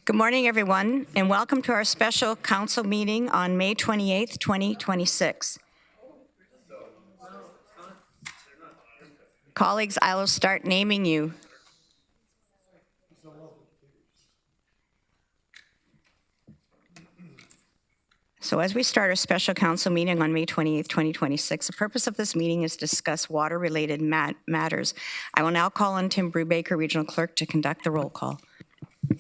Good morning, everyone, and welcome to our special council meeting on May 28th, 2026. Colleagues, I will start naming you. So as we start our special council meeting on May 28th, 2026, the purpose of this meeting is to discuss water-related matters. I will now call on Tim Brubaker, Regional Clerk, to conduct the roll call.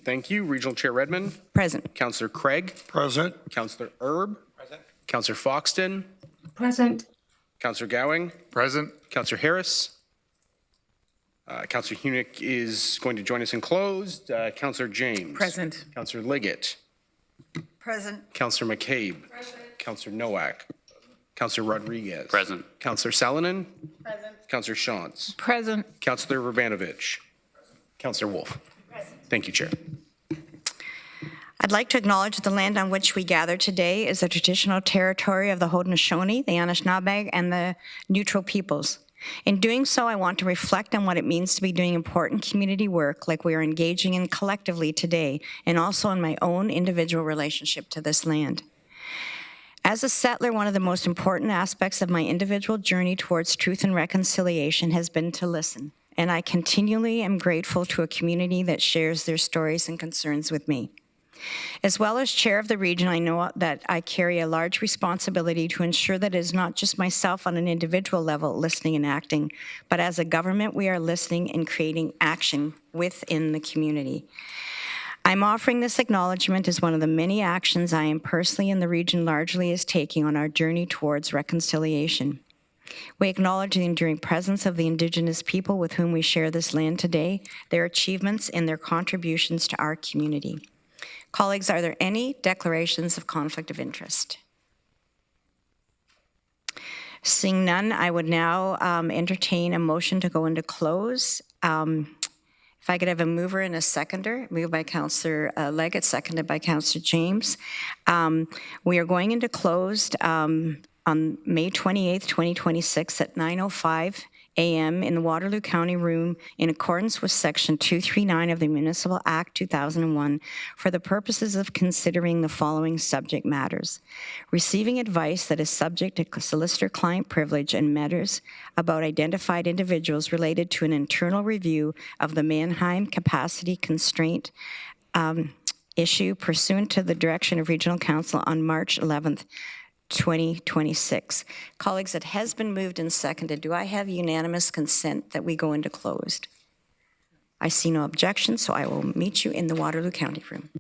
Thank you. Regional Chair Redmond. Present. Councillor Craig. Present. Councillor Erb. Present. Councillor Foxton. Present. Councillor Gowing. Present. Councillor Harris. Councillor Hunick is going to join us in closed. Councillor James. Present. Councillor Liggett. Present. Councillor McCabe. Present. Councillor Nowak. Councillor Rodriguez. Present. Councillor Salonen. Present. Councillor Shantz. Present. Councillor Verbanovich. Councillor Wolf. Present. Thank you, Chair. I'd like to acknowledge the land on which we gather today is the traditional territory of the Haudenosaunee, the Anishinaabe, and the Neutral peoples. In doing so, I want to reflect on what it means to be doing important community work like we are engaging in collectively today, and also in my own individual relationship to this land. As a settler, one of the most important aspects of my individual journey towards truth and reconciliation has been to listen, and I continually am grateful to a community that shares their stories and concerns with me. As well as chair of the region, I know that I carry a large responsibility to ensure that it is not just myself on an individual level listening and acting, but as a government, we are listening and creating action within the community. I'm offering this acknowledgement as one of the many actions I am personally and the region largely is taking on our journey towards reconciliation. We acknowledge the enduring presence of the Indigenous people with whom we share this land today, their achievements and their contributions to our community. Colleagues, are there any declarations of conflict of interest? Seeing none, I would now entertain a motion to go into close. If I could have a mover and a seconder, moved by Councillor Leggett, seconded by Councillor James. We are going into closed on May 28th, 2026 at 9:05 a.m. in the Waterloo County Room in accordance with Section 239 of the Municipal Act 2001 for the purposes of considering the following subject matters: receiving advice that is subject to solicitor-client privilege and matters about identified individuals related to an internal review of the Mannheim capacity constraint issue pursuant to the direction of Regional Council on March 11th, 2026. Colleagues, it has been moved and seconded. Do I have unanimous consent that we go into closed? I see no objection, so I will meet you in the Waterloo County Room.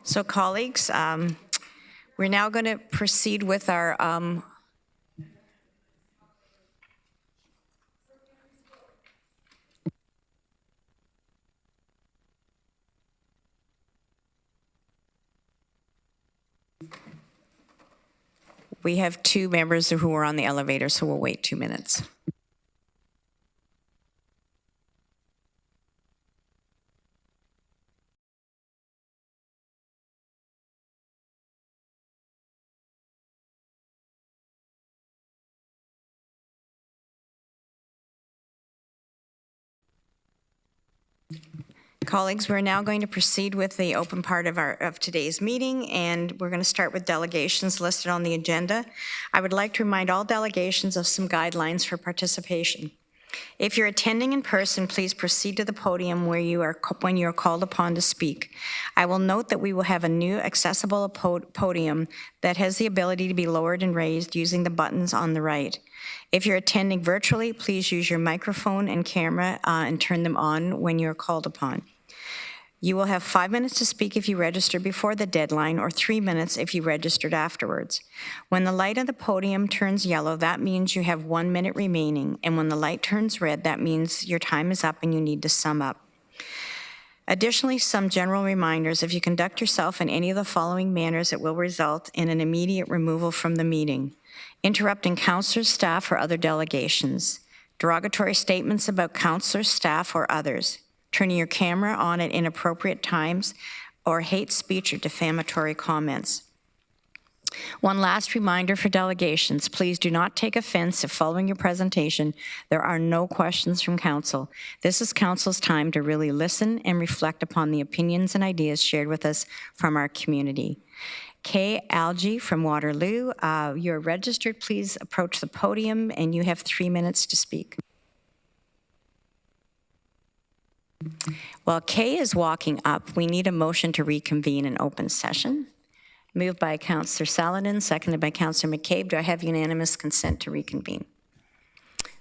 So colleagues, we're now going to proceed with our we have 2 members who are on the elevator, so we'll wait 2 minutes. Colleagues, we're now going to proceed with the open part of today's meeting, and we're going to start with delegations listed on the agenda. I would like to remind all delegations of some guidelines for participation. If you're attending in person, please proceed to the podium when you are called upon to speak. I will note that we will have a new accessible podium that has the ability to be lowered and raised using the buttons on the right. If you're attending virtually, please use your microphone and camera and turn them on when you're called upon. You will have 5 minutes to speak if you registered before the deadline, or 3 minutes if you registered afterwards. When the light of the podium turns yellow, that means you have 1 minute remaining, and when the light turns red, that means your time is up and you need to sum up. Additionally, some general reminders: if you conduct yourself in any of the following manners, it will result in an immediate removal from the meeting: interrupting councillors, staff, or other delegations; derogatory statements about councillors, staff, or others; turning your camera on at inappropriate times; or hate speech or defamatory comments. One last reminder for delegations: please do not take offense if following your presentation there are no questions from council. This is council's time to really listen and reflect upon the opinions and ideas shared with us from our community. Kay Algie from Waterloo, you're registered. Please approach the podium, and you have 3 minutes to speak. While Kay is walking up, we need a motion to reconvene an open session. Moved by Councillor Saladin, seconded by Councillor McCabe. Do I have unanimous consent to reconvene?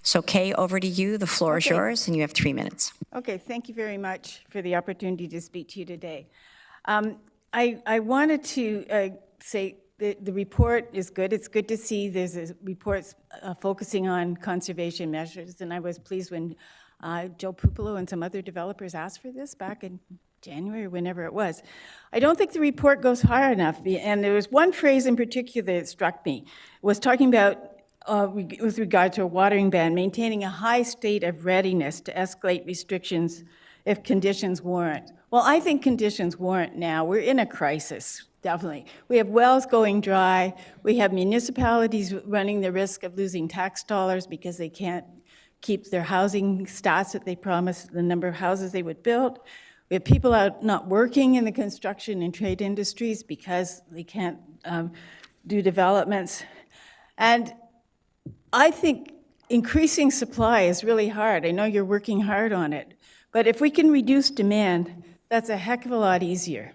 So Kay, over to you. The floor is yours, and you have 3 minutes. Okay, thank you very much for the opportunity to speak to you today. I wanted to say the report is good. It's good to see there's a report focusing on conservation measures, and I was pleased when Joe Pupolo and some other developers asked for this back in January, whenever it was. I don't think the report goes far enough, and there was one phrase in particular that struck me. It was talking about, with regard to a watering ban, maintaining a high state of readiness to escalate restrictions if conditions warrant. Well, I think conditions warrant now. We're in a crisis, definitely. We have wells going dry. We have municipalities running the risk of losing tax dollars because they can't keep their housing stats that they promised, the number of houses they would build. We have people out not working in the construction and trade industries because they can't do developments. And I think increasing supply is really hard. I know you're working hard on it. But if we can reduce demand, that's a heck of a lot easier.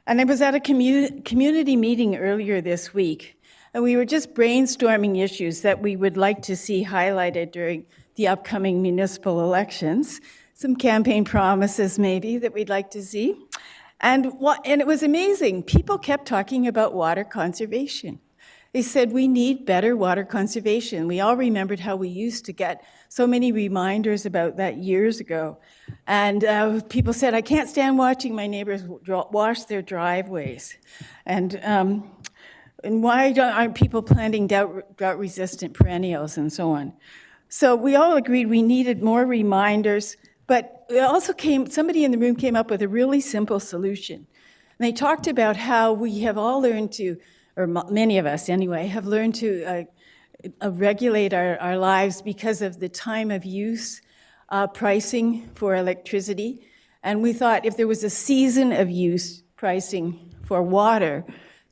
And I was at a community meeting earlier this week, and we were just brainstorming issues that we would like to see highlighted during the upcoming municipal elections. Some campaign promises maybe that we'd like to see. And it was amazing. People kept talking about water conservation. They said we need better water conservation. We all remembered how we used to get so many reminders about that years ago. And people said, I can't stand watching my neighbors wash their driveways. And why aren't people planting drought-resistant perennials and so on? So we all agreed we needed more reminders, but it also somebody in the room came up with a really simple solution. And they talked about how we have all learned to, or many of us anyway, have learned to regulate our lives because of the time of use pricing for electricity. And we thought if there was a season of use pricing for water,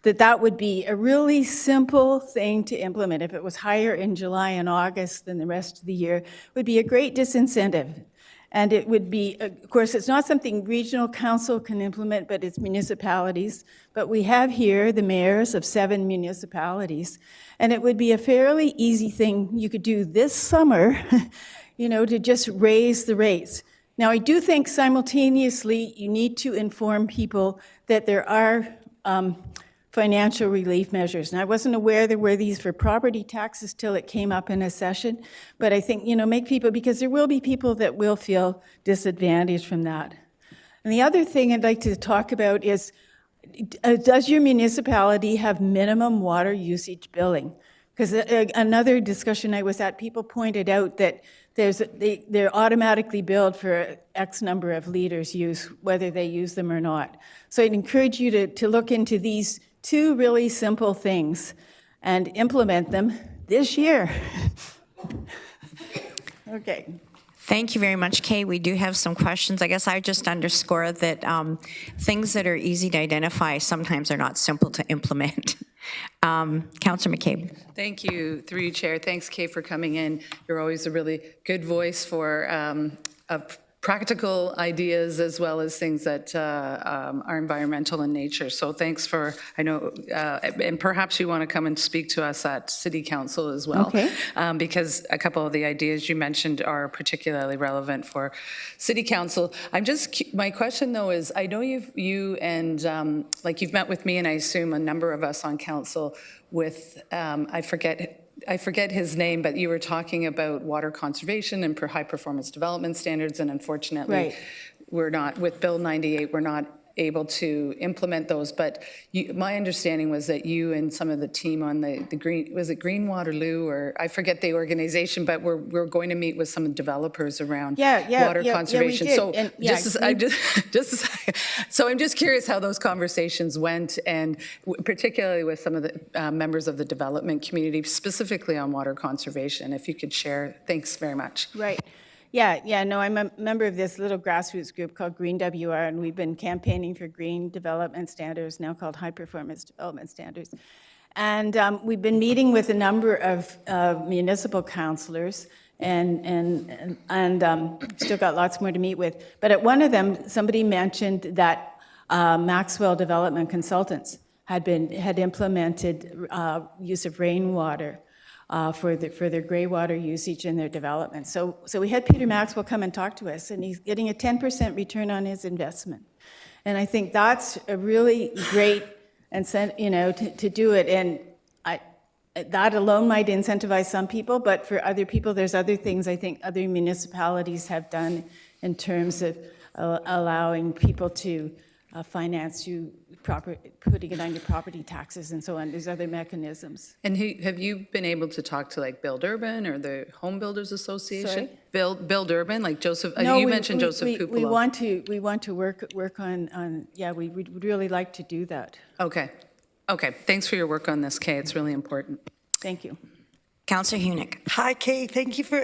that would be a really simple thing to implement. If it was higher in July and August than the rest of the year, it would be a great disincentive. And it would be, of course, it's not something regional council can implement, but it's municipalities. But we have here the mayors of 7 municipalities. And it would be a fairly easy thing you could do this summer, to just raise the rates. Now, I do think simultaneously, you need to inform people that there are financial relief measures. And I wasn't aware there were these for property taxes till it came up in a session. But I think, make people, because there will be people that will feel disadvantaged from that. And the other thing I'd like to talk about is, does your municipality have minimum water usage billing? Because another discussion I was at, people pointed out that they're automatically billed for X number of liters used, whether they use them or not. So I'd encourage you to look into these two really simple things and implement them this year. Okay. Thank you very much, Kay. We do have some questions. I guess I just underscore that things that are easy to identify sometimes are not simple to implement. Councillor McCabe. Thank you, through you, Chair. Thanks, Kay, for coming in. You're always a really good voice for practical ideas as well as things that are environmental in nature. So thanks for, I know, and perhaps you want to come and speak to us at City Council as well. Okay. Because a couple of the ideas you mentioned are particularly relevant for City Council. My question though is, I know you and you've met with me and I assume a number of us on council with, I forget his name, but you were talking about water conservation and high performance development standards, and unfortunately, Right. We're not, with Bill 98, we're not able to implement those. But my understanding was that you and some of the team on the Green, was it Green Waterloo, or I forget the organization, but we're going to meet with some developers around water conservation. We did. So And, so I'm just curious how those conversations went, and particularly with some of the members of the development community, specifically on water conservation. If you could share, thanks very much. Right. No, I'm a member of this little grassroots group called Green WR, and we've been campaigning for green development standards, now called high performance development standards. And we've been meeting with a number of municipal councillors, and still got lots more to meet with. But at one of them, somebody mentioned that Maxwell Development Consultants had implemented use of rainwater for their grey water usage in their development. So we had Peter Maxwell come and talk to us, and he's getting a 10% return on his investment. And I think that's a really great, to do it. And that alone might incentivize some people, but for other people, there's other things I think other municipalities have done in terms of allowing people to finance you putting it on your property taxes and so on. There's other mechanisms. And have you been able to talk to like Build Urban or the Home Builders Association? Sorry? Build Urban, like Joseph. No, you mentioned Joseph Kupalo. We want to work on. Yeah, we would really like to do that. Okay. Thanks for your work on this, Kay. It's really important. Thank you. Councillor Hunick. Hi, Kay. Thank you for,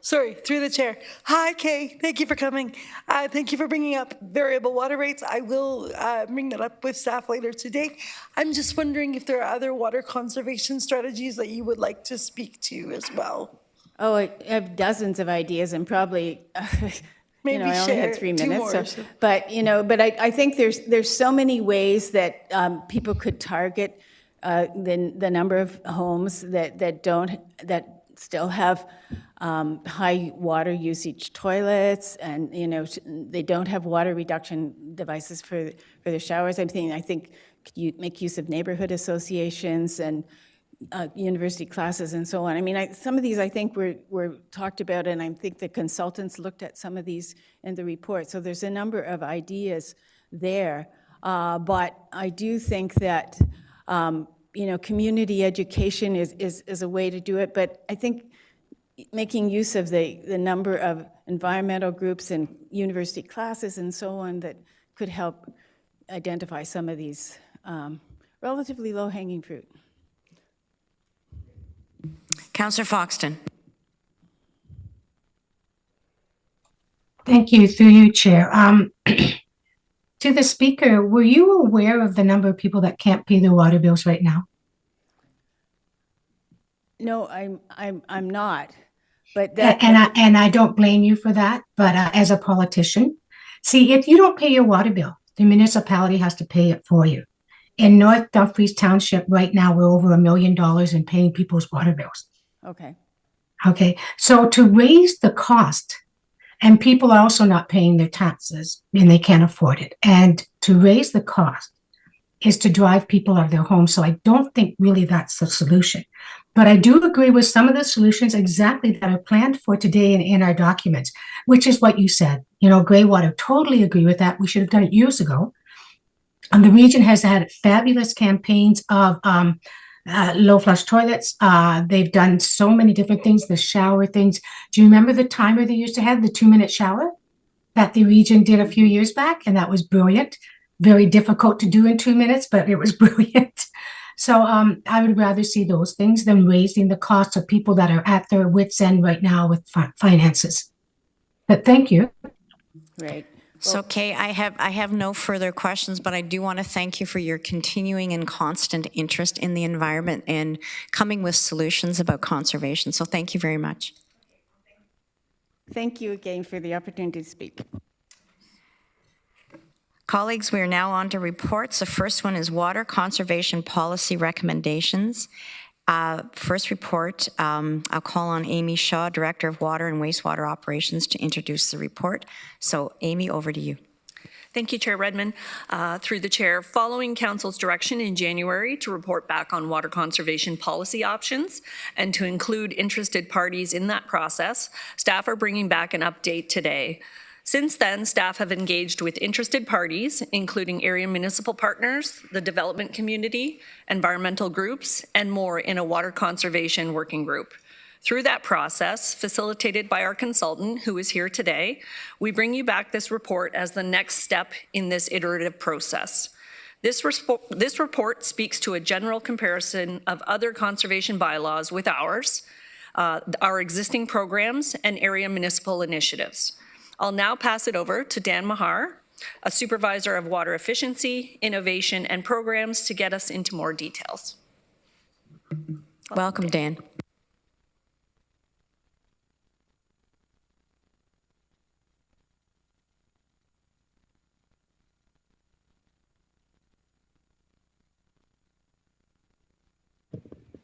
through the chair. Hi, Kay. Thank you for coming. Thank you for bringing up variable water rates. I will bring that up with staff later today. I'm just wondering if there are other water conservation strategies that you would like to speak to as well. Oh, I have dozens of ideas and probably, Maybe I only share had 3 2 minutes. more. But I think there's so many ways that people could target the number of homes that still have high water usage toilets, and they don't have water reduction devices for their showers. I think you make use of neighborhood associations and university classes and so on. I mean, some of these I think were talked about, and I think the consultants looked at some of these in the report. So there's a number of ideas there, but I do think that community education is a way to do it. But I think making use of the number of environmental groups and university classes and so on that could help identify some of these relatively low-hanging fruit. Councillor Foxton. Thank you, through you, Chair. To the speaker, were you aware of the number of people that can't pay their water bills right now? No, I'm not. But and I don't blame you for that. But as a politician, see, if you don't pay your water bill, the municipality has to pay it for you. In North Dumfries Township, right now, we're over $1 million in paying people's water bills. Okay. Okay, so to raise the cost And people are also not paying their taxes and they can't afford it. And to raise the cost is to drive people out of their homes. So I don't think really that's the solution. But I do agree with some of the solutions exactly that are planned for today in our documents, which is what you said. You know, Greywater, totally agree with that. We should have done it years ago. And the region has had fabulous campaigns of low flush toilets. They've done so many different things, the shower things. Do you remember the timer they used to have, the 2-minute shower that the region did a few years back? And that was brilliant. Very difficult to do in 2 minutes, but it was brilliant. So I would rather see those things than raising the cost of people that are at their wits' end right now with finances. But thank you. Right. So, Kay, I have no further questions, but I do want to thank you for your continuing and constant interest in the environment and coming with solutions about conservation. So thank you very much. Thank you again for the opportunity to speak. Colleagues, we are now on to reports. The first one is Water Conservation Policy Recommendations. First report, I'll call on Amy Shaw, Director of Water and Wastewater Operations, to introduce the report. So, Amy, over to you. Thank you, Chair Redmond. Through the Chair, following Council's direction in January to report back on water conservation policy options and to include interested parties in that process, staff are bringing back an update today. Since then, staff have engaged with interested parties, including area municipal partners, the development community, environmental groups, and more in a water conservation working group. Through that process, facilitated by our consultant, who is here today, we bring you back this report as the next step in this iterative process. This report speaks to a general comparison of other conservation bylaws with ours, our existing programs, and area municipal initiatives. I'll now pass it over to Dan Mahar, a supervisor of water efficiency, innovation, and programs, to get us into more details. Welcome, Dan.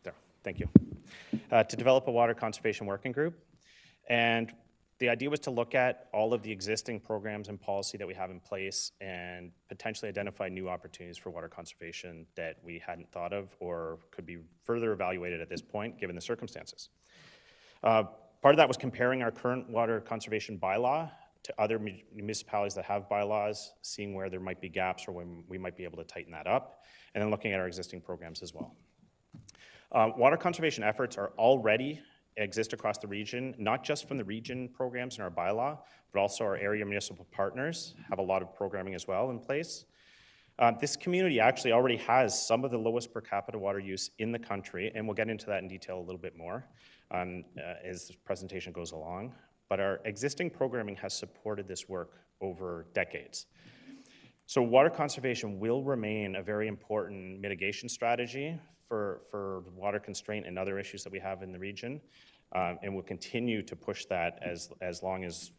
There, thank you. To develop a water conservation working group, and the idea was to look at all of the existing programs and policy that we have in place and potentially identify new opportunities for water conservation that we hadn't thought of or could be further evaluated at this point, given the circumstances. Part of that was comparing our current water conservation bylaw to other municipalities that have bylaws, seeing where there might be gaps or when we might be able to tighten that up, and then looking at our existing programs as well. Water conservation efforts are already exist across the region, not just from the region programs in our bylaw, but also our area municipal partners have a lot of programming as well in place. This community actually already has some of the lowest per capita water use in the country, and we'll get into that in detail a little bit more as the presentation goes along. But our existing programming has supported this work over decades. So water conservation will remain a very important mitigation strategy for water constraint and other issues that we have in the region, and we'll continue to push that as long as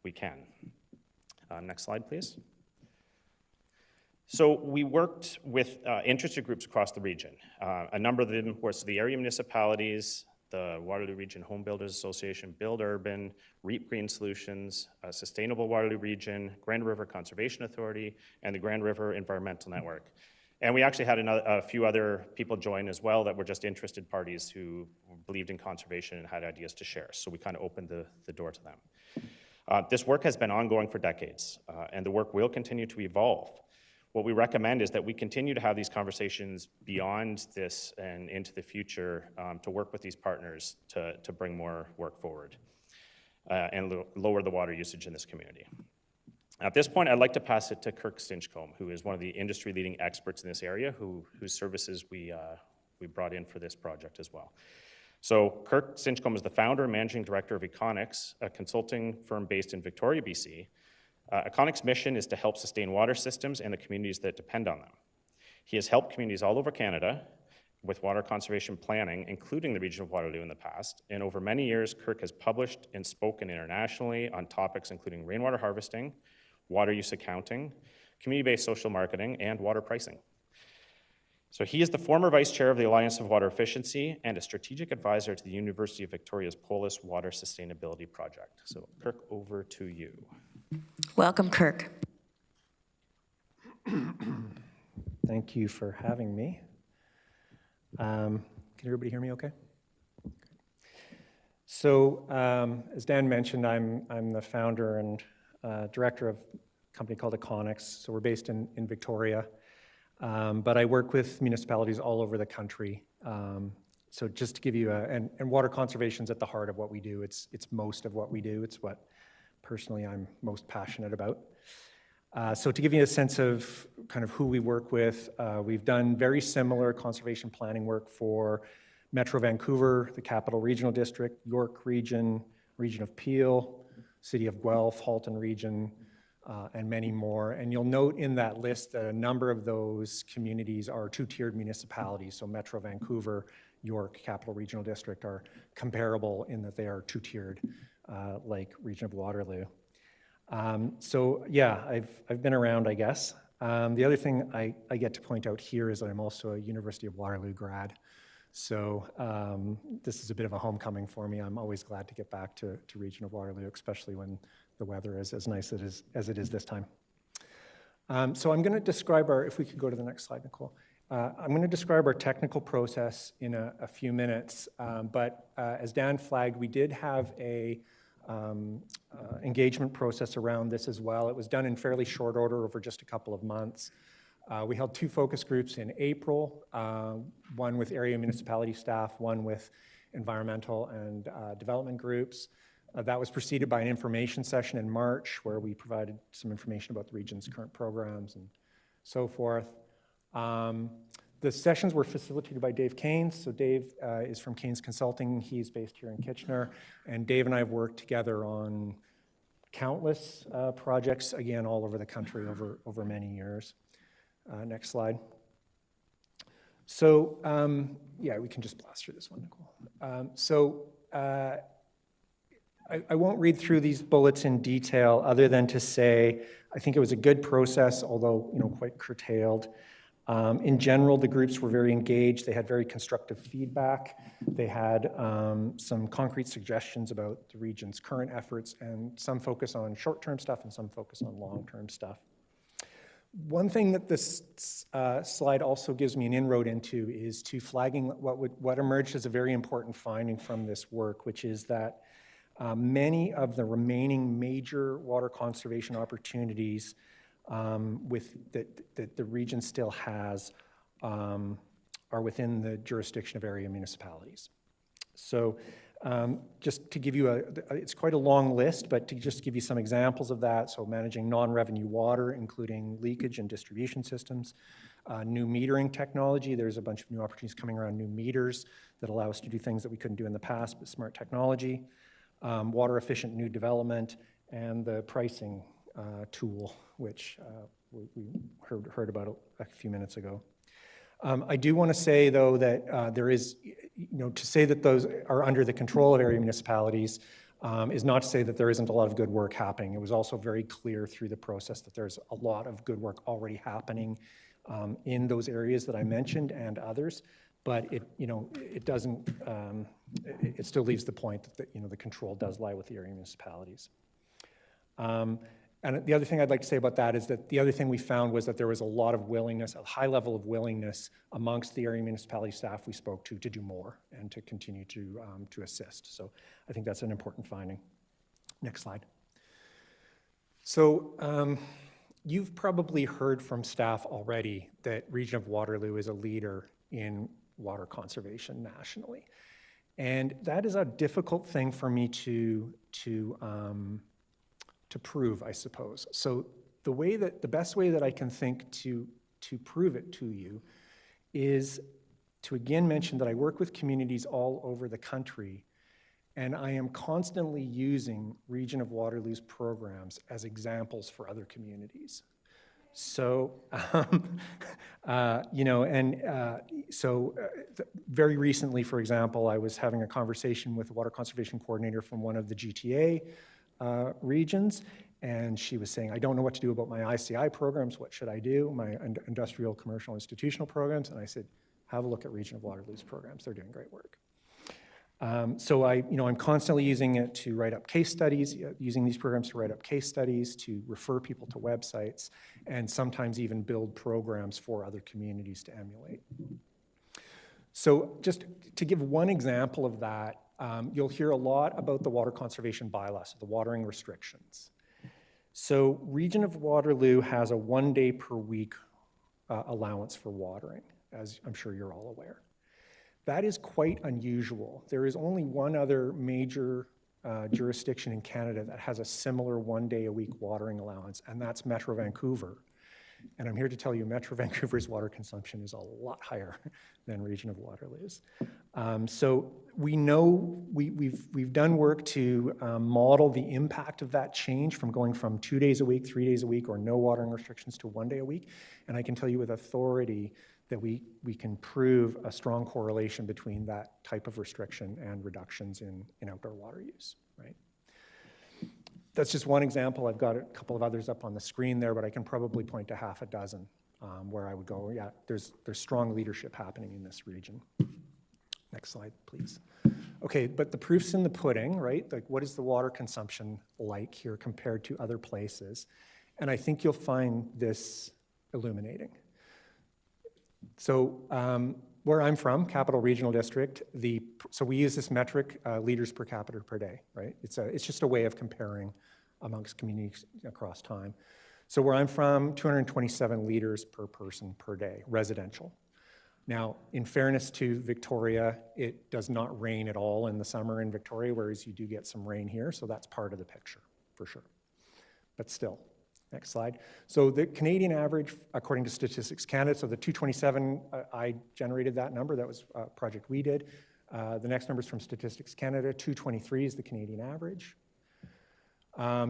we can. Next slide, please. So we worked with interested groups across the region. A number of them were the area municipalities, the Waterloo Region Home Builders Association, Build Urban, REAP Green Solutions, Sustainable Waterloo Region, Grand River Conservation Authority, and the Grand River Environmental Network. And we actually had a few other people join as well that were just interested parties who believed in conservation and had ideas to share. So we kind of opened the door to them. This work has been ongoing for decades, and the work will continue to evolve. What we recommend is that we continue to have these conversations beyond this and into the future to work with these partners to bring more work forward and lower the water usage in this community. At this point, I'd like to pass it to Kirk Stinchcombe, who is one of the industry-leading experts in this area, whose services we brought in for this project as well. So Kirk Stinchcombe is the founder and managing director of Econics, a consulting firm based in Victoria, BC. Econics' mission is to help sustain water systems and the communities that depend on them. He has helped communities all over Canada with water conservation planning, including the region of Waterloo in the past. And over many years, Kirk has published and spoken internationally on topics including rainwater harvesting, water use accounting, community-based social marketing, and water pricing. So he is the former vice chair of the Alliance of Water Efficiency and a strategic advisor to the University of Victoria's Polis Water Sustainability Project. So Kirk, over to you. Welcome, Kirk. Thank you for having me. Can everybody hear me okay? So as Dan mentioned, I'm the founder and director of a company called Econics. So we're based in Victoria, but I work with municipalities all over the country. So just to give you and water conservation is at the heart of what we do. It's most of what we do. It's what personally I'm most passionate about. So to give you a sense of kind of who we work with, we've done very similar conservation planning work for Metro Vancouver, the Capital Regional District, York Region, Region of Peel, City of Guelph, Halton Region, and many more. And you'll note in that list that a number of those communities are two-tiered municipalities. So Metro Vancouver, York, Capital Regional District are comparable in that they are two-tiered, like Region of Waterloo. So yeah, I've been around, I guess. The other thing I get to point out here is that I'm also a University of Waterloo grad. So this is a bit of a homecoming for me. I'm always glad to get back to Region of Waterloo, especially when the weather is as nice as it is this time. So I'm going to describe if we could go to the next slide, Nicole. I'm going to describe our technical process in a few minutes, but as Dan flagged, we did have a engagement process around this as well. It was done in fairly short order over just a couple of months. We held 2 focus groups in April, one with area municipality staff, one with environmental and development groups. That was preceded by an information session in March where we provided some information about the region's current programs and so forth. The sessions were facilitated by Dave Keynes. So Dave is from Keynes Consulting. He's based here in Kitchener. And Dave and I have worked together on countless projects, again, all over the country over many years. Next slide. So, yeah, we can just blast through this one, Nicole. I won't read through these bullets in detail other than to say I think it was a good process, although quite curtailed. In general, the groups were very engaged. They had very constructive feedback. They had some concrete suggestions about the region's current efforts and some focus on short-term stuff and some focus on long-term stuff. One thing that this slide also gives me an inroad into is to flagging what emerged as a very important finding from this work, which is that many of the remaining major water conservation opportunities that the region still has are within the jurisdiction of area municipalities. So just to give you it's quite a long list, but to just give you some examples of that, so managing non-revenue water, including leakage and distribution systems, new metering technology, there's a bunch of new opportunities coming around new meters that allow us to do things that we couldn't do in the past, but smart technology, water efficient new development, and the pricing tool, which we heard about a few minutes ago. I do want to say, though, that there is, to say that those are under the control of area municipalities is not to say that there isn't a lot of good work happening. It was also very clear through the process that there's a lot of good work already happening in those areas that I mentioned and others, but it doesn't, it still leaves the point that the control does lie with the area municipalities. And the other thing I'd like to say about that is that the other thing we found was that there was a lot of willingness, a high level of willingness amongst the area municipality staff we spoke to do more and to continue to assist. So I think that's an important finding. Next slide. So you've probably heard from staff already that Region of Waterloo is a leader in water conservation nationally. And that is a difficult thing for me to prove, I suppose. So the best way that I can think to prove it to you is to again mention that I work with communities all over the country, and I am constantly using Region of Waterloo's programs as examples for other communities. So, very recently, for example, I was having a conversation with a water conservation coordinator from one of the GTA regions, And she was saying, I don't know what to do about my ICI programs. What should I do? My industrial, commercial, institutional programs. And I said, have a look at Region of Waterloo's programs. They're doing great work. So I'm constantly using it to write up case studies, using these programs to write up case studies, to refer people to websites, and sometimes even build programs for other communities to emulate. So just to give one example of that, you'll hear a lot about the water conservation bylaw, so the watering restrictions. So Region of Waterloo has a 1 day per week allowance for watering, as I'm sure you're all aware. That is quite unusual. There is only one other major jurisdiction in Canada that has a similar 1 day a week watering allowance, and that's Metro Vancouver. And I'm here to tell you Metro Vancouver's water consumption is a lot higher than Region of Waterloo's. So we know, we've done work to model the impact of that change from going from 2 days a week, 3 days a week, or no watering restrictions to 1 day a week. And I can tell you with authority that we can prove a strong correlation between that type of restriction and reductions in outdoor water use, right? That's just one example. I've got a couple of others up on the screen there, but I can probably point to half a dozen where I would go, yeah, there's strong leadership happening in this region. Next slide, please. Okay, but the proof's in the pudding, right? Like, what is the water consumption like here compared to other places? And I think you'll find this illuminating. So where I'm from, Capital Regional District, so we use this metric, liters per capita per day, right? It's just a way of comparing amongst communities across time. So where I'm from, 227 liters per person per day, residential. Now, in fairness to Victoria, it does not rain at all in the summer in Victoria, whereas you do get some rain here, so that's part of the picture, for sure. But still. Next slide. So the Canadian average, according to Statistics Canada, so the 227, I generated that number. That was a project we did. The next number is from Statistics Canada. 223 is the Canadian average.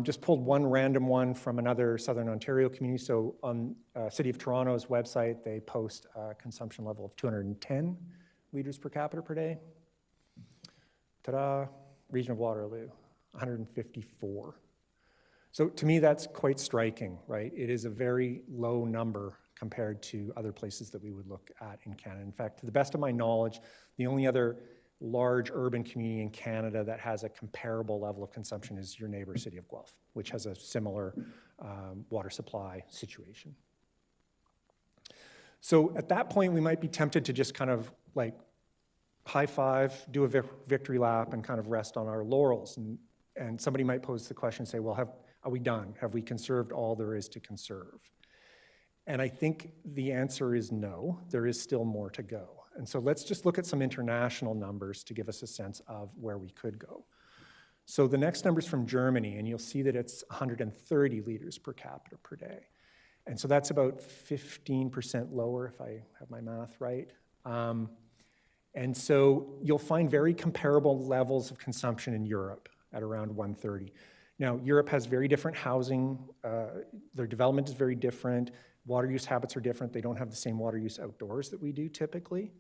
Just pulled one random one from another Southern Ontario community. So on City of Toronto's website, they post a consumption level of 210 liters per capita per day. Ta-da! Region of Waterloo, 154. So to me, that's quite striking, right? It is a very low number compared to other places that we would look at in Canada. In fact, to the best of my knowledge, the only other large urban community in Canada that has a comparable level of consumption is your neighbor city of Guelph, which has a similar water supply situation. So at that point, we might be tempted to just kind of like high five, do a victory lap, and kind of rest on our laurels. And somebody might pose the question and say, well, are we done? Have we conserved all there is to conserve? And I think the answer is no, there is still more to go. And so let's just look at some international numbers to give us a sense of where we could go. So the next number is from Germany, and you'll see that it's 130 liters per capita per day. And so that's about 15% lower, if I have my math right. And so you'll find very comparable levels of consumption in Europe at around 130. Now, Europe has very different housing. Their development is very different. Water use habits are different. They don't have the same water use outdoors that we do typically.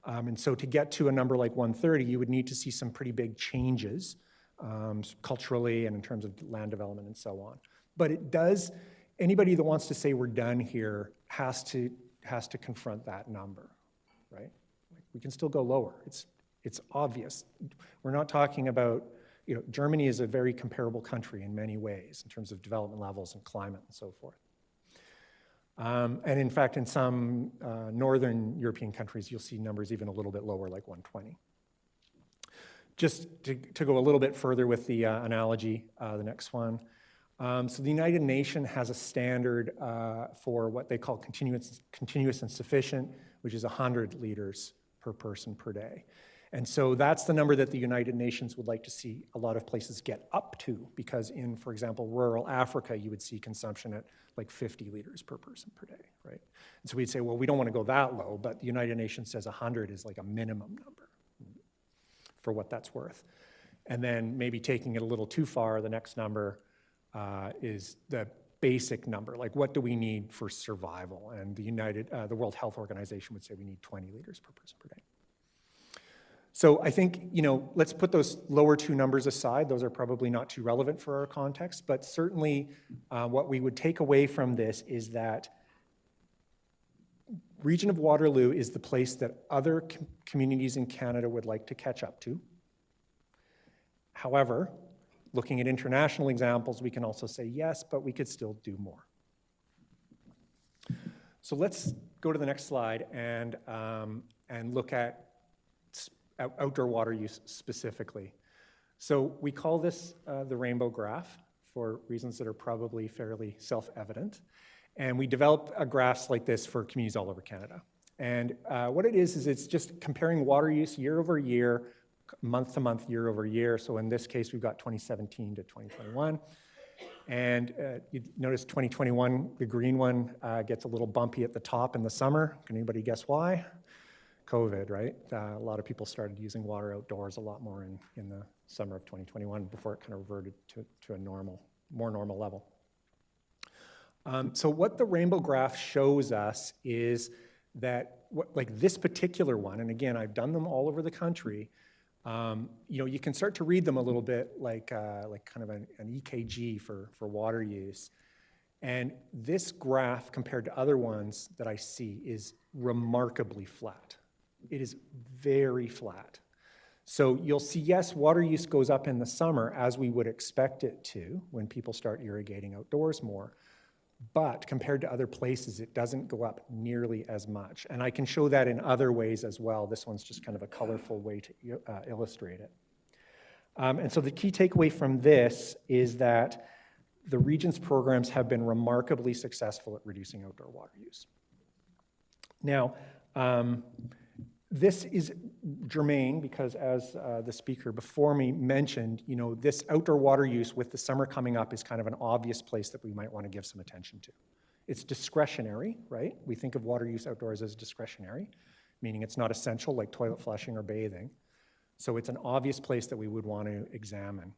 And so to get to a number like 130, you would need to see some pretty big changes culturally and in terms of land development and so on. But it does, anybody that wants to say we're done here has to confront that number, right? We can still go lower. It's obvious. We're not talking about, Germany is a very comparable country in many ways in terms of development levels and climate and so forth. And in fact, in some northern European countries, you'll see numbers even a little bit lower, like 120. Just to go a little bit further with the analogy, the next one. So the United Nations has a standard for what they call continuous and sufficient, which is 100 liters per person per day. And so that's the number that the United Nations would like to see a lot of places get up to, because in, for example, rural Africa, you would see consumption at like 50 liters per person per day, right? And so we'd say, well, we don't want to go that low, but the United Nations says 100 is like a minimum number for what that's worth. And then maybe taking it a little too far, the next number is the basic number, like what do we need for survival? And the World Health Organization would say we need 20 liters per person per day. So I think, let's put those lower two numbers aside. Those are probably not too relevant for our context, but certainly what we would take away from this is that Region of Waterloo is the place that other communities in Canada would like to catch up to. However, looking at international examples, we can also say yes, but we could still do more. So let's go to the next slide and look at outdoor water use specifically. So we call this the rainbow graph for reasons that are probably fairly self-evident. And we develop graphs like this for communities all over Canada. And what it is it's just comparing water use year over year, month to month, year over year. So in this case, we've got 2017 to 2021. And you notice 2021, the green one, gets a little bumpy at the top in the summer. Can anybody guess why? COVID, right? A lot of people started using water outdoors a lot more in the summer of 2021 before it kind of reverted to a more normal level. So what the rainbow graph shows us is that like this particular one, and again, I've done them all over the country, you can start to read them a little bit like kind of an EKG for water use. And this graph compared to other ones that I see is remarkably flat. It is very flat. So you'll see, yes, water use goes up in the summer as we would expect it to when people start irrigating outdoors more. But compared to other places, it doesn't go up nearly as much. And I can show that in other ways as well. This one's just kind of a colorful way to illustrate it. And so the key takeaway from this is that the region's programs have been remarkably successful at reducing outdoor water use. Now, this is germane because as the speaker before me mentioned, this outdoor water use with the summer coming up is kind of an obvious place that we might want to give some attention to. It's discretionary, right? We think of water use outdoors as discretionary, meaning it's not essential like toilet flushing or bathing. So it's an obvious place that we would want to examine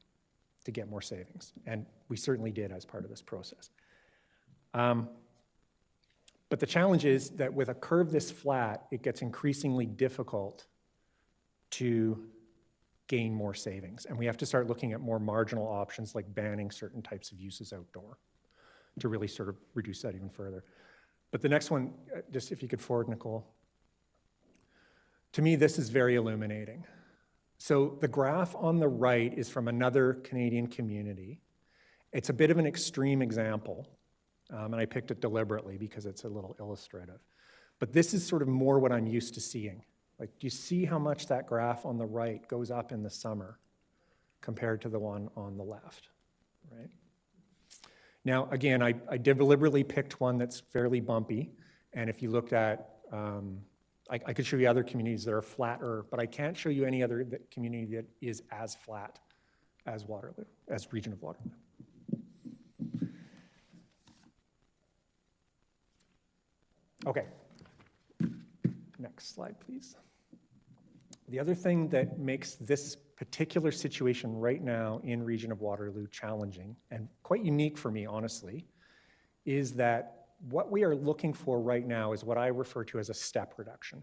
to get more savings. And we certainly did as part of this process. But the challenge is that with a curve this flat, it gets increasingly difficult to gain more savings. And we have to start looking at more marginal options like banning certain types of uses outdoor to really sort of reduce that even further. But the next one, just if you could forward, Nicole. To me, this is very illuminating. So the graph on the right is from another Canadian community. It's a bit of an extreme example. And I picked it deliberately because it's a little illustrative. But this is sort of more what I'm used to seeing. Like, do you see how much that graph on the right goes up in the summer compared to the one on the left, right? Now, again, I deliberately picked one that's fairly bumpy. And if you looked at, I could show you other communities that are flatter, but I can't show you any other community that is as flat as Waterloo, as Region of Waterloo. Okay, next slide, please. The other thing that makes this particular situation right now in Region of Waterloo challenging, and quite unique for me, honestly, is that what we are looking for right now is what I refer to as a step reduction.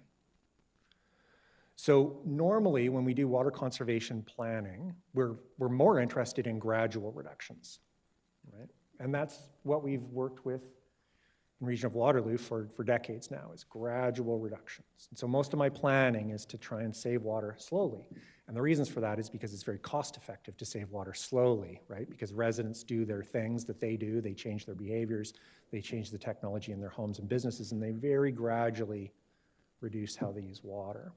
So normally when we do water conservation planning, we're more interested in gradual reductions, right? And that's what we've worked with in Region of Waterloo for decades now, is gradual reductions. And so most of my planning is to try and save water slowly. And the reasons for that is because it's very cost effective to save water slowly, right? Because residents do their things that they do, they change their behaviors, they change the technology in their homes and businesses, and they very gradually reduce how they use water.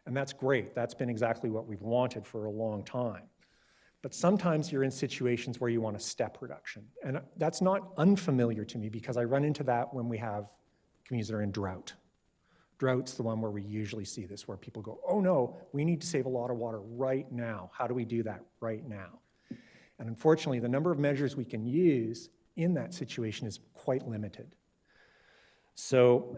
And that's great. That's been exactly what we've wanted for a long time. But sometimes you're in situations where you want a step reduction. And that's not unfamiliar to me because I run into that when we have communities that are in drought. Drought's the one where we usually see this, where people go, oh no, we need to save a lot of water right now. How do we do that right now? And unfortunately, the number of measures we can use in that situation is quite limited. So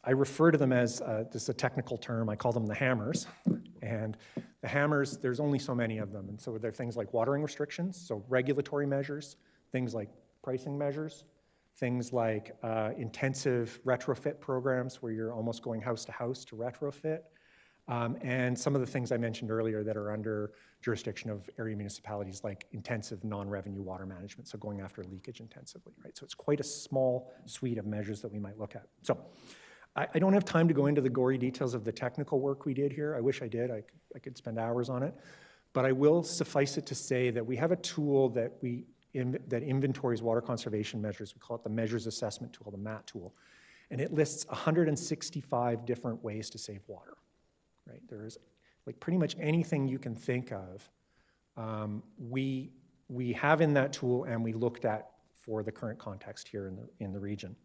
I refer to them as, this is a technical term, I call them the hammers. And the hammers, there's only so many of them. And so they're things like watering restrictions, so regulatory measures, things like pricing measures, things like intensive retrofit programs where you're almost going house to house to retrofit, and some of the things I mentioned earlier that are under jurisdiction of area municipalities, like intensive non-revenue water management, so going after leakage intensively, right? So it's quite a small suite of measures that we might look at. So I don't have time to go into the gory details of the technical work we did here. I wish I did. I could spend hours on it. But I will suffice it to say that we have a tool that that inventories water conservation measures. We call it the Measures Assessment Tool, the MAT tool. And it lists 165 different ways to save water, right? There's like pretty much anything you can think of, we have in that tool and we looked at for the current context here in the region.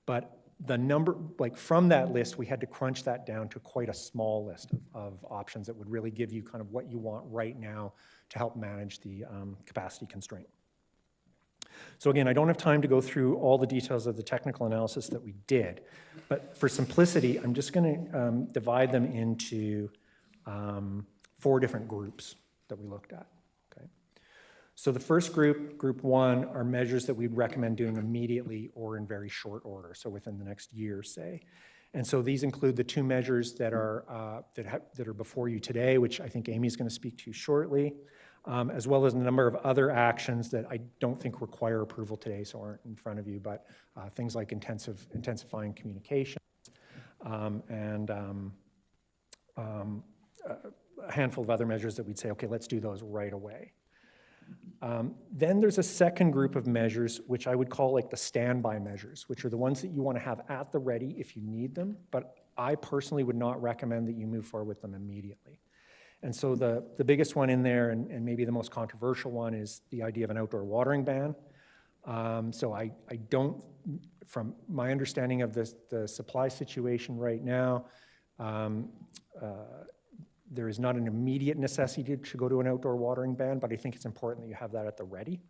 But the number, like from that list, we had to crunch that down to quite a small list of options that would really give you kind of what you want right now to help manage the capacity constraint. So again, I don't have time to go through all the details of the technical analysis that we did, but for simplicity, I'm just going to divide them into 4 different groups that we looked at. Okay. So the first group, group 1, are measures that we'd recommend doing immediately or in very short order, so within the next year, say. And so these include the 2 measures that are that are before you today, which I think Amy's going to speak to shortly, as well as a number of other actions that I don't think require approval today, so aren't in front of you, but things like intensifying communications and a handful of other measures that we'd say, okay, let's do those right away. Then there's a second group of measures, which I would call like the standby measures, which are the ones that you want to have at the ready if you need them, but I personally would not recommend that you move forward with them immediately. And so the biggest one in there, and maybe the most controversial one, is the idea of an outdoor watering ban. So I don't, from my understanding of the supply situation right now, there is not an immediate necessity to go to an outdoor watering ban, but I think it's important that you have that at the ready,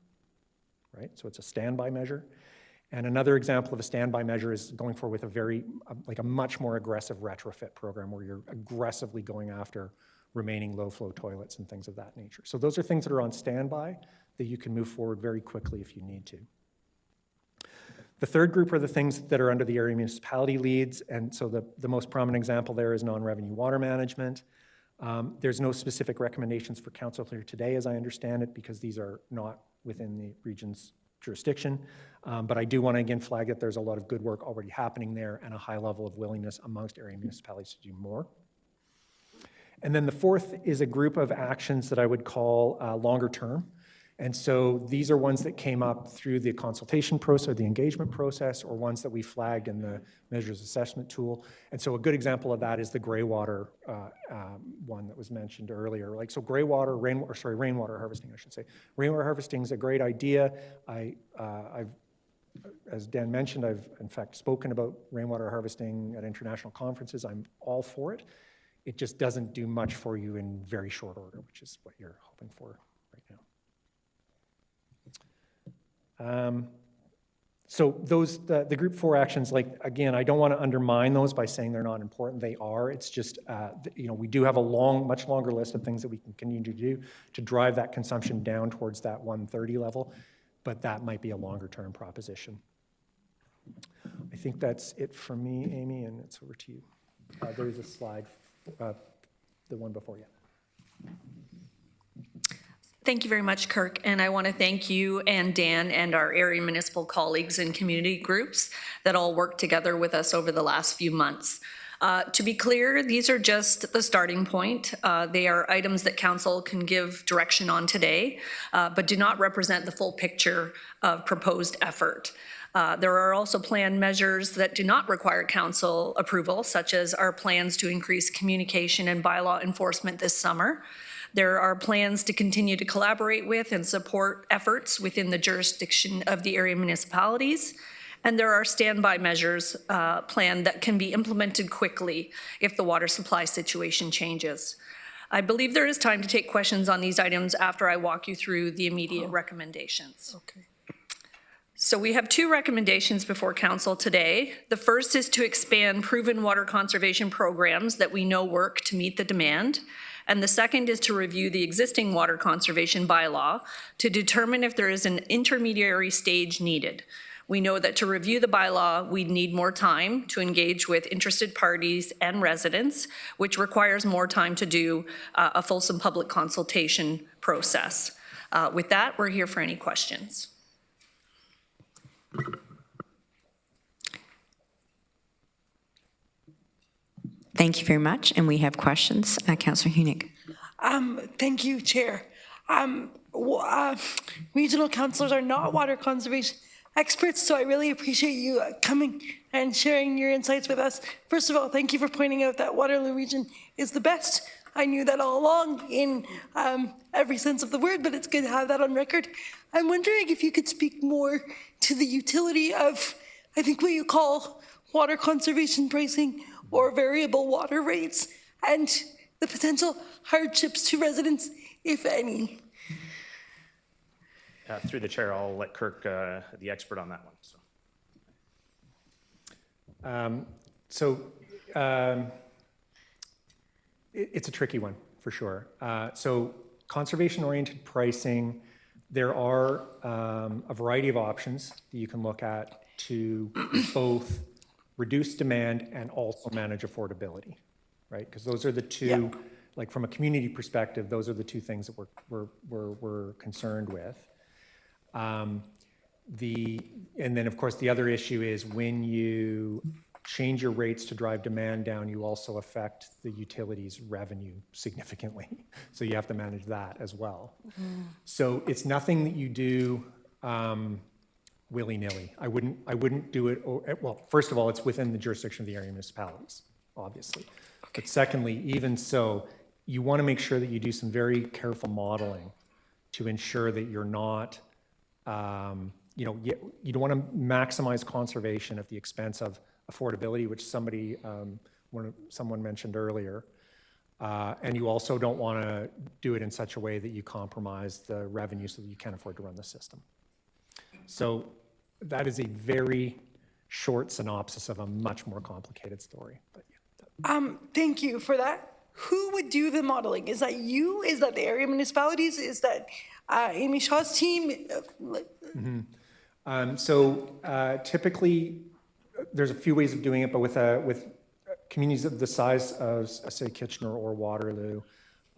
right? So it's a standby measure. And another example of a standby measure is going forward with a much more aggressive retrofit program where you're aggressively going after remaining low-flow toilets and things of that nature. So those are things that are on standby that you can move forward very quickly if you need to. The third group are the things that are under the area municipality leads, and so the most prominent example there is non-revenue water management. There's no specific recommendations for council here today, as I understand it, because these are not within the region's jurisdiction. But I do want to again flag that there's a lot of good work already happening there and a high level of willingness amongst area municipalities to do more. And then the fourth is a group of actions that I would call longer term. And so these are ones that came up through the consultation process or the engagement process, or ones that we flagged in the measures assessment tool. And so a good example of that is the gray water one that was mentioned earlier. Like, so rainwater harvesting, I should say. Rainwater harvesting is a great idea. As Dan mentioned, I've in fact spoken about rainwater harvesting at international conferences. I'm all for it. It just doesn't do much for you in very short order, which is what you're hoping for right now. So those, the group 4 actions, like, again, I don't want to undermine those by saying they're not important. They are. It's just, you know, we do have a much longer list of things that we can continue to do to drive that consumption down towards that 130 level, but that might be a longer term proposition. I think that's it for me, Amy, and it's over to you. There is a slide, the one before you. Thank you very much, Kirk, and I want to thank you and Dan and our area municipal colleagues and community groups that all worked together with us over the last few months. To be clear, these are just the starting point. They are items that council can give direction on today, but do not represent the full picture of proposed effort. There are also planned measures that do not require council approval, such as our plans to increase communication and bylaw enforcement this summer. There are plans to continue to collaborate with and support efforts within the jurisdiction of the area municipalities. And there are standby measures planned that can be implemented quickly if the water supply situation changes. I believe there is time to take questions on these items after I walk you through the immediate recommendations. Okay. So we have 2 recommendations before council today. The first is to expand proven water conservation programs that we know work to meet the demand. And the second is to review the existing water conservation bylaw to determine if there is an intermediary stage needed. We know that to review the bylaw, we need more time to engage with interested parties and residents, which requires more time to do a fulsome public consultation process. With that, we're here for any questions. Thank you very much, and we have questions. Councillor Hunig. Thank you, Chair. Regional councillors are not water conservation experts, so I really appreciate you coming and sharing your insights with us. First of all, thank you for pointing out that Waterloo region is the best. I knew that all along in every sense of the word, but it's good to have that on record. I'm wondering if you could speak more to the utility of, I think, what you call water conservation pricing or variable water rates, and the potential hardships to residents, if any. Through the chair, I'll let Kirk, the expert on that one. It's a tricky one, for sure. So conservation-oriented pricing, there are a variety of options that you can look at to both reduce demand and also manage affordability, right? Because those are the two, like from a community perspective, those are the two things that we're concerned with. And then of course the other issue is when you change your rates to drive demand down, you also affect the utilities revenue significantly. So you have to manage that as well. So it's nothing that you do willy-nilly. I wouldn't do it, well, first of all, it's within the jurisdiction of the area municipalities, obviously. Okay. But secondly, even so, you want to make sure that you do some very careful modeling to ensure that you're not, you don't want to maximize conservation at the expense of affordability, which someone mentioned earlier. And you also don't want to do it in such a way that you compromise the revenue so that you can't afford to run the system. So that is a very short synopsis of a much more complicated story. But yeah. Thank you for that. Who would do the modeling? Is that you? Is that the area municipalities? Is that Amy Shaw's team? Typically, there's a few ways of doing it, but with communities of the size of, say, Kitchener or Waterloo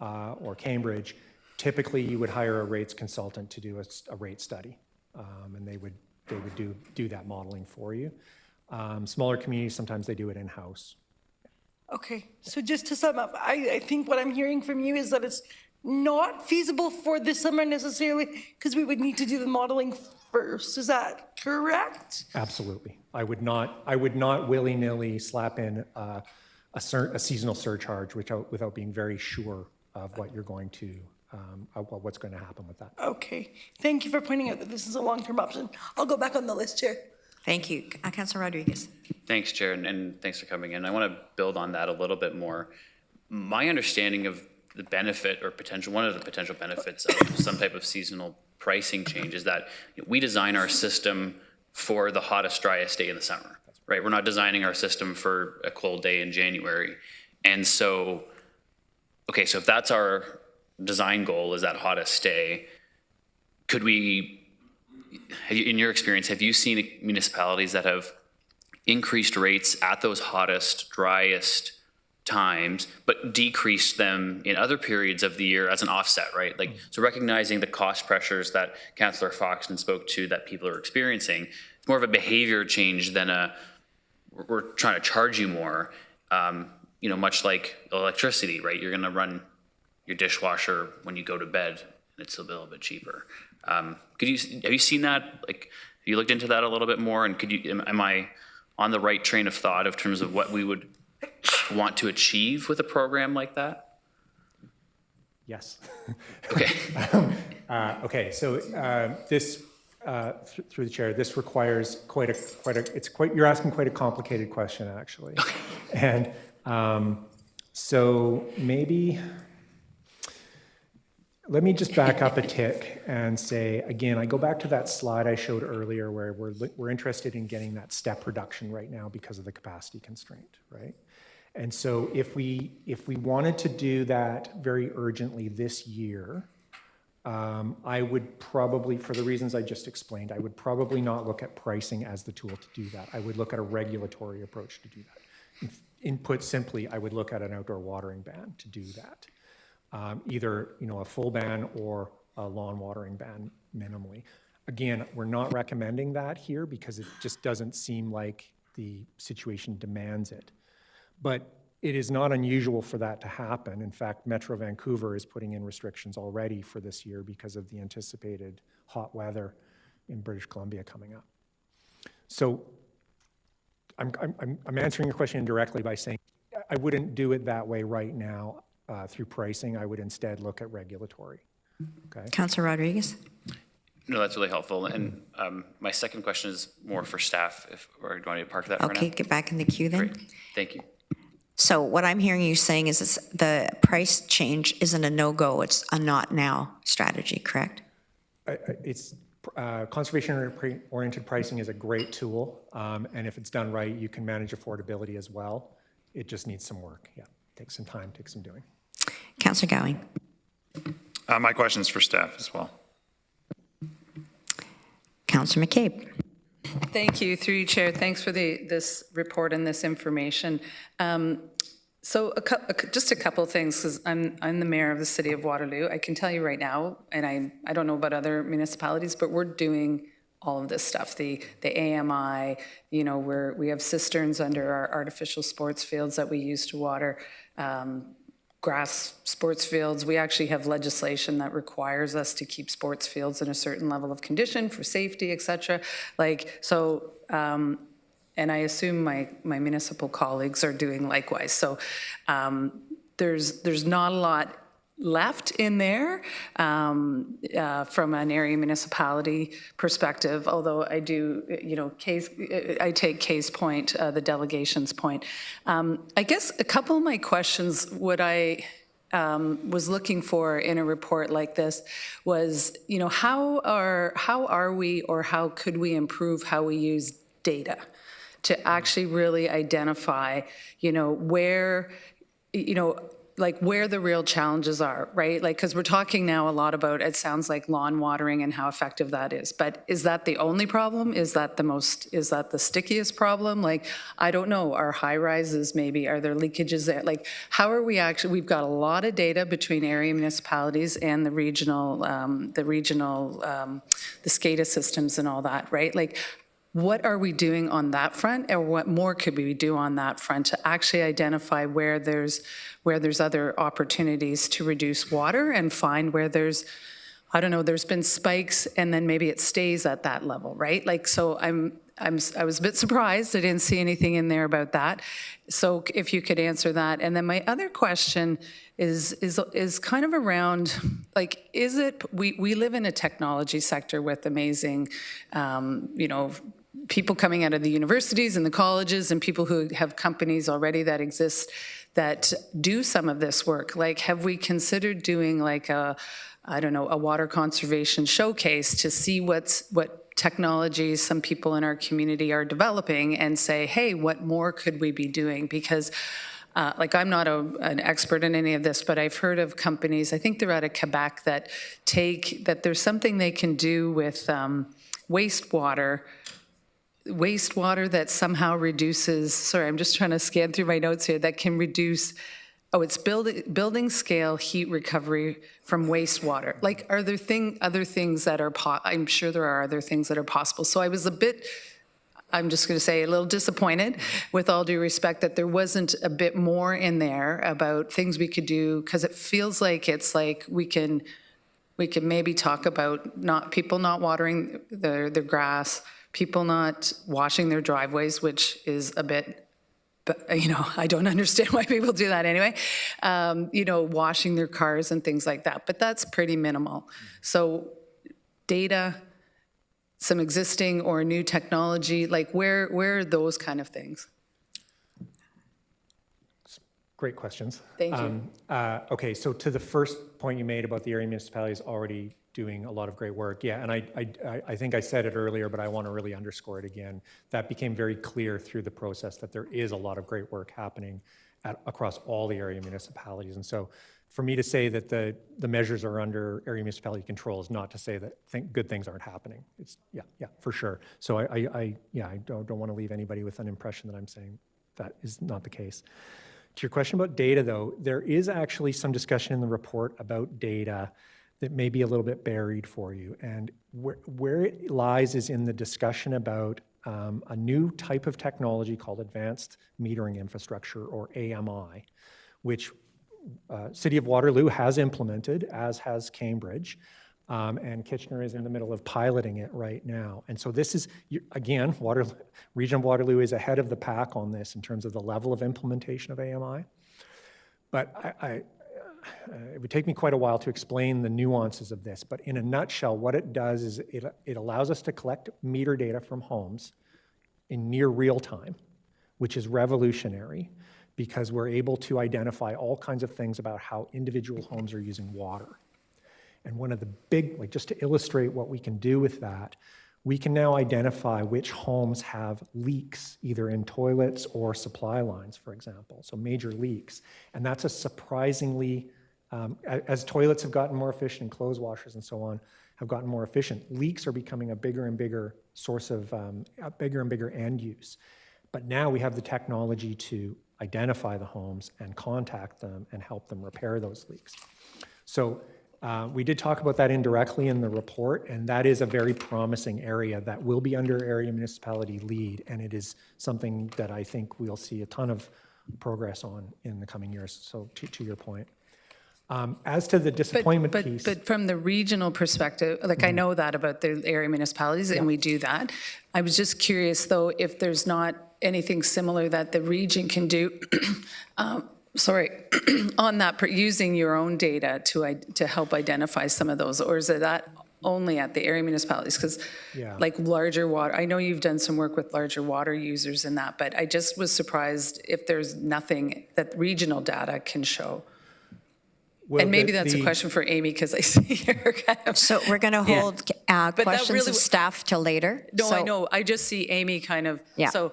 or Cambridge, typically you would hire a rates consultant to do a rate study, and they would do that modeling for you. Smaller communities, sometimes they do it in-house. Okay, so just to sum up, I think what I'm hearing from you is that it's not feasible for this summer necessarily because we would need to do the modeling first. Is that correct? Absolutely. I would not willy-nilly slap in a seasonal surcharge without being very sure of what you're going to, what's going to happen with that. Okay. Thank you for pointing out that this is a long-term option. I'll go back on the list, Chair. Thank you. Councillor Rodriguez. Thanks, Chair, and thanks for coming in. I want to build on that a little bit more. My understanding of the benefit or one of the potential benefits of some type of seasonal pricing change is that we design our system for the hottest, driest day in the summer, right? We're not designing our system for a cold day in January. And so, okay, so if that's our design goal is that hottest day, could we, in your experience, have you seen municipalities that have increased rates at those hottest, driest times, but decreased them in other periods of the year as an offset, right? Like, so recognizing the cost pressures that Councillor Foxton spoke to that people are experiencing, it's more of a behavior change than we're trying to charge you more, much like electricity, right? You're gonna run your dishwasher when you go to bed and it's a little bit cheaper. Have you seen that? Like, have you looked into that a little bit more? And am I on the right train of thought in terms of what we would want to achieve with a program like that? Yes. Okay. Okay. So this, through the chair, this requires you're asking quite a complicated question, actually. And so maybe let me just back up a tick and say, again, I go back to that slide I showed earlier where we're interested in getting that step reduction right now because of the capacity constraint, right? And so if we wanted to do that very urgently this year, I would probably, for the reasons I just explained, I would probably not look at pricing as the tool to do that. I would look at a regulatory approach to do that. Input simply, I would look at an outdoor watering ban to do that. Either, a full ban or a lawn watering ban minimally. Again, we're not recommending that here because it just doesn't seem like the situation demands it. But it is not unusual for that to happen. In fact, Metro Vancouver is putting in restrictions already for this year because of the anticipated hot weather in British Columbia coming up. So I'm answering your question indirectly by saying I wouldn't do it that way right now through pricing. I would instead look at regulatory. Okay. Councillor Rodriguez? No, that's really helpful. And my second question is more for staff, or do you want me to park that for now? Okay, get back in the queue then. Great, thank you. So what I'm hearing you saying is the price change isn't a no-go, it's a not now strategy, correct? It's conservation-oriented pricing is a great tool, and if it's done right, you can manage affordability as well. It just needs some work. Yeah, takes some time, takes some doing. Councillor Gowing. My question is for staff as well. Councillor McCabe. Thank you, through you, Chair. Thanks for this report and this information. So just a couple of things, because I'm the mayor of the city of Waterloo. I can tell you right now, and I don't know about other municipalities, but we're doing all of this stuff. The AMI, we have cisterns under our artificial sports fields that we use to water grass sports fields. We actually have legislation that requires us to keep sports fields in a certain level of condition for safety, et cetera. And I assume my municipal colleagues are doing likewise. So there's not a lot left in there from an area municipality perspective, although I do, I take Kay's point, the delegation's point. I guess a couple of my questions, what I was looking for in a report like this was, how are we, or how could we improve how we use data to actually really identify, where, where the real challenges are, right? Because we're talking now a lot about, it sounds like lawn watering and how effective that is. But is that the only problem? Is that the stickiest problem? I don't know, are high rises maybe, are there leakages there? How are we actually, we've got a lot of data between area municipalities and the regional, the SCADA systems and all that, right? What are we doing on that front, or what more could we do on that front to actually identify where there's other opportunities to reduce water and find where there's, I don't know, there's been spikes and then maybe it stays at that level, right? So I was a bit surprised I didn't see anything in there about that. So if you could answer that. And then my other question is kind of around, is it, we live in a technology sector with amazing, people coming out of the universities and the colleges and people who have companies already that exist that do some of this work. Have we considered doing a water conservation showcase to see what technologies some people in our community are developing and say, hey, what more could we be doing? Because I'm not an expert in any of this, but I've heard of companies, I think they're out of Quebec, that there's something they can do with wastewater that somehow reduces, sorry, I'm just trying to scan through my notes here, that can reduce, it's building scale heat recovery from wastewater. Are there other things that are, I'm sure there are other things that are possible. So I was I'm just going to say a little disappointed, with all due respect, that there wasn't a bit more in there about things we could do, because it feels like we can maybe talk about people not watering their grass, people not washing their driveways, which is a bit, I don't understand why people do that anyway, washing their cars and things like that, but that's pretty minimal. So data, some existing or new technology, where are those kind of things? Great questions. Thank you. Okay, so to the first point you made about the area municipalities already doing a lot of great work, yeah, and I think I said it earlier, but I want to really underscore it again. That became very clear through the process that there is a lot of great work happening across all the area municipalities. And so for me to say that the measures are under area municipality control is not to say that good things aren't happening. It's, yeah, for sure. So I don't want to leave anybody with an impression that I'm saying that is not the case. To your question about data, though, there is actually some discussion in the report about data that may be a little bit buried for you. And where it lies is in the discussion about a new type of technology called Advanced Metering Infrastructure, or AMI, which City of Waterloo has implemented, as has Cambridge, and Kitchener is in the middle of piloting it right now. And so this is, again, Region of Waterloo is ahead of the pack on this in terms of the level of implementation of AMI. But it would take me quite a while to explain the nuances of this, but in a nutshell, what it does is it allows us to collect meter data from homes in near real time, which is revolutionary because we're able to identify all kinds of things about how individual homes are using water. And one of the big, like just to illustrate what we can do with that, we can now identify which homes have leaks, either in toilets or supply lines, for example, so major leaks. And that's a surprisingly, as toilets have gotten more efficient and clothes washers and so on have gotten more efficient, leaks are becoming a bigger and bigger source of, a bigger and bigger end use. But now we have the technology to identify the homes and contact them and help them repair those leaks. So we did talk about that indirectly in the report, and that is a very promising area that will be under area municipality lead, and it is something that I think we'll see a ton of progress on in the coming years, so to your point. As to the disappointment piece. But from the regional perspective, like I know that about the area municipalities, and we do that. I was just curious, though, if there's not anything similar that the region can do, on that, using your own data to help identify some of those, or is it that only at the area municipalities? Because like larger water, I know you've done some work with larger water users in that, but I just was surprised if there's nothing that regional data can show. Well, and maybe that's a question for Amy, because I see her kind of. So we're going to hold questions of staff till later. No, I know. I just see Amy kind of. Yeah. So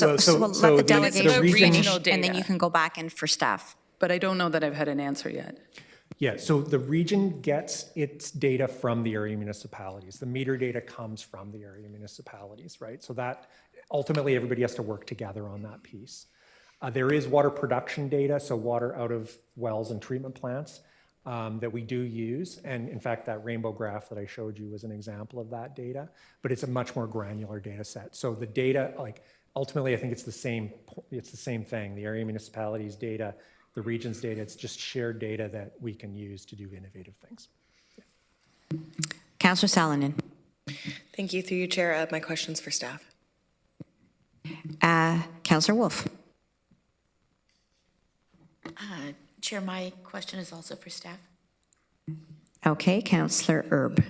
we'll let the delegation finish, data, and then you can go back in for staff. But I don't know that I've had an answer yet. Yeah, so the region gets its data from the area municipalities. The meter data comes from the area municipalities, right? So that ultimately everybody has to work together on that piece. There is water production data, so water out of wells and treatment plants that we do use. And in fact, that rainbow graph that I showed you was an example of that data, but it's a much more granular data set. So the data, like ultimately, I think it's the same thing. The area municipalities data, the region's data, it's just shared data that we can use to do innovative things. Yeah. Councillor Salonen. Thank you. Through you, Chair. My question's for staff. Councillor Wolf. Chair, my question is also for staff. Okay, Councillor Erb.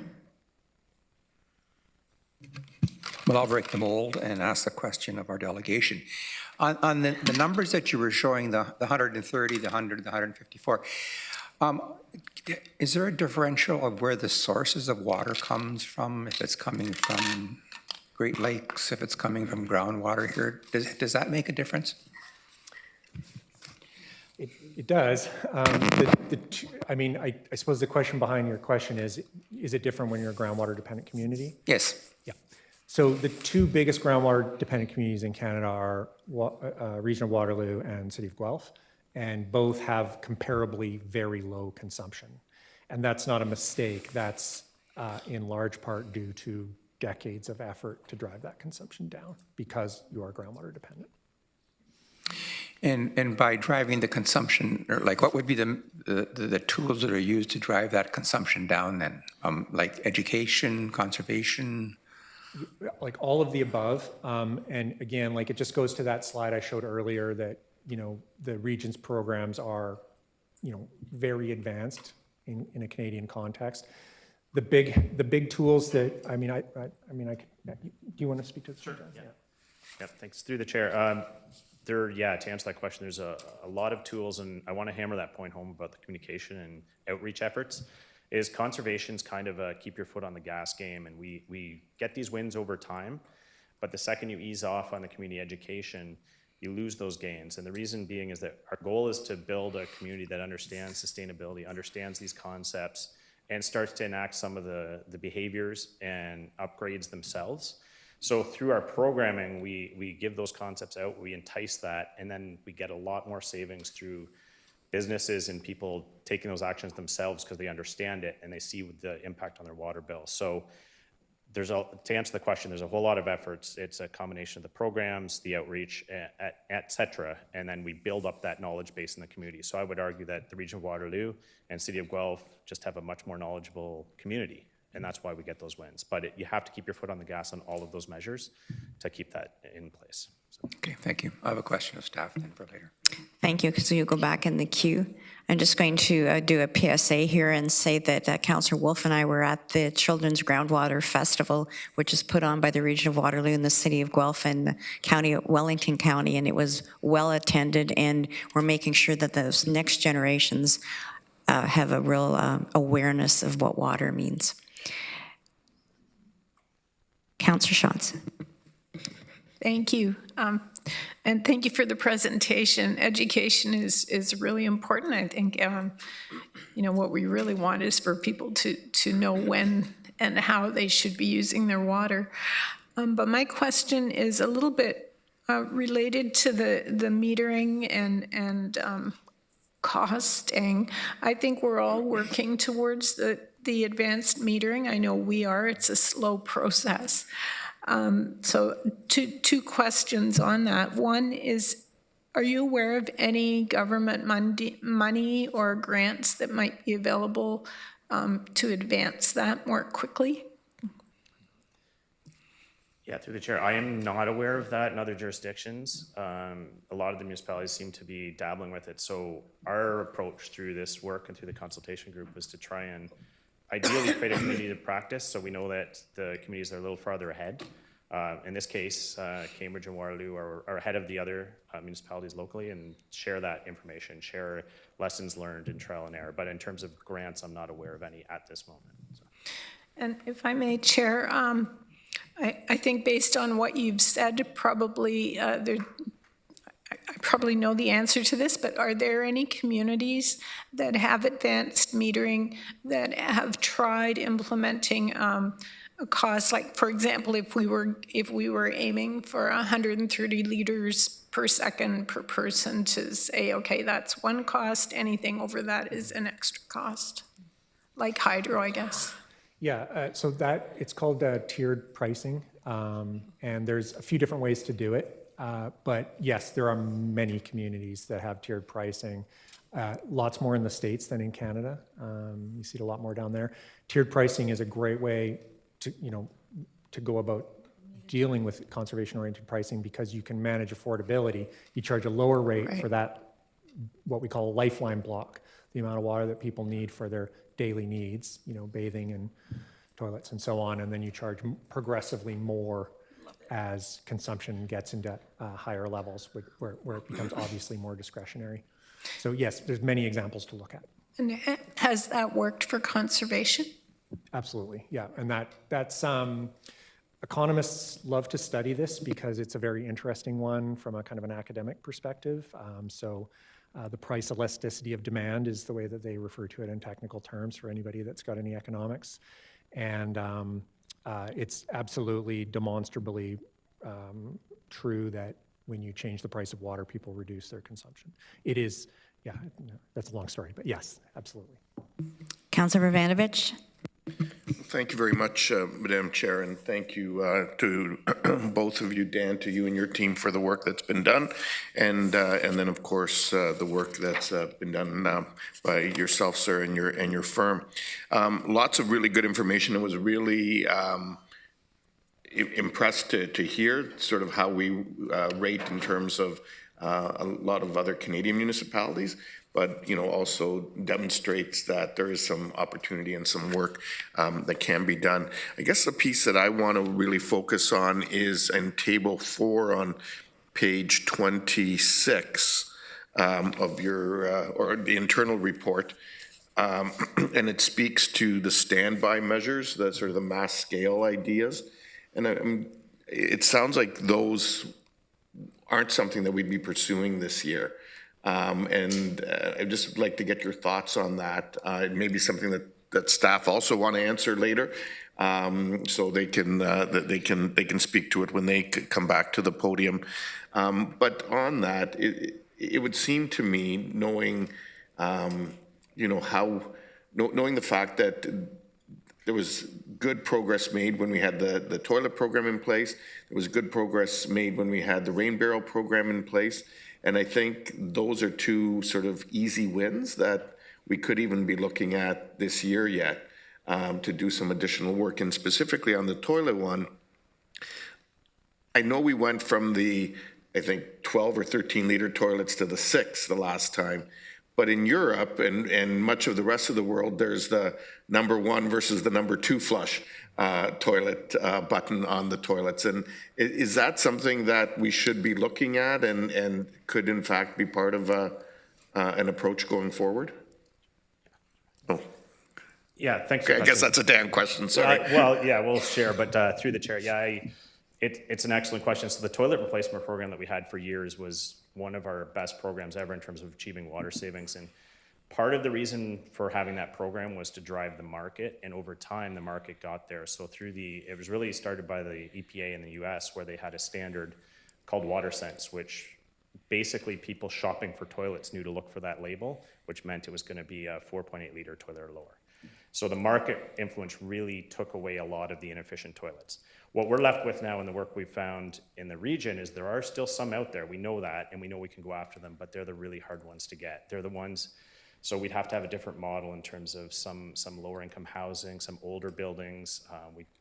Well, I'll break the mold and ask the question of our delegation. On the numbers that you were showing, the 130, the 100, the 154, is there a differential of where the sources of water comes from? If it's coming from Great Lakes, if it's coming from groundwater here, does that make a difference? It does. I mean, I suppose the question behind your question is it different when you're a groundwater dependent community? Yes. Yeah. So the two biggest groundwater dependent communities in Canada are Region of Waterloo and City of Guelph, and both have comparably very low consumption. And that's not a mistake. That's in large part due to decades of effort to drive that consumption down because you are groundwater dependent. And by driving the consumption, or like what would be the tools that are used to drive that consumption down then? Like education, conservation? Like all of the above. And again, like it just goes to that slide I showed earlier that, you know, the region's programs are, you know, very advanced in a Canadian context. The big tools that, do you want to speak to this? Sure, yeah, thanks. Through the chair. To answer that question, there's a lot of tools, and I want to hammer that point home about the communication and outreach efforts. Is conservation's kind of a keep your foot on the gas game, and we get these wins over time, but the second you ease off on the community education, you lose those gains. And the reason being is that our goal is to build a community that understands sustainability, understands these concepts, and starts to enact some of the behaviors and upgrades themselves. So through our programming, we give those concepts out, we entice that, and then we get a lot more savings through businesses and people taking those actions themselves because they understand it and they see the impact on their water bill. So to answer the question, there's a whole lot of efforts. It's a combination of the programs, the outreach, et cetera, and then we build up that knowledge base in the community. So I would argue that the region of Waterloo and City of Guelph just have a much more knowledgeable community, and that's why we get those wins. But you have to keep your foot on the gas on all of those measures to keep that in place. So. Okay, thank you. I have a question of staff then for later. Thank you. So you go back in the queue. I'm just going to do a PSA here and say that Councillor Wolf and I were at the Children's Groundwater Festival, which is put on by the region of Waterloo and the City of Guelph and the County of Wellington County, and it was well attended, and we're making sure that those next generations have a real awareness of what water means. Councillor Schatz. Thank you. And thank you for the presentation. Education is really important. I think, what we really want is for people to know when and how they should be using their water. But my question is a little bit related to the metering and costing. I think we're all working towards the advanced metering. I know we are. It's a slow process. So two questions on that. One is, are you aware of any government money or grants that might be available to advance that more quickly? Yeah, through the chair, I am not aware of that in other jurisdictions. A lot of the municipalities seem to be dabbling with it. So our approach through this work and through the consultation group was to try and ideally create a community of practice, so we know that the communities are a little farther ahead. In this case, Cambridge and Waterloo are ahead of the other municipalities locally and share that information, share lessons learned and trial and error. But in terms of grants, I'm not aware of any at this moment. So. And if I may, Chair, I think based on what you've said, probably I probably know the answer to this, but are there any communities that have advanced metering that have tried implementing a cost, like, for example, if we were aiming for 130 liters per second per person, to say, okay, that's one cost, anything over that is an extra cost, like hydro, I guess? Yeah, so it's called tiered pricing, and there's a few different ways to do it. But yes, there are many communities that have tiered pricing, lots more in the States than in Canada. You see it a lot more down there. Tiered pricing is a great way to go about dealing with conservation-oriented pricing, because you can manage affordability. You charge a lower rate for that, what we call a lifeline block, the amount of water that people need for their daily needs, bathing and toilets and so on, and then you charge progressively more as consumption gets into higher levels, where it becomes obviously more discretionary. So yes, there's many examples to look at. And has that worked for conservation? Absolutely, yeah. And that's economists love to study this because it's a very interesting one from a kind of an academic perspective. The price elasticity of demand is the way that they refer to it in technical terms for anybody that's got any economics. And it's absolutely demonstrably true that when you change the price of water, people reduce their consumption. It is, yeah, that's a long story, but yes, absolutely. Councillor Ravanovich. Thank you very much, Madam Chair, and thank you to both of you, Dan, to you and your team for the work that's been done, and then of course the work that's been done by yourself, sir, and your firm. Lots of really good information. It was really impressed to hear sort of how we rate in terms of a lot of other Canadian municipalities, but also demonstrates that there is some opportunity and some work that can be done. I guess the piece that I want to really focus on is in Table 4 on page 26 of your, or the internal report, and it speaks to the standby measures, the sort of the mass scale ideas, and it sounds like those aren't something that we'd be pursuing this year. And I'd just like to get your thoughts on that. It may be something that staff also want to answer later, so they can speak to it when they come back to the podium. But on that, it would seem to me, knowing knowing the fact that there was good progress made when we had the toilet program in place. There was good progress made when we had the rain barrel program in place. And I think those are two sort of easy wins that we could even be looking at this year yet, to do some additional work. And specifically on the toilet one, I know we went from I think 12 or 13 liter toilets to the 6 the last time. But in Europe and much of the rest of the world, there's the number 1 versus the number 2 flush toilet button on the toilets. And is that something that we should be looking at and could in fact be part of an approach going forward? Oh. Yeah, thanks. Okay, I guess that's a Dan question, sorry. Well, yeah, we'll share, but through the chair, yeah, it's an excellent question. So the toilet replacement program that we had for years was one of our best programs ever in terms of achieving water savings. And part of the reason for having that program was to drive the market, and over time the market got there. So it was really started by the EPA in the US, where they had a standard called WaterSense, which basically people shopping for toilets knew to look for that label, which meant it was going to be a 4.8 liter toilet or lower. So the market influence really took away a lot of the inefficient toilets. What we're left with now in the work we've found in the region is there are still some out there. We know that, and we know we can go after them, but they're the really hard ones to get. They're the ones, so we'd have to have a different model in terms of some lower income housing, some older buildings.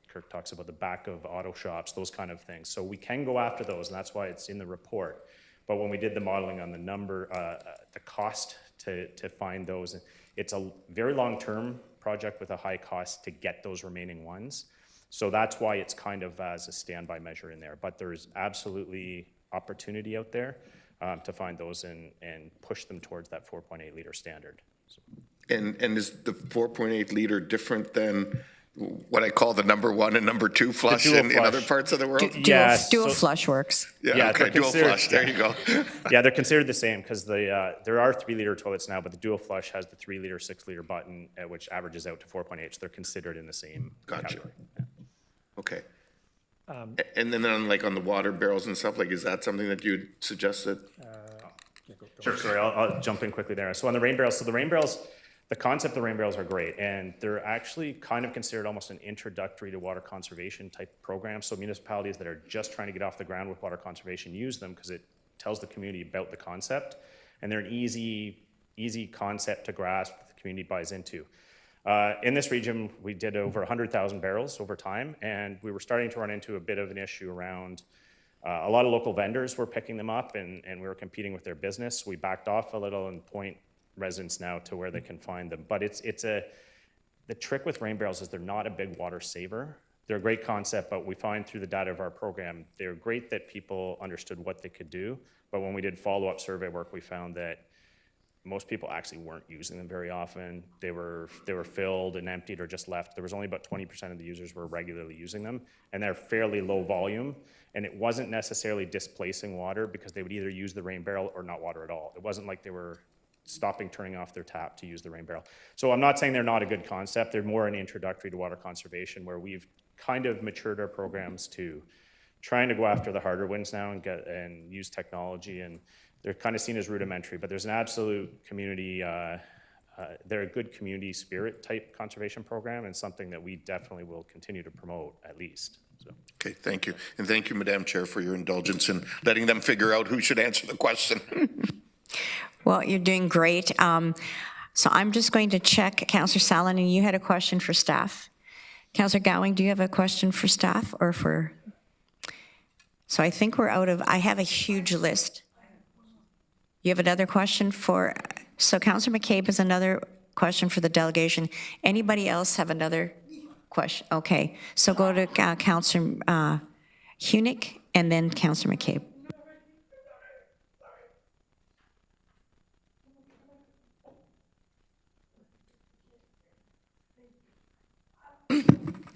Kirk talks about the back of auto shops, those kind of things. So we can go after those, and that's why it's in the report. But when we did the modeling on the cost to find those, it's a very long-term project with a high cost to get those remaining ones. So that's why it's kind of as a standby measure in there. But there's absolutely opportunity out there to find those and push them towards that 4.8 liter standard. So. And is the 4.8 liter different than what I call the number 1 and number 2 flush in other parts of the world? Dual flush works. Yeah, okay, dual flush, there you go. Yeah, they're considered the same because there are 3 liter toilets now, but the dual flush has the 3 liter, 6 liter button, which averages out to 4.8, so they're considered in the same category. Yeah. Okay. And then on the water barrels and stuff, is that something that you'd suggest that? Sure, sorry, I'll jump in quickly there. So on the rain barrels, the concept of rain barrels are great, and they're actually kind of considered almost an introductory to water conservation type program. So municipalities that are just trying to get off the ground with water conservation use them because it tells the community about the concept, and they're an easy concept to grasp that the community buys into. In this region, we did over 100,000 barrels over time, and we were starting to run into a bit of an issue around a lot of local vendors were picking them up, and we were competing with their business. We backed off a little and point residents now to where they can find them. But the trick with rain barrels is they're not a big water saver. They're a great concept, but we find through the data of our program, they're great that people understood what they could do. But when we did follow-up survey work, we found that most people actually weren't using them very often. They were filled and emptied or just left. There was only about 20% of the users were regularly using them, and they're fairly low volume. And it wasn't necessarily displacing water because they would either use the rain barrel or not water at all. It wasn't like they were turning off their tap to use the rain barrel. So I'm not saying they're not a good concept. They're more an introductory to water conservation, where we've kind of matured our programs to trying to go after the harder wins now and use technology, and they're kind of seen as rudimentary, but there's an absolute community, they're a good community spirit type conservation program, and something that we definitely will continue to promote at least. So. Okay, thank you. And thank you, Madam Chair, for your indulgence in letting them figure out who should answer the question. Well, you're doing great. So I'm just going to check. Councillor Salonen, you had a question for staff. Councillor Gowing, do you have a question for staff or for? So I think I have a huge list. You have another question so Councillor McCabe has another question for the delegation. Anybody else have another question? Okay, so go to Councillor Hunick and then Councillor McCabe.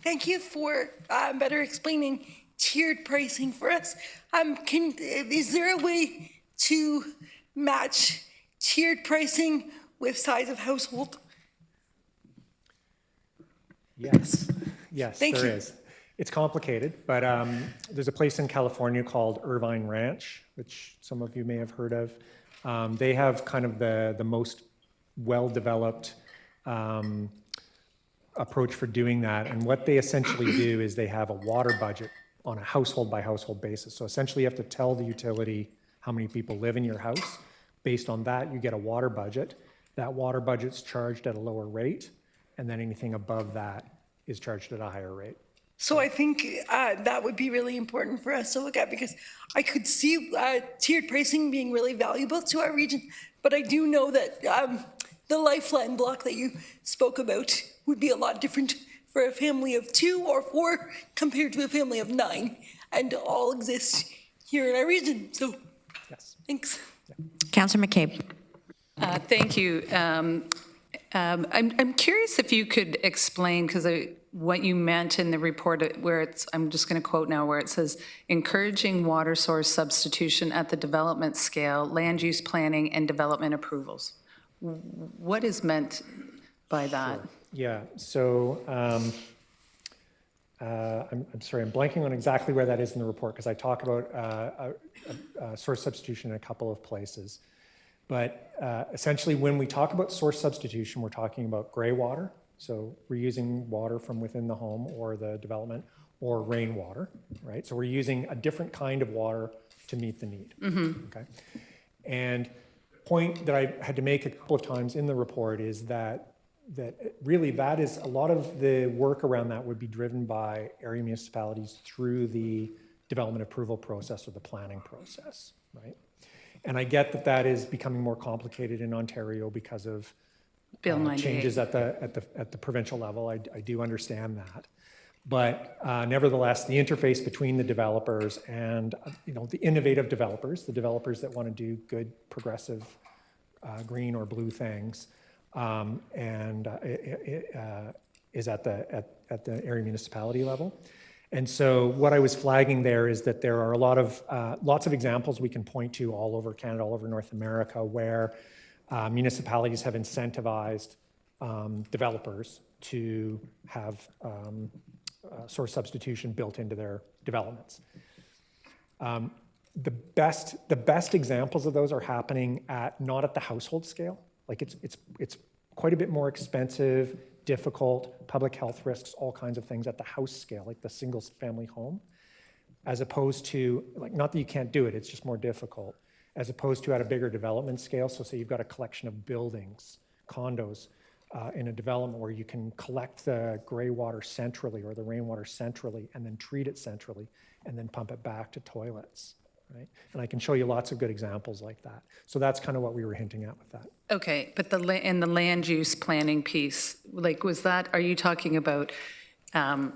Thank you for better explaining tiered pricing for us. Is there a way to match tiered pricing with size of household? Yes, yes, Thank there you. is. It's complicated, but there's a place in California called Irvine Ranch, which some of you may have heard of. They have kind of the most well-developed approach for doing that. And what they essentially do is they have a water budget on a household by household basis. So essentially you have to tell the utility how many people live in your house. Based on that, you get a water budget. That water budget's charged at a lower rate, and then anything above that is charged at a higher rate. So I think that would be really important for us to look at, because I could see tiered pricing being really valuable to our region, but I do know that the lifeline block that you spoke about would be a lot different for a family of 2 or 4 compared to a family of 9, and all exist here in our region. So, yes. Thanks. Councillor McCabe. Thank you. I'm curious if you could explain, because what you meant in the report where it's, I'm just going to quote now, where it says, encouraging water source substitution at the development scale, land use planning and development approvals. What is meant by that? Sure. Yeah, so I'm sorry, I'm blanking on exactly where that is in the report, because I talk about source substitution in a couple of places. But essentially, when we talk about source substitution, we're talking about gray water, so reusing water from within the home or the development, or rainwater, right? So we're using a different kind of water to meet the need, okay? And the point that I had to make a couple of times in the report is that really that is a lot of the work around that would be driven by area municipalities through the development approval process or the planning process, right? And I get that that is becoming more complicated in Ontario because of Bill 98. Changes at the provincial level. I do understand that. But nevertheless, the interface between the developers and the innovative developers, the developers that want to do good, progressive, green or blue things, is at the area municipality level. And so what I was flagging there is that there are lots of examples we can point to all over Canada, all over North America, where municipalities have incentivized developers to have source substitution built into their developments. The best examples of those are happening not at the household scale. Like it's quite a bit more expensive, difficult, public health risks, all kinds of things at the house scale, like the single family home, as opposed to, like, not that you can't do it, it's just more difficult, as opposed to at a bigger development scale. So say you've got a collection of buildings, condos, in a development where you can collect the gray water centrally or the rainwater centrally and then treat it centrally and then pump it back to toilets, right? And I can show you lots of good examples like that. So that's kind of what we were hinting at with that. Okay, but in the land use planning piece, like, are you talking about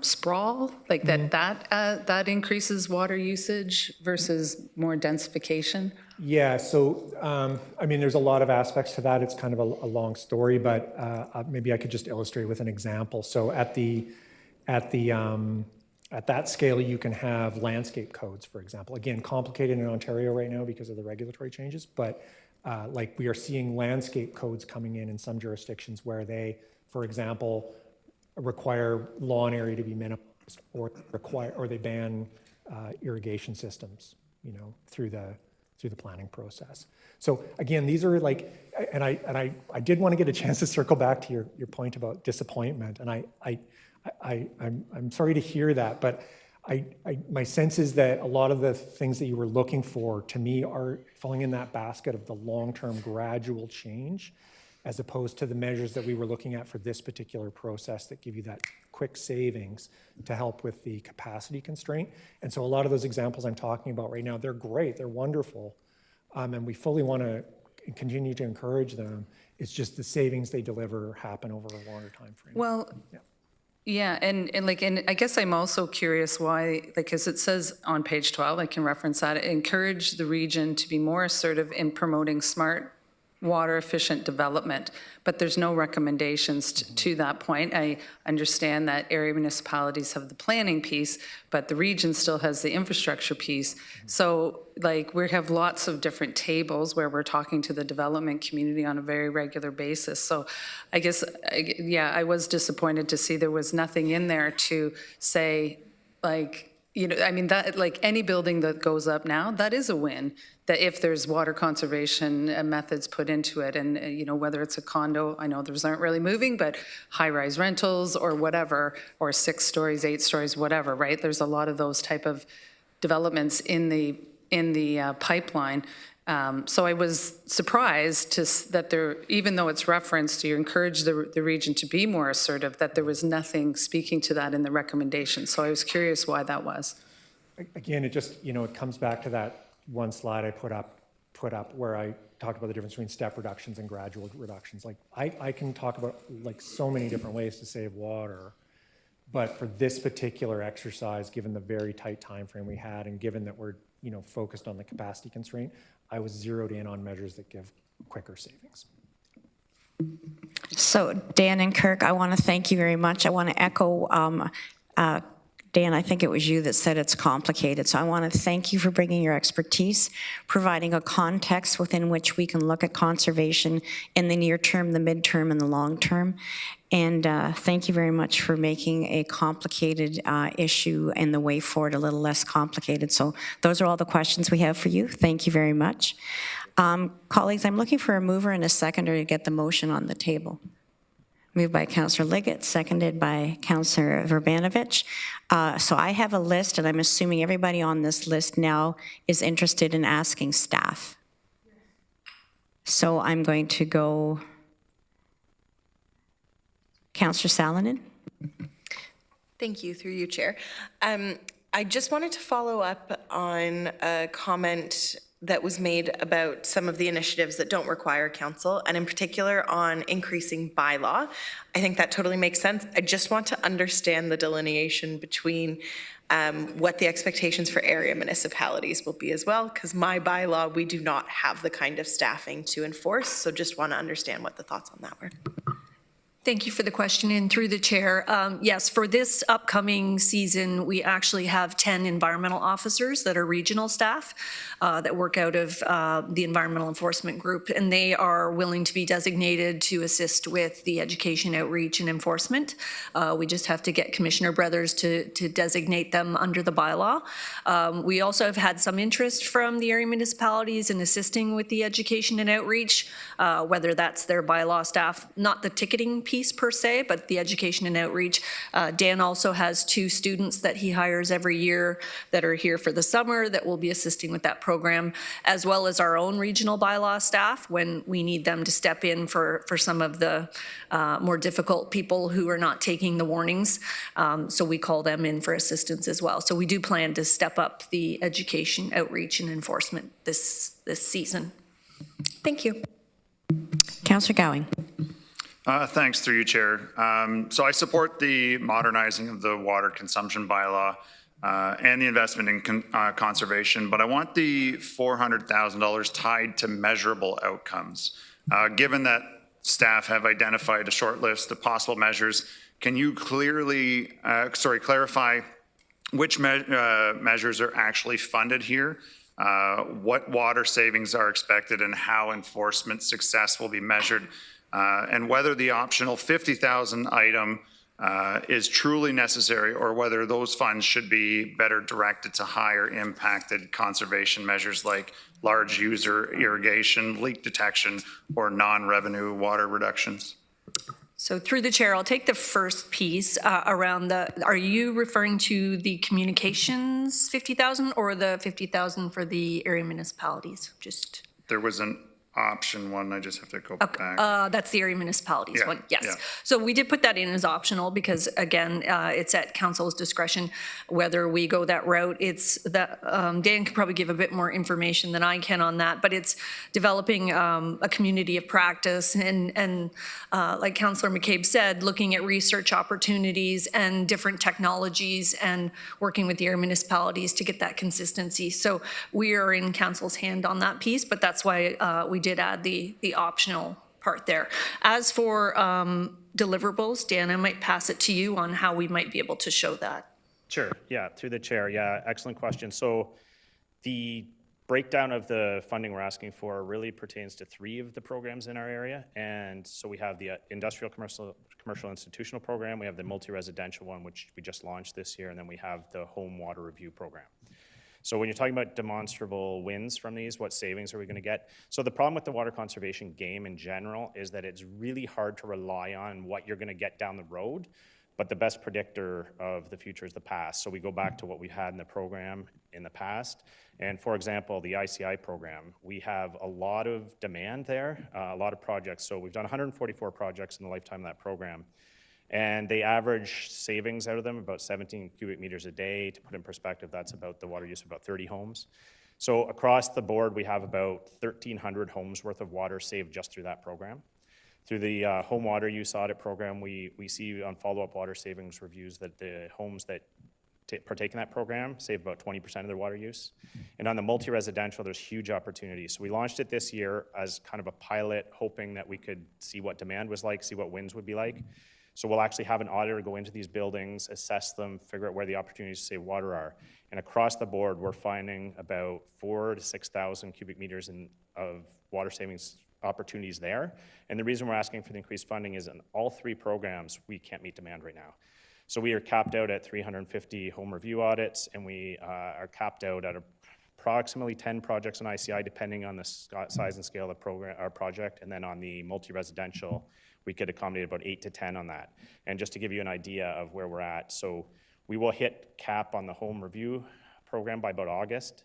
sprawl, like that increases water usage versus more densification? Yeah, so I mean, there's a lot of aspects to that. It's kind of a long story, but maybe I could just illustrate with an example. So at that scale, you can have landscape codes, for example. Again, complicated in Ontario right now because of the regulatory changes, but like we are seeing landscape codes coming in some jurisdictions where they, for example, require lawn area to be minimized, or they ban irrigation systems, through the planning process. So again, these are like, and I did want to get a chance to circle back to your point about disappointment, and I'm sorry to hear that, but my sense is that a lot of the things that you were looking for, to me, are falling in that basket of the long-term gradual change, as opposed to the measures that we were looking at for this particular process that give you that quick savings to help with the capacity constraint. And so a lot of those examples I'm talking about right now, they're great, they're wonderful, and we fully want to continue to encourage them. It's just the savings they deliver happen over a longer time frame. Well, yeah, and I guess I'm also curious why, like, as it says on page 12, I can reference that, encourage the region to be more assertive in promoting smart water efficient development, but there's no recommendations to that point. I understand that area municipalities have the planning piece, but the region still has the infrastructure piece. So like we have lots of different tables where we're talking to the development community on a very regular basis. So I guess, yeah, I was disappointed to see there was nothing in there to say like, you know, I mean, that like any building that goes up now, that is a win. That if there's water conservation methods put into it, and you know, whether it's a condo, I know those aren't really moving, but high-rise rentals or whatever, or 6 stories, 8 stories, whatever, right? There's a lot of those type of developments in the pipeline. So I was surprised that there, even though it's referenced, you encourage the region to be more assertive, that there was nothing speaking to that in the recommendation. So I was curious why that was. Again, it just, you know, it comes back to that one slide I put up where I talked about the difference between step reductions and gradual reductions. Like I can talk about like so many different ways to save water, but for this particular exercise, given the very tight time frame we had, and given that we're, you know, focused on the capacity constraint, I was zeroed in on measures that give quicker savings. So Dan and Kirk, I want to thank you very much. I want to echo Dan, I think it was you that said it's complicated. So I want to thank you for bringing your expertise, providing a context within which we can look at conservation in the near term, the midterm, and the long term. And thank you very much for making a complicated issue and the way forward a little less complicated. So those are all the questions we have for you. Thank you very much. Colleagues, I'm looking for a mover and a seconder to get the motion on the table. Moved by Councillor Liggett, seconded by Councillor Verbanovich. So I have a list, and I'm assuming everybody on this list now is interested in asking staff. So I'm going to go Councillor Salonen. Thank you, through you, Chair. I just wanted to follow up on a comment that was made about some of the initiatives that don't require council, and in particular on increasing bylaw. I think that totally makes sense. I just want to understand the delineation between what the expectations for area municipalities will be as well, because my bylaw, we do not have the kind of staffing to enforce, so just want to understand what the thoughts on that were. Thank you for the question, and through the chair. Yes, for this upcoming season, we actually have 10 environmental officers that are regional staff that work out of the environmental enforcement group, and they are willing to be designated to assist with the education, outreach, and enforcement. We just have to get Commissioner Brothers to designate them under the bylaw. We also have had some interest from the area municipalities in assisting with the education and outreach, whether that's their bylaw staff, not the ticketing piece per se, but the education and outreach. Dan also has 2 students that he hires every year that are here for the summer that will be assisting with that program, as well as our own regional bylaw staff when we need them to step in for some of the more difficult people who are not taking the warnings. So we call them in for assistance as well. So we do plan to step up the education, outreach, and enforcement this season. Thank you. Councillor Gowing. Thanks, through you, Chair. So I support the modernizing of the water consumption bylaw and the investment in conservation, but I want the $400,000 tied to measurable outcomes. Given that staff have identified a short list of possible measures, can you clarify which measures are actually funded here? What water savings are expected and how enforcement success will be measured? And whether the optional 50,000 item is truly necessary, or whether those funds should be better directed to higher impacted conservation measures like large user irrigation, leak detection, or non-revenue water reductions. So through the chair, I'll take the first piece around are you referring to the communications 50,000 or the 50,000 for the area municipalities? There was an option one, I just have to go back. That's the area municipalities one, yes. Yeah. So we did put that in as optional because, again, it's at council's discretion whether we go that route. It's that Dan can probably give a bit more information than I can on that, but it's developing a community of practice and like Councillor McCabe said, looking at research opportunities and different technologies and working with the area municipalities to get that consistency. So we are in council's hand on that piece, but that's why we did did add the optional part there. As for deliverables, Dan, I might pass it to you on how we might be able to show that. Sure, yeah, through the chair. Yeah, excellent question. So the breakdown of the funding we're asking for really pertains to 3 of the programs in our area. And so we have the industrial commercial institutional program, we have the multi-residential one, which we just launched this year, and then we have the home water review program. So when you're talking about demonstrable wins from these, what savings are we going to get? So the problem with the water conservation game in general is that it's really hard to rely on what you're going to get down the road, but the best predictor of the future is the past. So we go back to what we had in the program in the past. And for example, the ICI program, we have a lot of demand there, a lot of projects. So we've done 144 projects in the lifetime of that program. And they average savings out of them about 17 cubic meters a day. To put in perspective, that's about the water use of about 30 homes. So across the board, we have about 1,300 homes worth of water saved just through that program. Through the home water use audit program, we see on follow-up water savings reviews that the homes that partake in that program save about 20% of their water use. And on the multi-residential, there's huge opportunities. So we launched it this year as kind of a pilot, hoping that we could see what demand was like, see what wins would be like. So we'll actually have an auditor go into these buildings, assess them, figure out where the opportunities to save water are. And across the board, we're finding about 4,000 to 6,000 cubic meters of water savings opportunities there. And the reason we're asking for the increased funding is in all 3 programs, we can't meet demand right now. So we are capped out at 350 home review audits, and we are capped out at approximately 10 projects in ICI, depending on the size and scale of our project. And then on the multi-residential, we could accommodate about 8 to 10 on that. And just to give you an idea of where we're at, so we will hit cap on the home review program by about August.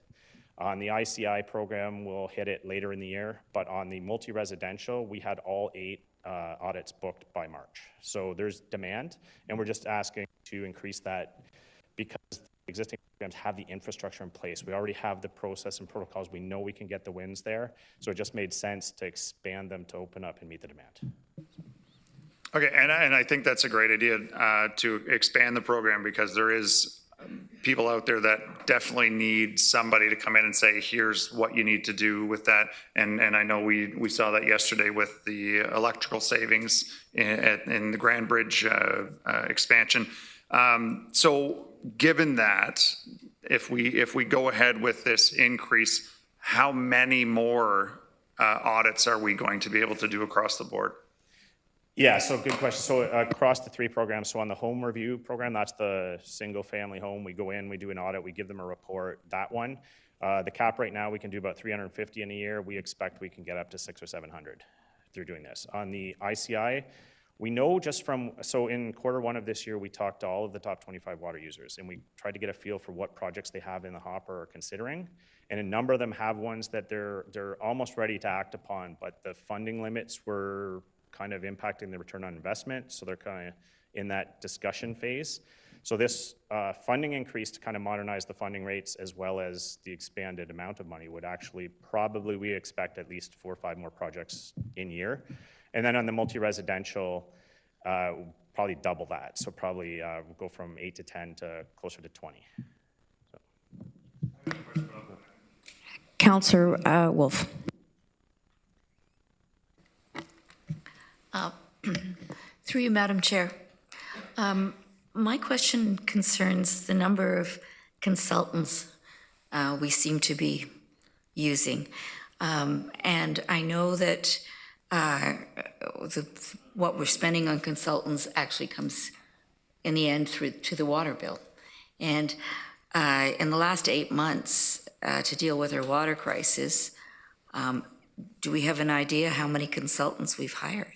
On the ICI program, we'll hit it later in the year, but on the multi-residential, we had all 8 audits booked by March. So there's demand, and we're just asking to increase that because the existing programs have the infrastructure in place. We already have the process and protocols. We know we can get the wins there, so it just made sense to expand them to open up and meet the demand. Okay, and I think that's a great idea to expand the program, because there is people out there that definitely need somebody to come in and say, here's what you need to do with that. And I know we saw that yesterday with the electrical savings in the Grand Bridge expansion. So given that, if we go ahead with this increase, how many more audits are we going to be able to do across the board? Yeah, so good question. So across the 3 programs, so on the home review program, that's the single family home. We go in, we do an audit, we give them a report, that one. The cap right now, we can do about 350 in a year. We expect we can get up to 600 or 700 through doing this. On the ICI, we know just from, so in Q1 of this year, we talked to all of the top 25 water users, and we tried to get a feel for what projects they have in the hopper or considering. And a number of them have ones that they're almost ready to act upon, but the funding limits were kind of impacting the return on investment, so they're kind of in that discussion phase. So this funding increase to kind of modernize the funding rates as well as the expanded amount of money would actually probably, we expect at least 4 or 5 more projects in year. And then on the multi-residential, probably double that. So probably we'll go from 8 to 10 to closer to 20. So. Councillor Wolf. Through you, Madam Chair. My question concerns the number of consultants we seem to be using. And I know that what we're spending on consultants actually comes in the end through to the water bill. And in the last 8 months to deal with our water crisis, do we have an idea how many consultants we've hired?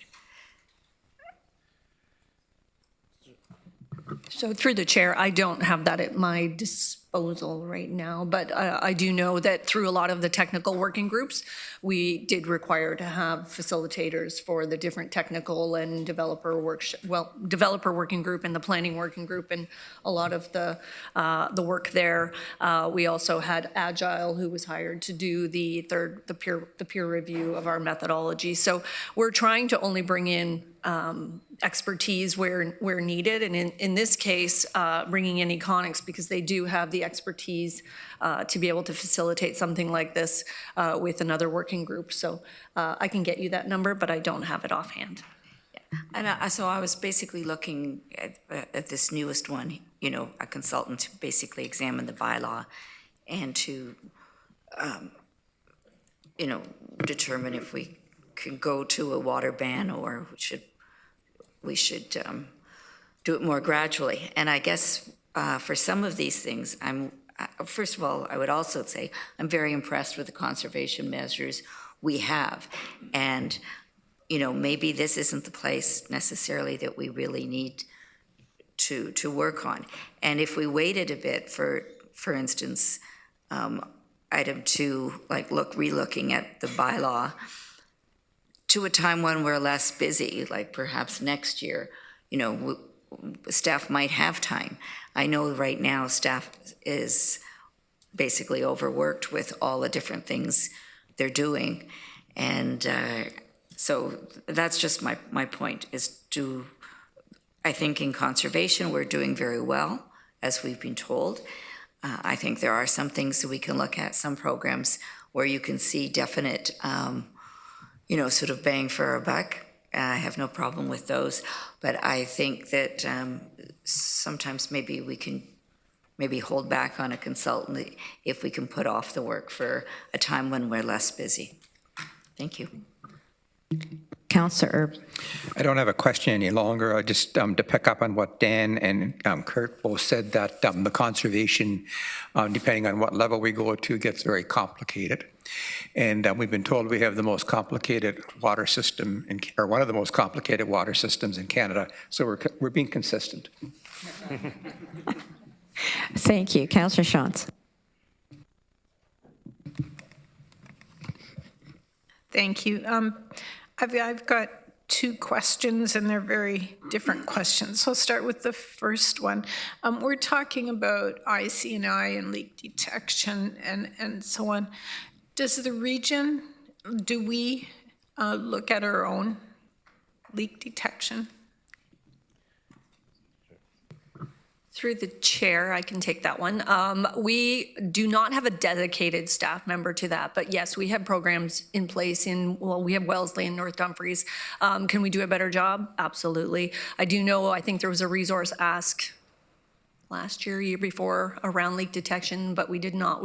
So through the chair, I don't have that at my disposal right now, but I do know that through a lot of the technical working groups, we did require to have facilitators for the different technical and developer working group and the planning working group and a lot of the work there. We also had Agile, who was hired to do the peer review of our methodology. So we're trying to only bring in expertise where needed, and in this case, bringing in Econics because they do have the the expertise to be able to facilitate something like this with another working group. So I can get you that number, but I don't have it offhand. And so I was basically looking at this newest one, you know, a consultant to basically examine the bylaw and to, you know, determine if we can go to a water ban or we should do it more gradually. And I guess for some of these things, first of all, I would also say I'm very impressed with the conservation measures we have. And you know, maybe this isn't the place necessarily that we really need to work on. And if we waited a bit, for instance, item 2, like relooking at the bylaw to a time when we're less busy, like perhaps next year, you know, staff might have time. I know right now staff is basically overworked with all the different things they're doing. And so that's just my point, is I think in conservation, we're doing very well, as we've been told. I think there are some things that we can look at, some programs where you can see definite, you know, sort of bang for our buck. I have no problem with those. But I think that sometimes maybe we can hold back on a consultant if we can put off the work for a time when we're less busy. Thank you. Councillor Erb. I don't have a question any longer. I just, to pick up on what Dan and Kurt both said, that the conservation, depending on what level we go to, gets very complicated. And we've been told we have the most complicated water system, or one of the most complicated water systems in Canada. So we're being consistent. Thank you. Councillor Shantz. Thank you. I've got 2 questions, and they're very different questions. So I'll start with the first one. We're talking about IC&I and leak detection and so on. Does the region, do we look at our own leak detection? Through the chair, I can take that one. We do not have a dedicated staff member to that, but yes, we have programs in place we have Wellesley and North Dumfries. Can we do a better job? Absolutely. I do know, I think there was a resource ask last year before around leak detection, but we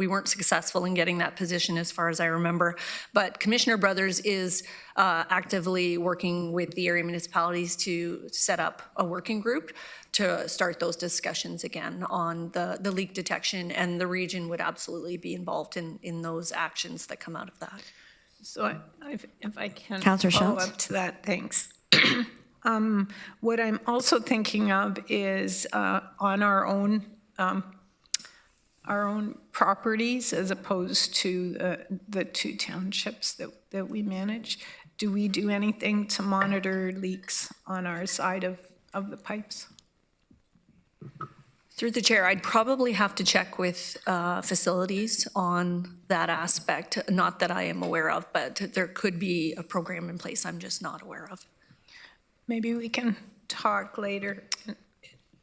weren't successful in getting that position as far as I remember. But Commissioner Brothers is actively working with the area municipalities to set up a working group to start those discussions again on the leak detection, and the region would absolutely be involved in those actions that come out of that. So if I can Councillor follow Shantz. up to that, thanks. What I'm also thinking of is on our own properties, as opposed to the 2 townships that we manage. Do we do anything to monitor leaks on our side of the pipes? Through the chair, I'd probably have to check with facilities on that aspect. Not that I am aware of, but there could be a program in place I'm just not aware of. Maybe we can talk later. Do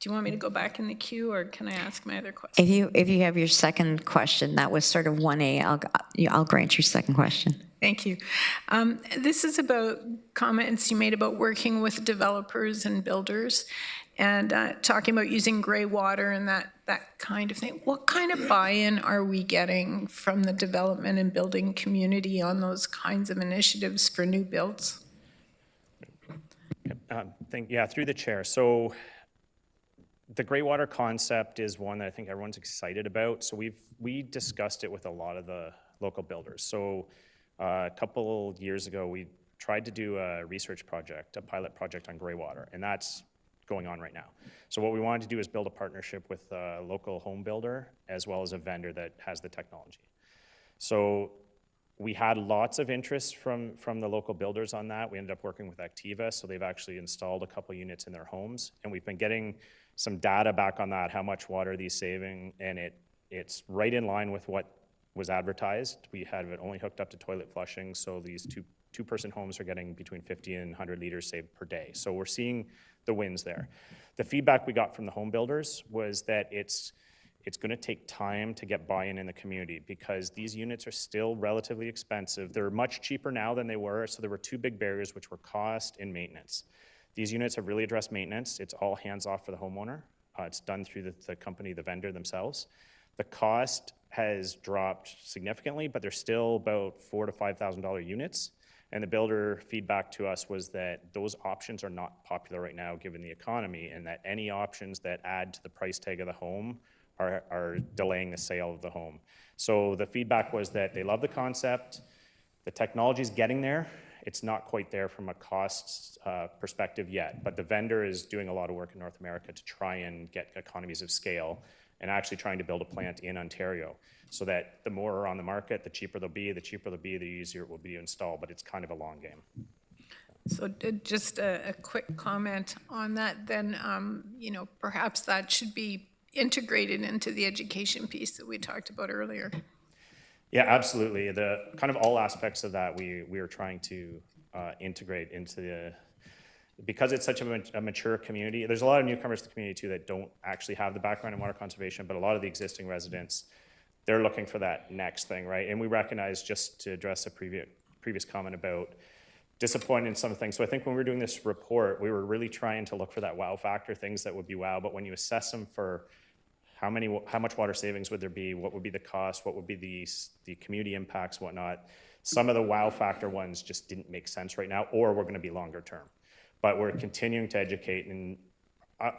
you want me to go back in the queue, or can I ask my other question? If you have your second question, that was sort of 1A, I'll grant your second question. Thank you. This is about comments you made about working with developers and builders, and talking about using gray water and that kind of thing. What kind of buy-in are we getting from the development and building community on those kinds of initiatives for new builds? Through the chair. So the gray water concept is one that I think everyone's excited about. So we discussed it with a lot of the local builders. So a couple years ago, we tried to do a research project, a pilot project on gray water, and that's going on right now. So what we wanted to do is build a partnership with a local home builder as well as a vendor that has the technology. So we had lots of interest from the local builders on that. We ended up working with Activa, so they've actually installed a couple units in their homes, and we've been getting some data back on that, how much water these saving, and it's right in line with what was advertised. We had it only hooked up to toilet flushing, so these two-person homes are getting between 50 and 100 liters saved per day. So we're seeing the wins there. The feedback we got from the home builders was that it's it's going to take time to get buy-in in the community because these units are still relatively expensive. They're much cheaper now than they were, so there were two big barriers, which were cost and maintenance. These units have really addressed maintenance. It's all hands-off for the homeowner. It's done through the company, the vendor themselves. The cost has dropped significantly, but they're still about $4,000 to $5,000 units. And the builder feedback to us was that those options are not popular right now given the economy, and that any options that add to the price tag of the home are delaying the sale of the home. So the feedback was that they love the concept, the technology's getting there, it's not quite there from a cost perspective yet, but the vendor is doing a lot of work in North America to try and get economies of scale and actually trying to build a plant in Ontario so that the more are on the market, the cheaper they'll be, the easier it will be to install, but it's kind of a long game. So just a quick comment on that, then, perhaps that should be integrated into the education piece that we talked about earlier. Yeah, absolutely. The kind of all aspects of that we are trying to integrate into because it's such a mature community. There's a lot of newcomers to the community too that don't actually have the background in water conservation, but a lot of the existing residents, they're looking for that next thing, right? And we recognize, just to address a previous comment about disappointed in some things. So I think when we were doing this report, we were really trying to look for that wow factor, things that would be wow, but when you assess them for how much water savings would there be, what would be the cost, what would be the community impacts, whatnot, some of the wow factor ones just didn't make sense right now, or we're going to be longer term. But we're continuing to educate, and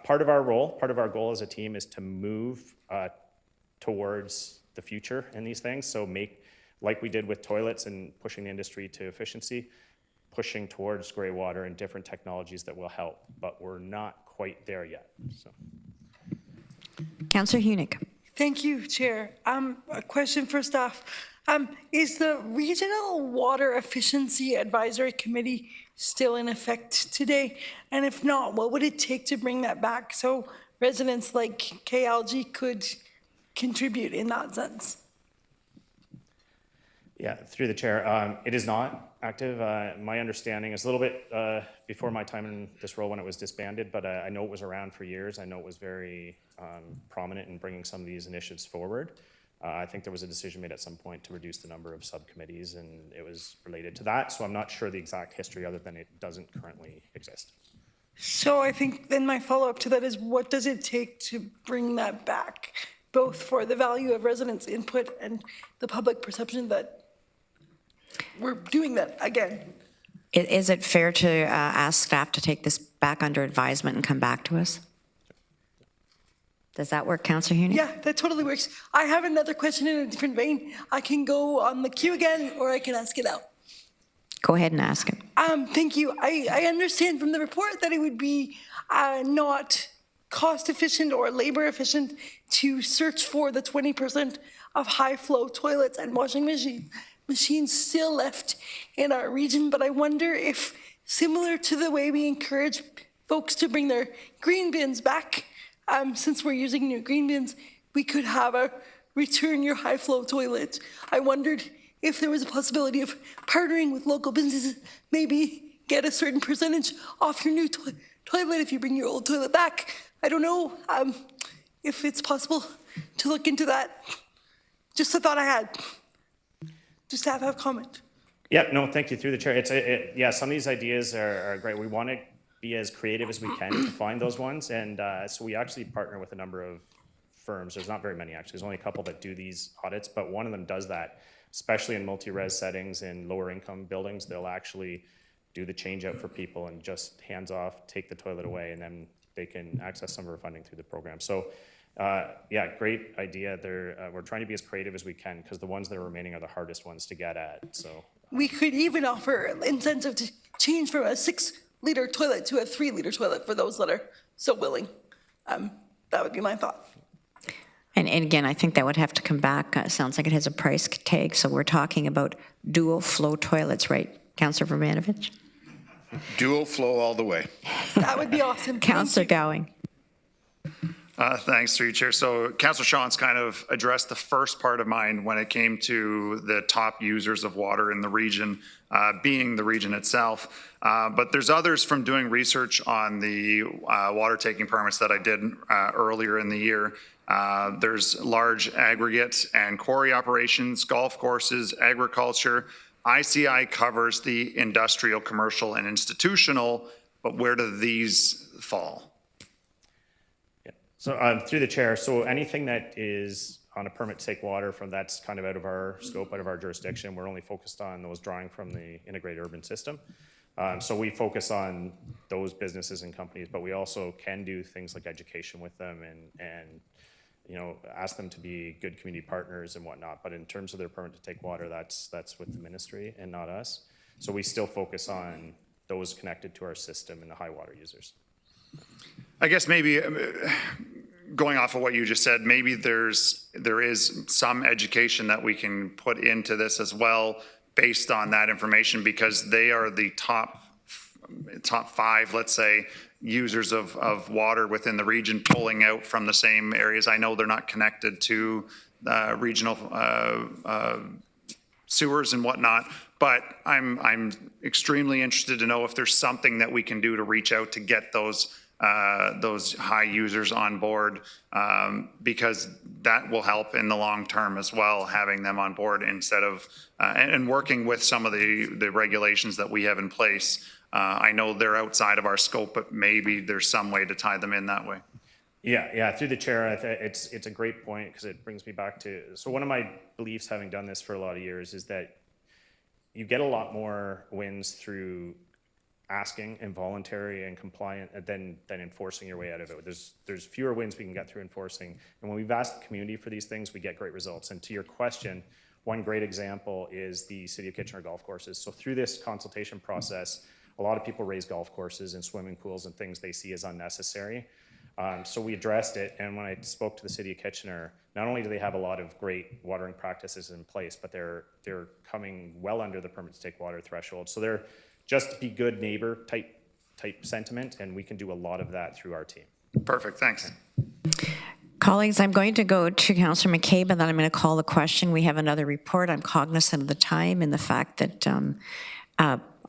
part of our goal as a team is to move towards the future in these things. So like we did with toilets and pushing the industry to efficiency, pushing towards gray water and different technologies that will help, but we're not quite there yet. So. Councillor Hunick. Thank you, Chair. A question for staff. Is the Regional Water Efficiency Advisory Committee still in effect today? And if not, what would it take to bring that back so residents like KLG could contribute in that sense? Yeah, through the chair, it is not active. My understanding is a little bit before my time in this role when it was disbanded, but I know it was around for years. I know it was very prominent in bringing some of these initiatives forward. I think there was a decision made at some point to reduce the number of subcommittees, and it was related to that. So I'm not sure the exact history other than it doesn't currently exist. So I think then my follow-up to that is, what does it take to bring that back, both for the value of residents' input and the public perception that we're doing that again? Is it fair to ask staff to take this back under advisement and come back to us? Does that work, Councillor Hunick? Yeah, that totally works. I have another question in a different vein. I can go on the queue again, or I can ask it out. Go ahead and ask it. Thank you. I understand from the report that it would be not cost efficient or labor efficient to search for the 20% of high flow toilets and washing machines still left in our region. But I wonder if, similar to the way we encourage folks to bring their green bins back, since we're using new green bins, we could have a return your high flow toilet. I wondered if there was a possibility of partnering with local businesses, maybe get a certain percentage off your new toilet if you bring your old toilet back. I don't know if it's possible to look into that. Just a thought I had. Just have a comment. Yeah, no, thank you. Through the chair. Yeah, some of these ideas are great. We want to be as creative as we can to find those ones. And so we actually partner with a number of firms. There's not very many, actually. There's only a couple that do these audits, but one of them does that, especially in multi-res settings in lower income buildings. They'll actually do the change out for people and just hands off, take the toilet away, and then they can access some of our funding through the program. So yeah, great idea. We're trying to be as creative as we can because the ones that are remaining are the hardest ones to get at. So we could even offer incentive to change from a 6-liter toilet to a 3-liter toilet for those that are so willing. That would be my thought. And again, I think that would have to come back. Sounds like it has a price tag. So we're talking about dual flow toilets, right, Councillor Vermanovich? Dual flow all the way. That would be awesome. Councillor Gowing. Thanks, through you, Chair. So Councillor Sean's kind of addressed the first part of mine when it came to the top users of water in the region, being the region itself. But there's others from doing research on the water taking permits that I did earlier in the year. There's large aggregate and quarry operations, golf courses, agriculture. ICI covers the industrial, commercial, and institutional, but where do these fall? So through the chair, so anything that is on a permit to take water from, that's kind of out of our scope, out of our jurisdiction. We're only focused on those drawing from the integrated urban system. So we focus on those businesses and companies, but we also can do things like education with them and you know, ask them to be good community partners and whatnot. But in terms of their permit to take water, that's with the ministry and not us. So we still focus on those connected to our system and the high water users. I guess maybe going off of what you just said, maybe there is some education that we can put into this as well based on that information, because they are the top 5, let's say, users of water within the region, pulling out from the same areas. I know they're not connected to regional sewers and whatnot, but I'm extremely interested to know if there's something that we can do to reach out to get those high users on board, because that will help in the long term as well, having them on board instead of, and working with some of the regulations that we have in place. I know they're outside of our scope, but maybe there's some way to tie them in that way. Yeah, through the chair, it's a great point, because it brings me back to, so one of my beliefs, having done this for a lot of years, is that you get a lot more wins through asking and voluntary and compliant than enforcing your way out of it. There's fewer wins we can get through enforcing. And when we've asked the community for these things, we get great results. And to your question, one great example is the City of Kitchener golf courses. So through this consultation process, a lot of people raise golf courses and swimming pools and things they see as unnecessary. So we addressed it, and when I spoke to the City of Kitchener, not only do they have a lot of great watering practices in place, but they're coming well under the permit to take water threshold. So they're just be good neighbor type sentiment, and we can do a lot of that through our team. Perfect, thanks. Colleagues, I'm going to go to Councillor McCabe, and then I'm going to call the question. We have another report. I'm cognizant of the time and the fact that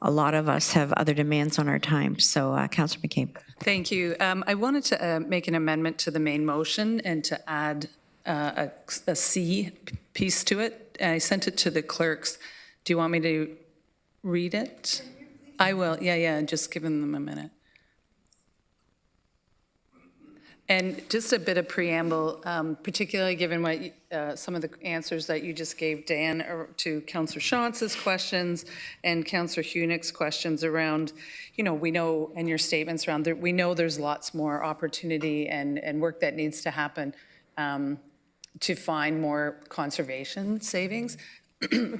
a lot of us have other demands on our time. So, Councillor McCabe. Thank you. I wanted to make an amendment to the main motion and to add a C piece to it. I sent it to the clerks. Do you want me to read it? I will. Yeah, just giving them a minute. And just a bit of preamble, particularly given what some of the answers that you just gave, Dan, to Councillor Chance's questions and Councillor Hunick's questions around, we know, and your statements around, we know there's lots more opportunity and work that needs to happen to find more conservation savings,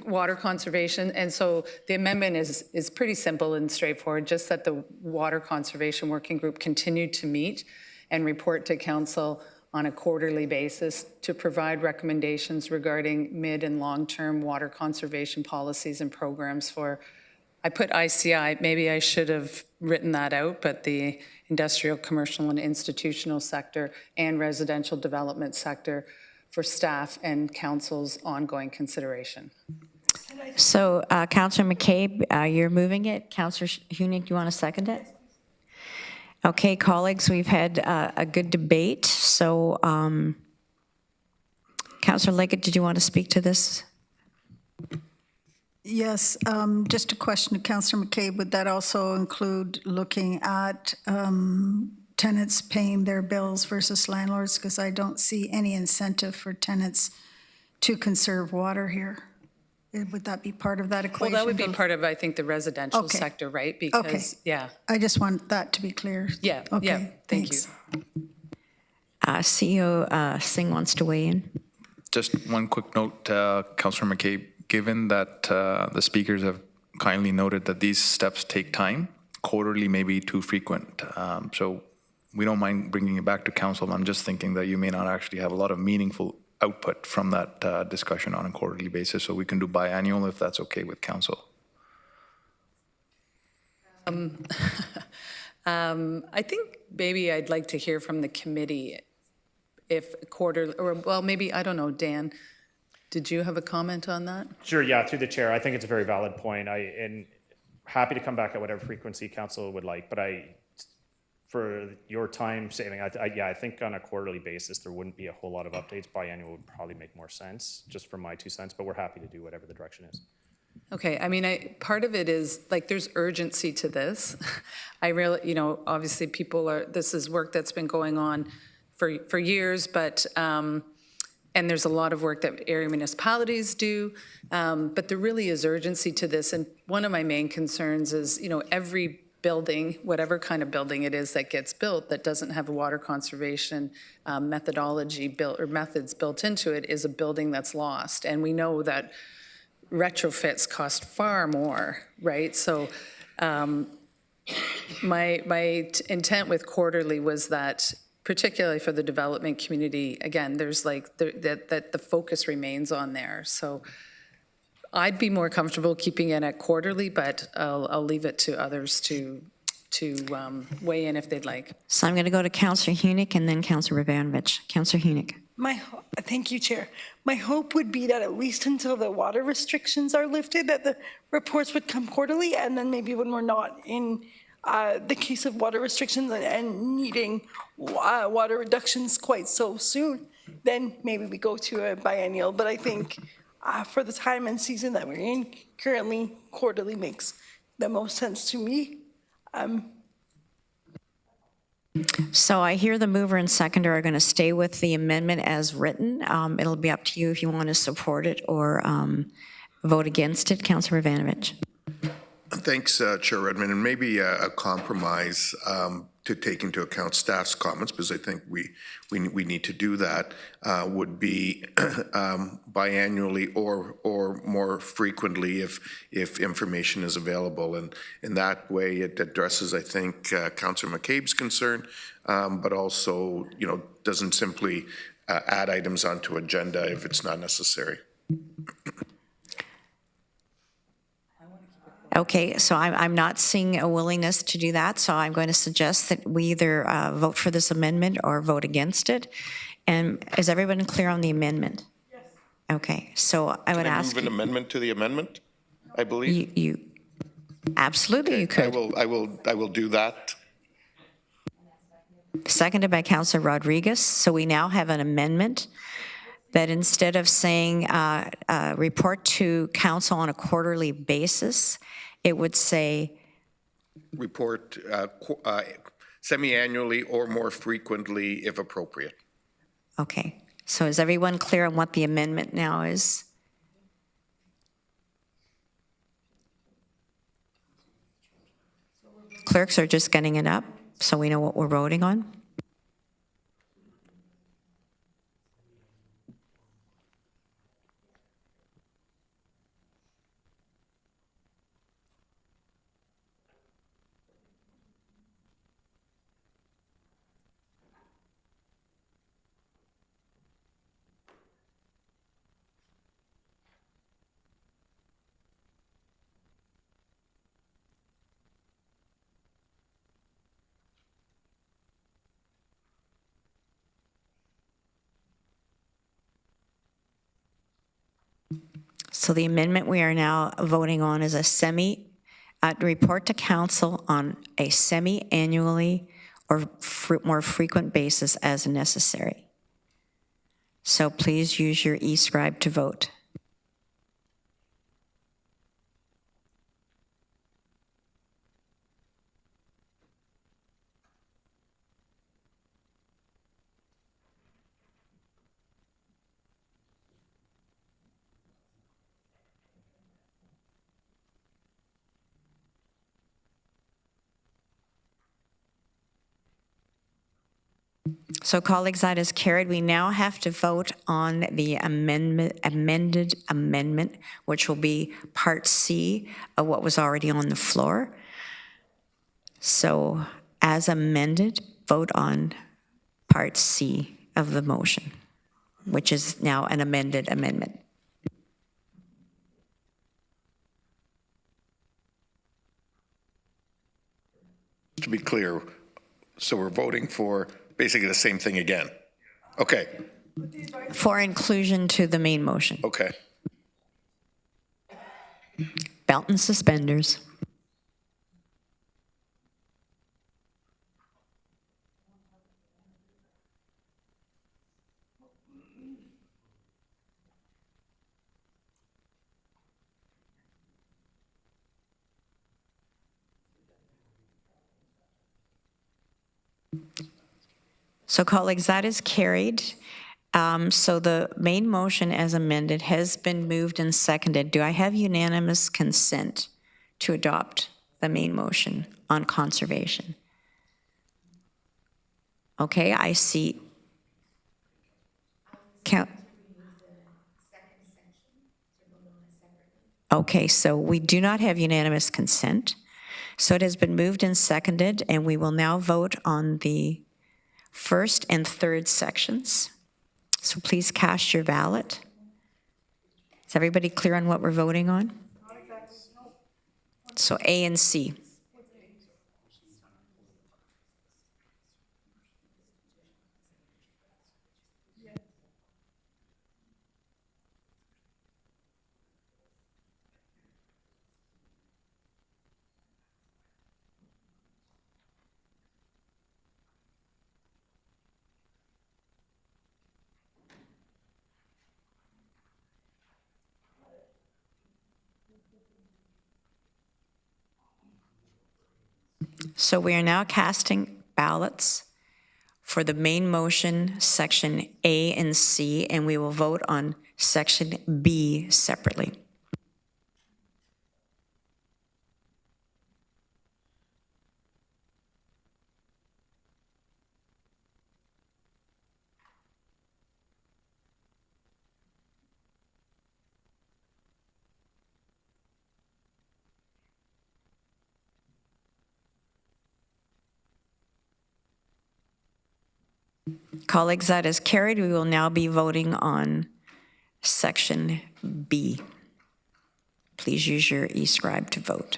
water conservation. And so the amendment is pretty simple and straightforward, just that the Water Conservation Working Group continue to meet and report to council on a quarterly basis to provide recommendations regarding mid and long-term water conservation policies and programs for, I put ICI, maybe I should have written that out, but the industrial, commercial, and institutional sector and residential development sector for staff and council's ongoing consideration. So, Councillor McCabe, you're moving it. Councillor Hunick, you want to second it? Okay, colleagues, we've had a good debate. So, Councillor Leggett, did you want to speak to this? Yes, just a question to Councillor McCabe. Would that also include looking at tenants paying their bills versus landlords? Because I don't see any incentive for tenants to conserve water here. Would that be part of that equation? Well, that would be part of, I think, the residential sector, right? Because, yeah. I just want that to be clear. Yeah, okay, yeah, thank thanks. you. CEO Singh wants to weigh in. Just one quick note, Councillor McCabe, given that the speakers have kindly noted that these steps take time, quarterly may be too frequent. So we don't mind bringing it back to council. I'm just thinking that you may not actually have a lot of meaningful output from that discussion on a quarterly basis, so we can do biannual if that's okay with council. I think maybe I'd like to hear from the committee if quarterly, or, well, maybe, I don't know, Dan, did you have a comment on that? Sure, yeah, through the chair. I think it's a very valid point. And happy to come back at whatever frequency council would like, but for your time saving, I think on a quarterly basis, there wouldn't be a whole lot of updates. Biannual would probably make more sense, just from my 2 cents, but we're happy to do whatever the direction is. Okay, I mean, part of it is, like, there's urgency to this. I really, obviously this is work that's been going on for years, but, and there's a lot of work that area municipalities do, but there really is urgency to this. And one of my main concerns is, every building, whatever kind of building it is that gets built that doesn't have a water conservation methodology built or methods built into it is a building that's lost. And we know that retrofits cost far more, right? So my intent with quarterly was that, particularly for the development community, again, there's that the focus remains on there. So I'd be more comfortable keeping it at quarterly, but I'll leave it to others to weigh in if they'd like. So I'm going to go to Councillor Hunick and then Councillor Ravanovich. Councillor Hunick. Thank you, Chair. My hope would be that at least until the water restrictions are lifted, that the reports would come quarterly, and then maybe when we're not in the case of water restrictions and needing water reductions quite so soon, then maybe we go to a biennial. But I think for the time and season that we're in, currently quarterly makes the most sense to me. So I hear the mover and seconder are going to stay with the amendment as written. It'll be up to you if you want to support it or vote against it. Councillor Ravanovich. Thanks, Chair Redmond. And maybe a compromise to take into account staff's comments, because I think we need to do that, would be biannually or more frequently if information is available. And in that way, it addresses, I think, Councillor McCabe's concern, but also, doesn't simply add items onto agenda if it's not necessary. Okay, so I'm not seeing a willingness to do that, so I'm going to suggest that we either vote for this amendment or vote against it. And is everyone clear on the amendment? Yes. Okay, so I would ask. Move an amendment to the amendment, I believe. You absolutely, you could. I will do that. Seconded by Councillor Rodriguez. So we now have an amendment that instead of saying report to council on a quarterly basis, it would say report semi-annually or more frequently if appropriate. Okay, so is everyone clear on what the amendment now is? Clerks are just getting it up so we know what we're voting on. So the amendment we are now voting on is a report to council on a semi-annually or more frequent basis as necessary. So please use your e-scribe to vote. So colleagues, that is carried. We now have to vote on the amended amendment, which will be Part C of what was already on the floor. So as amended, vote on Part C of the motion, which is now an amended amendment. To be clear, so we're voting for basically the same thing again. Okay, For inclusion to the main motion. okay. Belt and suspenders. So colleagues, that is carried. So the main motion as amended has been moved and seconded. Do I have unanimous consent to adopt the main motion on conservation? Okay, I see. Okay, so we do not have unanimous consent. So it has been moved and seconded, and we will now vote on the first and third sections. So please cast your ballot. Is everybody clear on what we're voting on? So A and C. So we are now casting ballots for the main motion, section A and C, and we will vote on section B separately. Colleagues, that is carried. We will now be voting on section B. Please use your e-scribe to vote.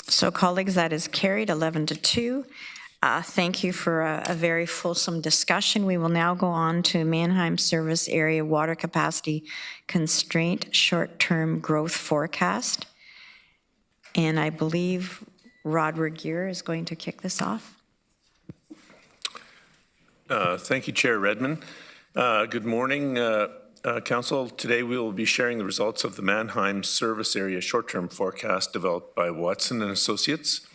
So colleagues, that is carried 11-2. Thank you for a very fulsome discussion. We will now go on to Mannheim Service Area Water Capacity Constraint Short-Term Growth Forecast. And I believe Rod Regier is going to kick this off. Thank you, Chair Redmond. Good morning, Council. Today we will be sharing the results of the Mannheim Service Area Short-Term Forecast developed by Watson & Associates.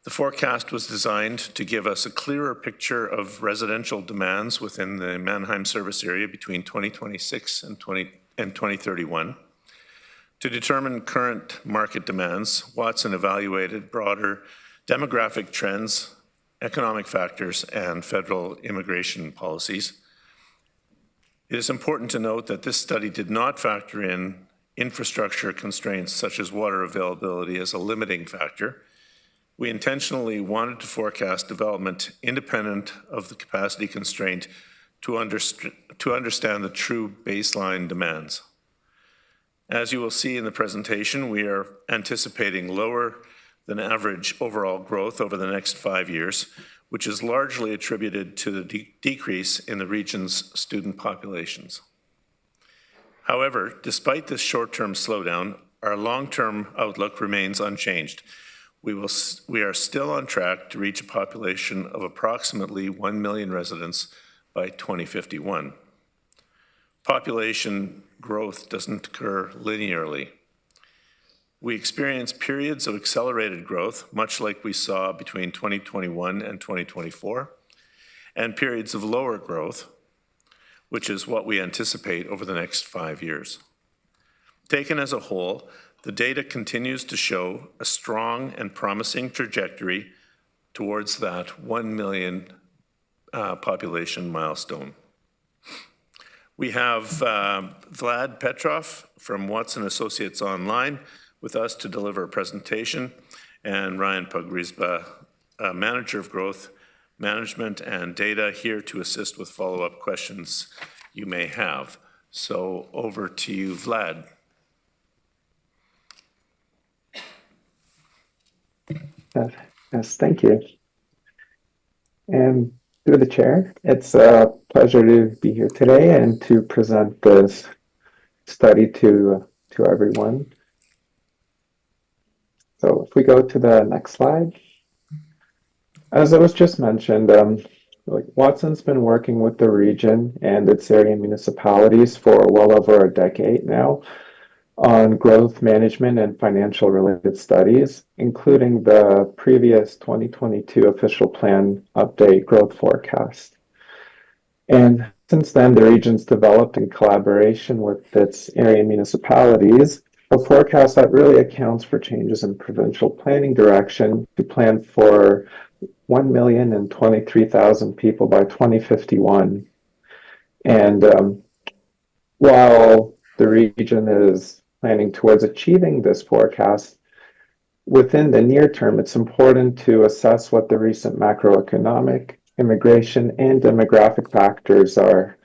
The forecast was designed to give us a clearer picture of residential demands within the Mannheim Service Area between 2026 and 2031. To determine current market demands, Watson evaluated broader demographic trends, economic factors, and federal immigration policies. It is important to note that this study did not factor in infrastructure constraints such as water availability as a limiting factor. We intentionally wanted to forecast development independent of the capacity constraint to understand the true baseline demands. As you will see in the presentation, we are anticipating lower than average overall growth over the next 5 years, which is largely attributed to the decrease in the region's student populations. However, despite this short-term slowdown, our long-term outlook remains unchanged. We are still on track to reach a population of approximately 1 million residents by 2051. Population growth doesn't occur linearly. We experience periods of accelerated growth, much like we saw between 2021 and 2024, and periods of lower growth, which is what we anticipate over the next 5 years. Taken as a whole, the data continues to show a strong and promising trajectory towards that 1 million population milestone. We have Vlad Petrov from Watson Associates online with us to deliver a presentation, and Ryan Pogrisba, Manager of Growth Management and Data, here to assist with follow-up questions you may have. So over to you, Vlad. Yes, thank you. And through the chair, it's a pleasure to be here today and to present this study to everyone. So if we go to the next slide. As it was just mentioned, Watson's been working with the region and its area municipalities for well over a decade now on growth management and financial related studies, including the previous 2022 official plan update growth forecast. And since then, the region's developed in collaboration with its area municipalities a forecast that really accounts for changes in provincial planning direction to plan for 1,023,000 people by 2051. And while the region is planning towards achieving this forecast, within the near term, it's important to assess what the recent macroeconomic, immigration, and demographic factors are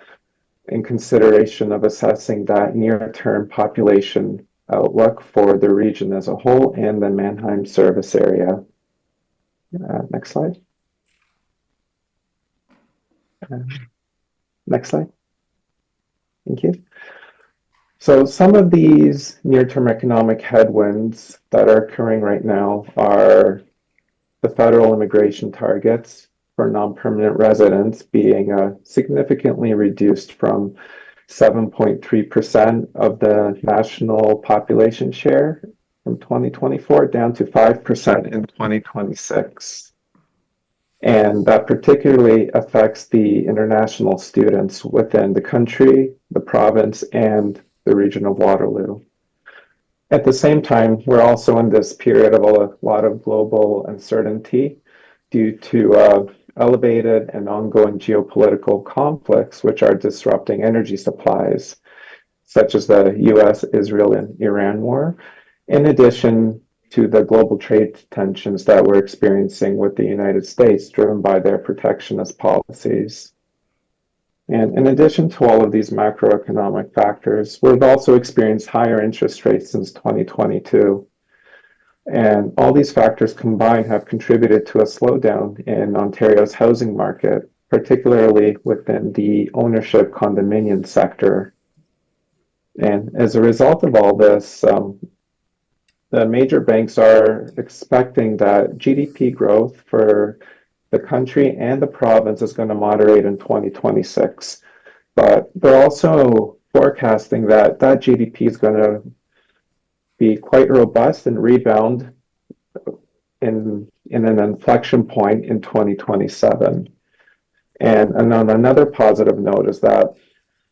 in consideration of assessing that near-term population outlook for the region as a whole and the Mannheim service area. Next slide. Next slide. Thank you. So some of these near-term economic headwinds that are occurring right now are the federal immigration targets for non-permanent residents being significantly reduced from 7.3% of the national population share from 2024 down to 5% in 2026. And that particularly affects the international students within the country, the province, and the region of Waterloo. At the same time, we're also in this period of a lot of global uncertainty due to elevated and ongoing geopolitical conflicts, which are disrupting energy supplies, such as the US, Israel, and Iran war, in addition to the global trade tensions that we're experiencing with the United States, driven by their protectionist policies. And in addition to all of these macroeconomic factors, we've also experienced higher interest rates since 2022. And all these factors combined have contributed to a slowdown in Ontario's housing market, particularly within the ownership condominium sector. And as a result of all this, the major banks are expecting that GDP growth for the country and the province is going to moderate in 2026. But they're also forecasting that GDP is going to be quite robust and rebound in an inflection point in 2027. And on another positive note is that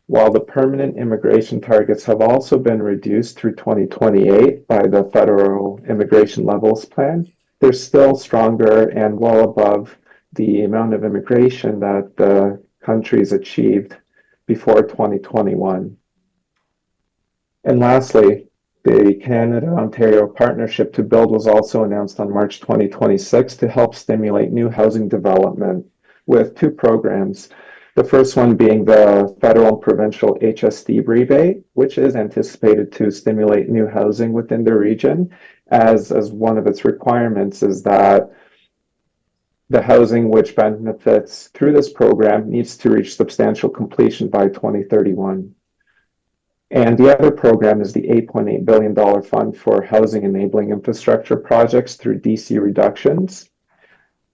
while the permanent immigration targets have also been reduced through 2028 by the federal immigration levels plan, they're still stronger and well above the amount of immigration that the country's achieved before 2021. And lastly, the Canada-Ontario Partnership to Build was also announced on March 2026 to help stimulate new housing development with two programs. The first one being the federal and provincial HSD rebate, which is anticipated to stimulate new housing within the region, as one of its requirements is that the housing which benefits through this program needs to reach substantial completion by 2031. And the other program is the $8.8 billion fund for housing enabling infrastructure projects through DC reductions.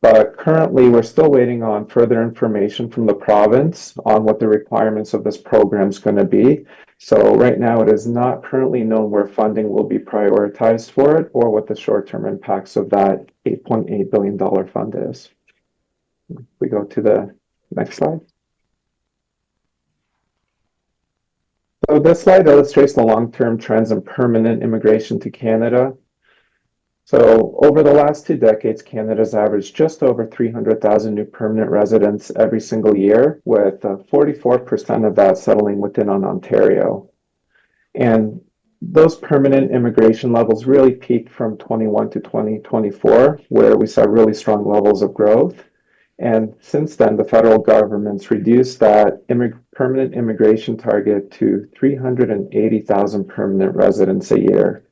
But currently, we're still waiting on further information from the province on what the requirements of this program is going to be. So right now, it is not currently known where funding will be prioritized for it or what the short-term impacts of that $8.8 billion fund is. We go to the next slide. So this slide illustrates the long-term trends in permanent immigration to Canada. So over the last 2 decades, Canada's averaged just over 300,000 new permanent residents every single year, with 44% of that settling within Ontario. And those permanent immigration levels really peaked from 21 to 2024, where we saw really strong levels of growth. And since then, the federal government's reduced that permanent immigration target to 380,000 permanent residents a year.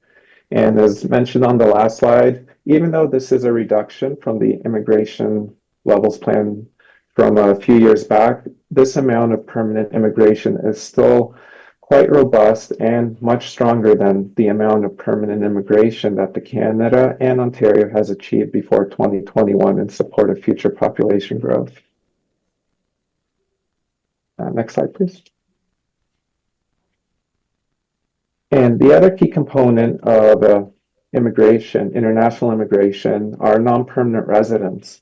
And as mentioned on the last slide, even though this is a reduction from the immigration levels plan from a few years back, this amount of permanent immigration is still quite robust and much stronger than the amount of permanent immigration that the Canada and Ontario has achieved before 2021 in support of future population growth. Next slide, please. And the other key component of immigration, international immigration, are non-permanent residents.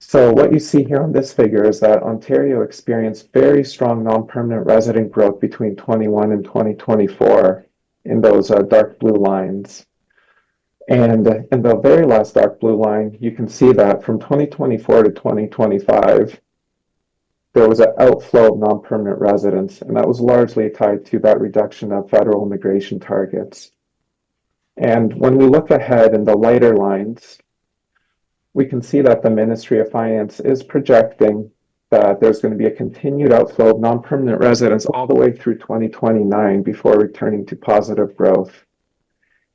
So what you see here on this figure is that Ontario experienced very strong non-permanent resident growth between 21 and 2024 in those dark blue lines. And in the very last dark blue line, you can see that from 2024 to 2025, there was an outflow of non-permanent residents, and that was largely tied to that reduction of federal immigration targets. And when we look ahead in the lighter lines, we can see that the Ministry of Finance is projecting that there's going to be a continued outflow of non-permanent residents all the way through 2029 before returning to positive growth.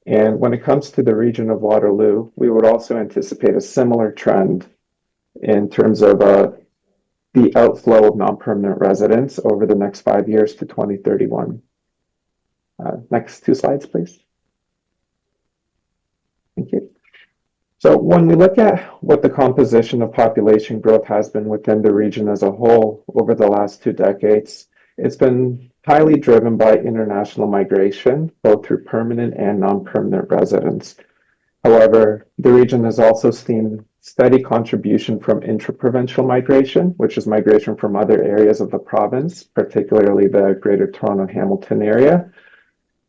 And when it comes to the region of Waterloo, we would also anticipate a similar trend in terms of the outflow of non-permanent residents over the next 5 years to 2031. Next 2 slides, please. Thank you. So when we look at what the composition of population growth has been within the region as a whole over the last 2 decades, it's been highly driven by international migration, both through permanent and non-permanent residents. However, the region has also seen steady contribution from intra-provincial migration, which is migration from other areas of the province, particularly the Greater Toronto Hamilton area.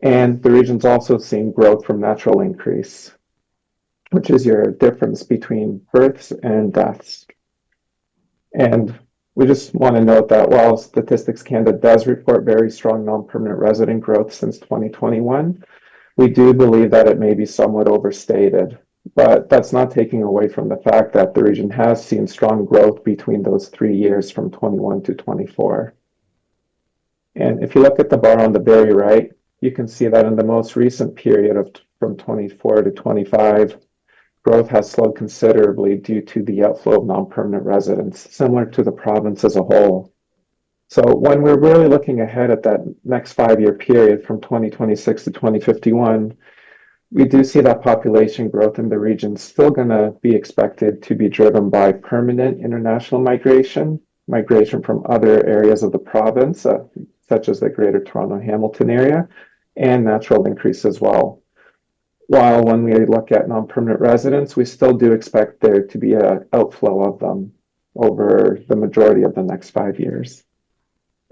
And the region's also seen growth from natural increase, which is your difference between births and deaths. And we just want to note that while Statistics Canada does report very strong non-permanent resident growth since 2021, we do believe that it may be somewhat overstated. But that's not taking away from the fact that the region has seen strong growth between those 3 years from 21 to 24. And if you look at the bar on the very right, you can see that in the most recent period of from 24 to 25, growth has slowed considerably due to the outflow of non-permanent residents, similar to the province as a whole. So when we're really looking ahead at that next 5-year period from 2026 to 2051, we do see that population growth in the region still going to be expected to be driven by permanent international migration, migration from other areas of the province, such as the Greater Toronto Hamilton area, and natural increase as well. While when we look at non-permanent residents, we still do expect there to be an outflow of them over the majority of the next 5 years.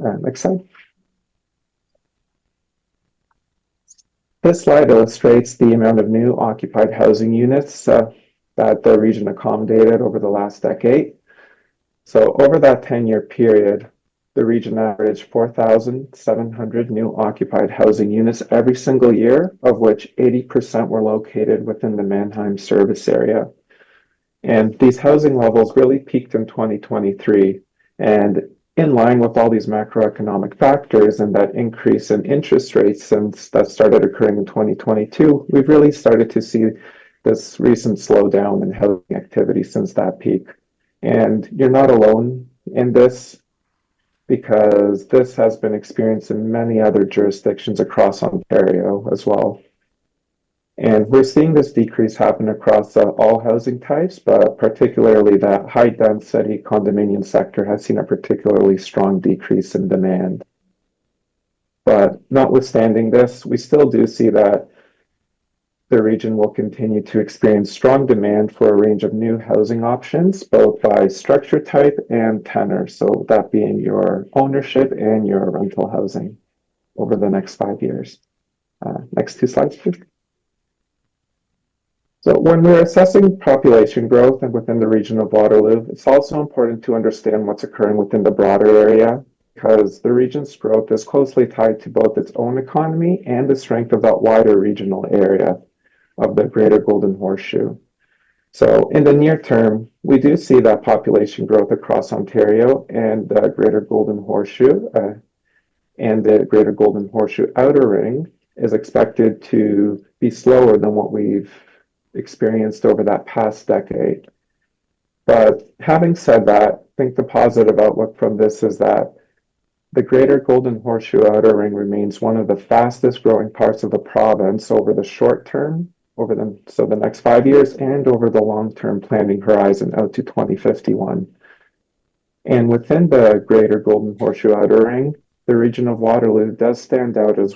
Next slide. This slide illustrates the amount of new occupied housing units that the region accommodated over the last decade. So over that 10-year period, the region averaged 4,700 new occupied housing units every single year, of which 80% were located within the Mannheim service area. And these housing levels really peaked in 2023. And in line with all these macroeconomic factors and that increase in interest rates since that started occurring in 2022, we've really started to see this recent slowdown in housing activity since that peak. And you're not alone in this, because this has been experienced in many other jurisdictions across Ontario as well. And we're seeing this decrease happen across all housing types, but particularly that high-density condominium sector has seen a particularly strong decrease in demand. But notwithstanding this, we still do see that the region will continue to experience strong demand for a range of new housing options, both by structure type and tenor, so that being your ownership and your rental housing. over the next 5 years. Next 2 slides, please. So when we're assessing population growth and within the region of Waterloo, it's also important to understand what's occurring within the broader area, because the region's growth is closely tied to both its own economy and the strength of that wider regional area of the Greater Golden Horseshoe. So in the near term, we do see that population growth across Ontario and the Greater Golden Horseshoe and the Greater Golden Horseshoe Outer Ring is expected to be slower than what we've experienced over that past decade. But having said that, I think the positive outlook from this is that the Greater Golden Horseshoe Outer Ring remains one of the fastest growing parts of the province over the short term, so the next 5 years, and over the long-term planning horizon out to 2051. And within the Greater Golden Horseshoe Outer Ring, the region of Waterloo does stand out as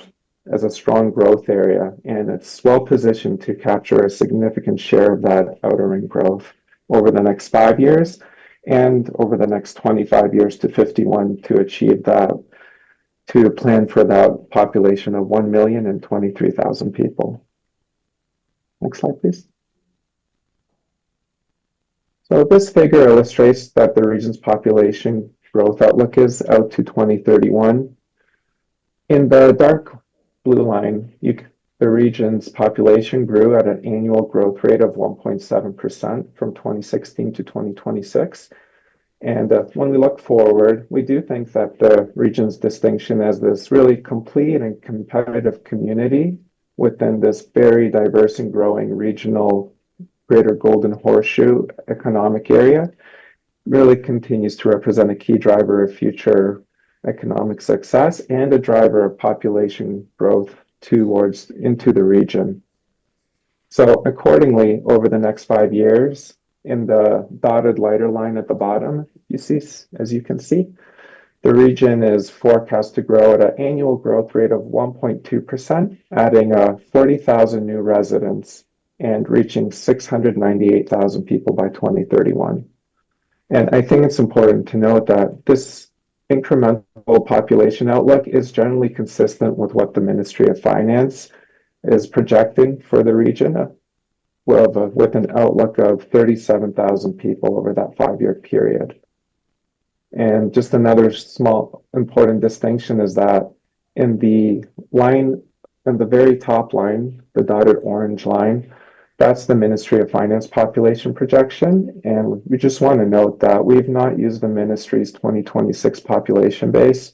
a strong growth area, and it's well positioned to capture a significant share of that outer ring growth over the next 5 years and over the next 25 years to 51 to achieve that, to plan for that population of 1,023,000 people. Next slide, please. So this figure illustrates that the region's population growth outlook is out to 2031. In the dark blue line, the region's population grew at an annual growth rate of 1.7% from 2016 to 2026. And when we look forward, we do think that the region's distinction as this really complete and competitive community within this very diverse and growing regional Greater Golden Horseshoe economic area really continues to represent a key driver of future economic success and a driver of population growth into the region. So accordingly, over the next 5 years, in the dotted lighter line at the bottom, as you can see, the region is forecast to grow at an annual growth rate of 1.2%, adding 40,000 new residents and reaching 698,000 people by 2031. And I think it's important to note that this incremental population outlook is generally consistent with what the Ministry of Finance is projecting for the region, with an outlook of 37,000 people over that 5-year period. And just another small important distinction is that in the very top line, the dotted orange line, that's the Ministry of Finance population projection. And we just want to note that we've not used the ministry's 2026 population base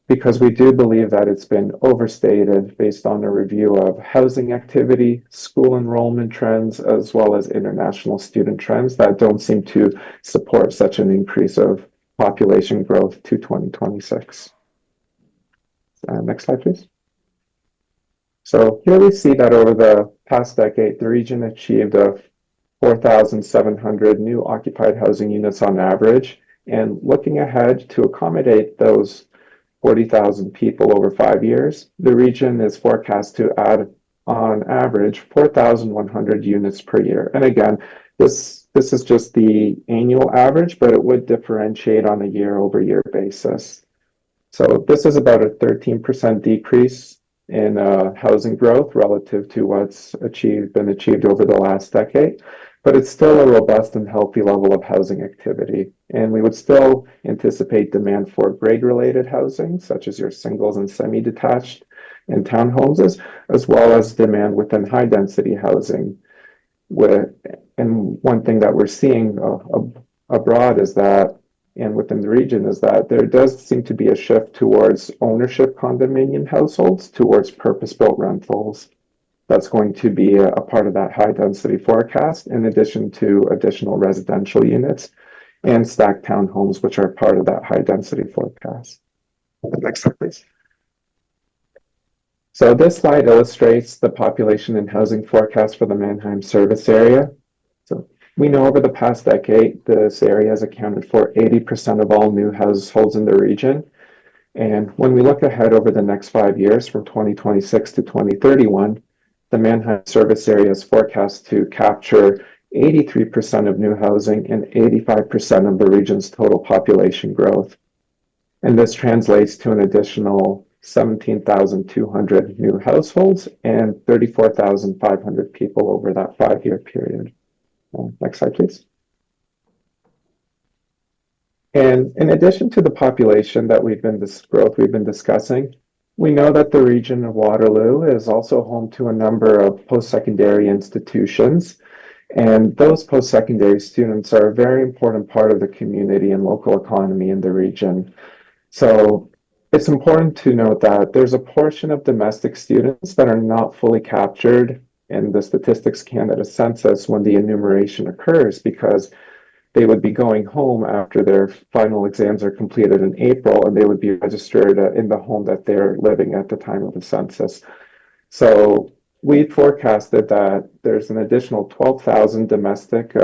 because we do believe that it's been overstated based on a review of housing activity, school enrollment trends, as well as international student trends that don't seem to support such an increase of population growth to 2026. Next slide, please. So here we see that over the past decade, the region achieved 4,700 new occupied housing units on average. And looking ahead to accommodate those 40,000 people over 5 years, the region is forecast to add on average 4,100 units per year. And again, this is just the annual average, but it would differentiate on a year-over-year basis. So this is about a 13% decrease in housing growth relative to what's been achieved over the last decade, but it's still a robust and healthy level of housing activity. And we would still anticipate demand for grade-related housing, such as your singles and semi-detached and townhomes, as well as demand within high-density housing. And one thing that we're seeing abroad is that, and within the region, is that there does seem to be a shift towards ownership condominium households, towards purpose-built rentals. That's going to be a part of that high-density forecast, in addition to additional residential units and stacked townhomes, which are part of that high-density forecast. Next slide, please. So this slide illustrates the population and housing forecast for the Mannheim service area. So we know over the past decade, this area has accounted for 80% of all new households in the region. And when we look ahead over the next 5 years, from 2026 to 2031, the Mannheim service area is forecast to capture 83% of new housing and 85% of the region's total population growth. And this translates to an additional 17,200 new households and 34,500 people over that 5-year period. Next slide, please. And in addition to the population that growth we've been discussing, we know that the region of Waterloo is also home to a number of post-secondary institutions. And those post-secondary students are a very important part of the community and local economy in the region. So it's important to note that there's a portion of domestic students that are not fully captured in the Statistics Canada census when the enumeration occurs, because they would be going home after their final exams are completed in April, and they would be registered in the home that they're living at the time of the census. So we forecasted that there's an additional 12,000 domestic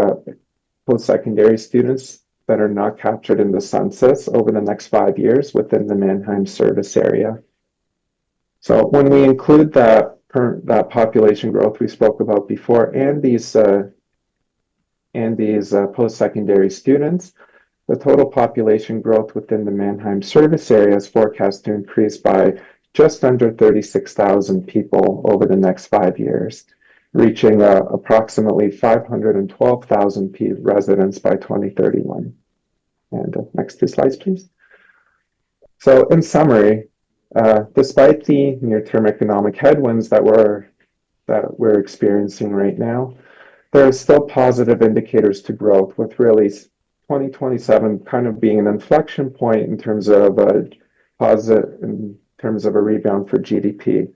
post-secondary students that are not captured in the census over the next 5 years within the Mannheim service area. So when we include that population growth we spoke about before and these post-secondary students, the total population growth within the Mannheim service area is forecast to increase by just under 36,000 people over the next 5 years, reaching approximately 512,000 residents by 2031. And next 2 slides, please. So in summary, despite the near-term economic headwinds that we're experiencing right now, there are still positive indicators to growth, with really 2027 kind of being an inflection point in terms of a rebound for GDP.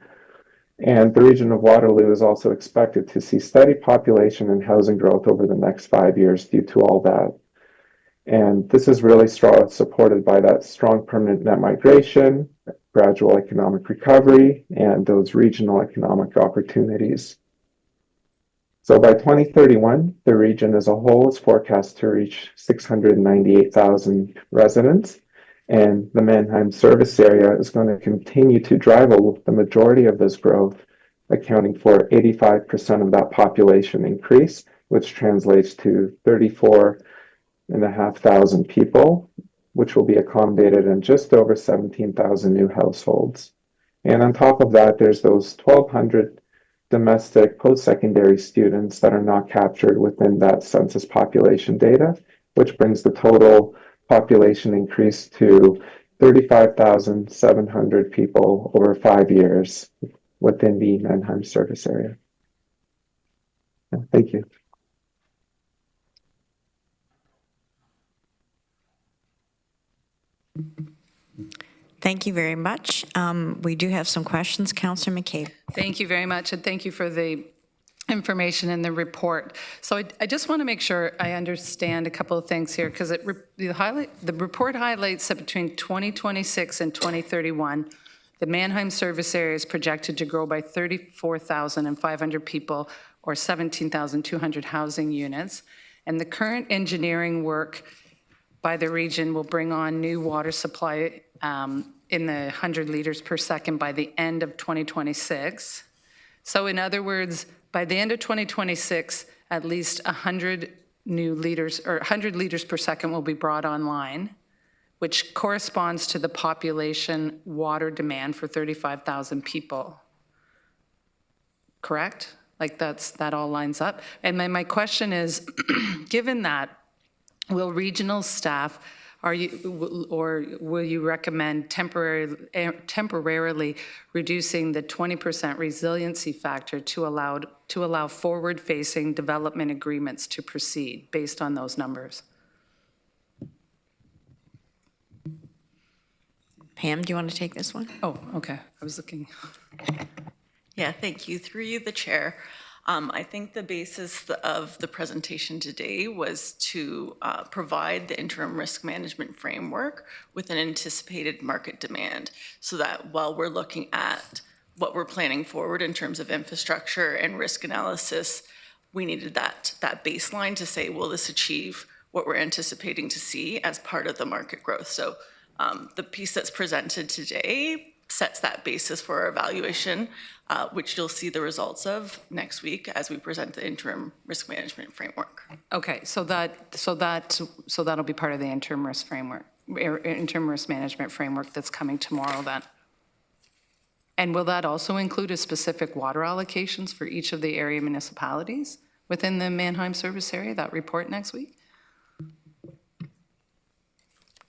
And the region of Waterloo is also expected to see steady population and housing growth over the next 5 years due to all that. And this is really supported by that strong permanent net migration, gradual economic recovery, and those regional economic opportunities. So by 2031, the region as a whole is forecast to reach 698,000 residents, and the Mannheim service area is going to continue to drive the majority of this growth, accounting for 85% of that population increase, which translates to 34,500 people, which will be accommodated in just over 17,000 new households. And on top of that, there's those 1,200 domestic post-secondary students that are not captured within that census population data, which brings the total population increase to 35,700 people over 5 years within the Mannheim service area. Thank you. Thank you very much. We do have some questions. Councillor McCabe. Thank you very much, and thank you for the information in the report. So I just want to make sure I understand a couple of things here, because the report highlights that between 2026 and 2031, the Mannheim service area is projected to grow by 34,500 people, or 17,200 housing units, and the current engineering work by the region will bring on new water supply in the 100 liters per second by the end of 2026. So in other words, by the end of 2026, at least 100 new liters, or 100 liters per second will be brought online, which corresponds to the population water demand for 35,000 people. Correct? Like that all lines up. And my question is, given that, will regional staff, will you recommend temporarily reducing the 20% resiliency factor to allow forward-facing development agreements to proceed based on those numbers? Pam, do you want to take this one? Oh, okay. I was looking. Yeah, thank you. Through you, the chair. I think the basis of the presentation today was to provide the interim risk management framework with an anticipated market demand, so that while we're looking at what we're planning forward in terms of infrastructure and risk analysis, we needed that baseline to say, will this achieve what we're anticipating to see as part of the market growth? So the piece that's presented today sets that basis for our evaluation, which you'll see the results of next week as we present the interim risk management framework. Okay, so that'll be part of the interim risk framework, interim risk management framework that's coming tomorrow then. And will that also include a specific water allocations for each of the area municipalities within the Mannheim service area, that report next week?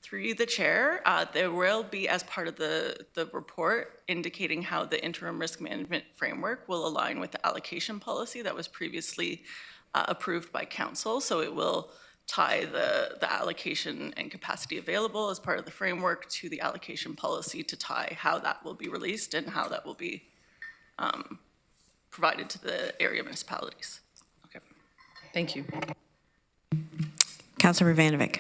Through the chair, there will be, as part of the report, indicating how the interim risk management framework will align with the allocation policy that was previously approved by council. So it will tie the allocation and capacity available as part of the framework to the allocation policy to tie how that will be released and how that will be provided to the area municipalities. Okay, thank you. Councilor Vanovic.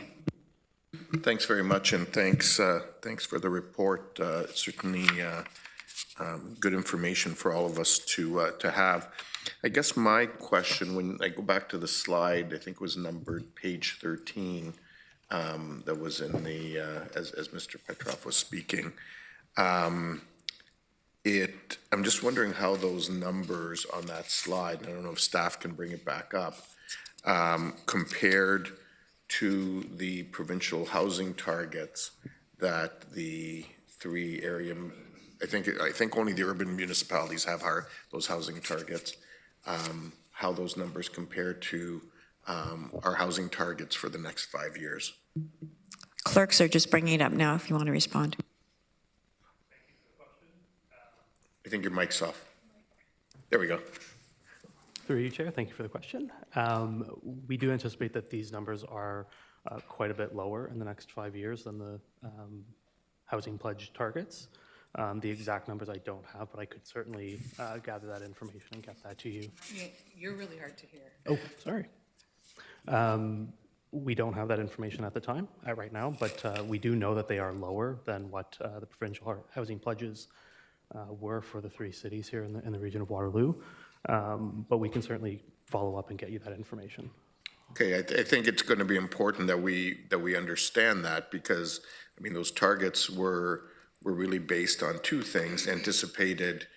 Thanks very much, and thanks for the report. Certainly good information for all of us to have. I guess my question, when I go back to the slide, I think it was numbered page 13, that was in the as Mr. Petrov was speaking. I'm just wondering how those numbers on that slide, and I don't know if staff can bring it back up, compared to the provincial housing targets that the three area, I think only the urban municipalities have those housing targets, how those numbers compare to our housing targets for the next 5 years. Clerks are just bringing it up now if you want to respond. I think your mic's off. There we go. Through you, Chair, thank you for the question. We do anticipate that these numbers are quite a bit lower in the next 5 years than the housing pledge targets. The exact numbers I don't have, but I could certainly gather that information and get that to you. You're really hard to hear. Oh, sorry. We don't have that information at the time, right now, but we do know that they are lower than what the provincial housing pledges were for the three cities here in the region of Waterloo. But we can certainly follow up and get you that information. Okay, I think it's going to be important that we understand that, because I mean those targets were really based on two things: anticipated,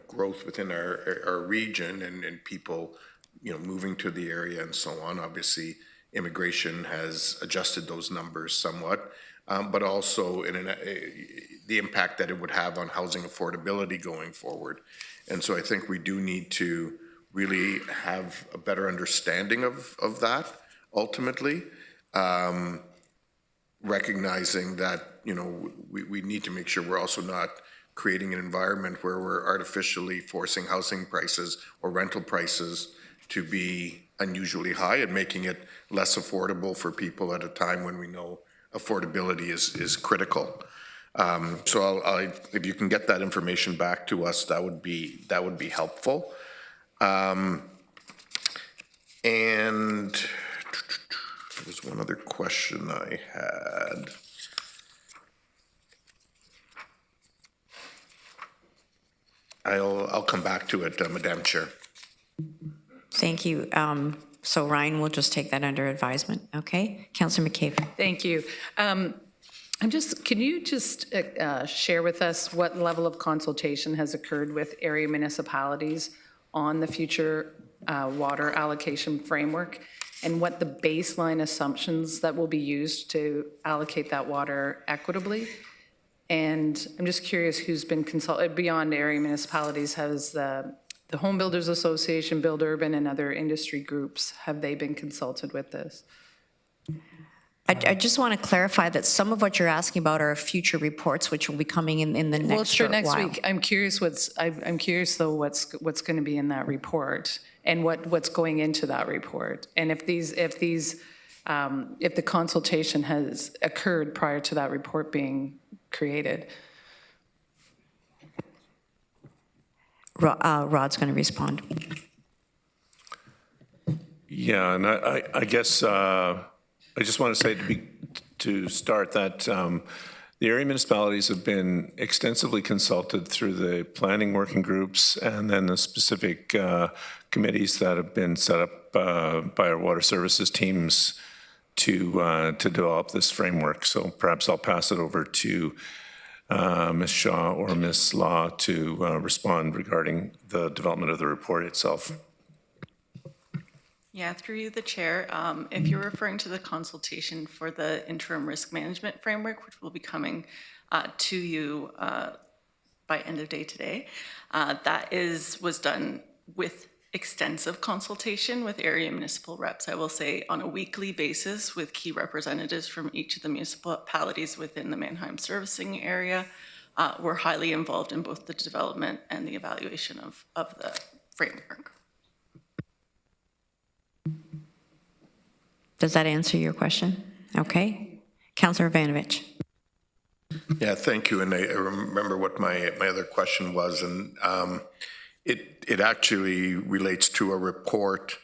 growth within our region and people, moving to the area and so on. Obviously, immigration has adjusted those numbers somewhat, but also the impact that it would have on housing affordability going forward. And so I think we do need to really have a better understanding of that ultimately, recognizing that, we need to make sure we're also not creating an environment where we're artificially forcing housing prices or rental prices to be unusually high and making it less affordable for people at a time when we know affordability is critical. So if you can get that information back to us, that would be helpful. And there was one other question I had. I'll come back to it, Madam Chair. Thank you. So Ryan will just take that under advisement. Okay, Councillor McCabe. Thank you. Can you just share with us what level of consultation has occurred with area municipalities on the future water allocation framework, and what the baseline assumptions that will be used to allocate that water equitably? And I'm just curious who's been consulted beyond area municipalities. Has the Home Builders Association, Build Urban, and other industry groups, have they been consulted with this? I just want to clarify that some of what you're asking about are future reports, which will be coming in the next Well, it's for next while. week. I'm curious though what's going to be in that report and what's going into that report, and if the consultation has occurred prior to that report being created. Rod's going to respond. Yeah, and I guess I just want to say to start that the area municipalities have been extensively consulted through the planning working groups and then the specific committees that have been set up by our water services teams to develop this framework. So perhaps I'll pass it over to Ms. Shaw or Ms. Law to respond regarding the development of the report itself. Yeah, through you, the chair. If you're referring to the consultation for the interim risk management framework, which will be coming to you by end of day today. That was done with extensive consultation with area municipal reps, I will say, on a weekly basis with key representatives from each of the municipalities within the Mannheim servicing area. We're highly involved in both the development and the evaluation of the framework. Does that answer your question? Okay. Councillor Vanovich. Yeah, thank you. And I remember what my other question was, and it actually relates to a report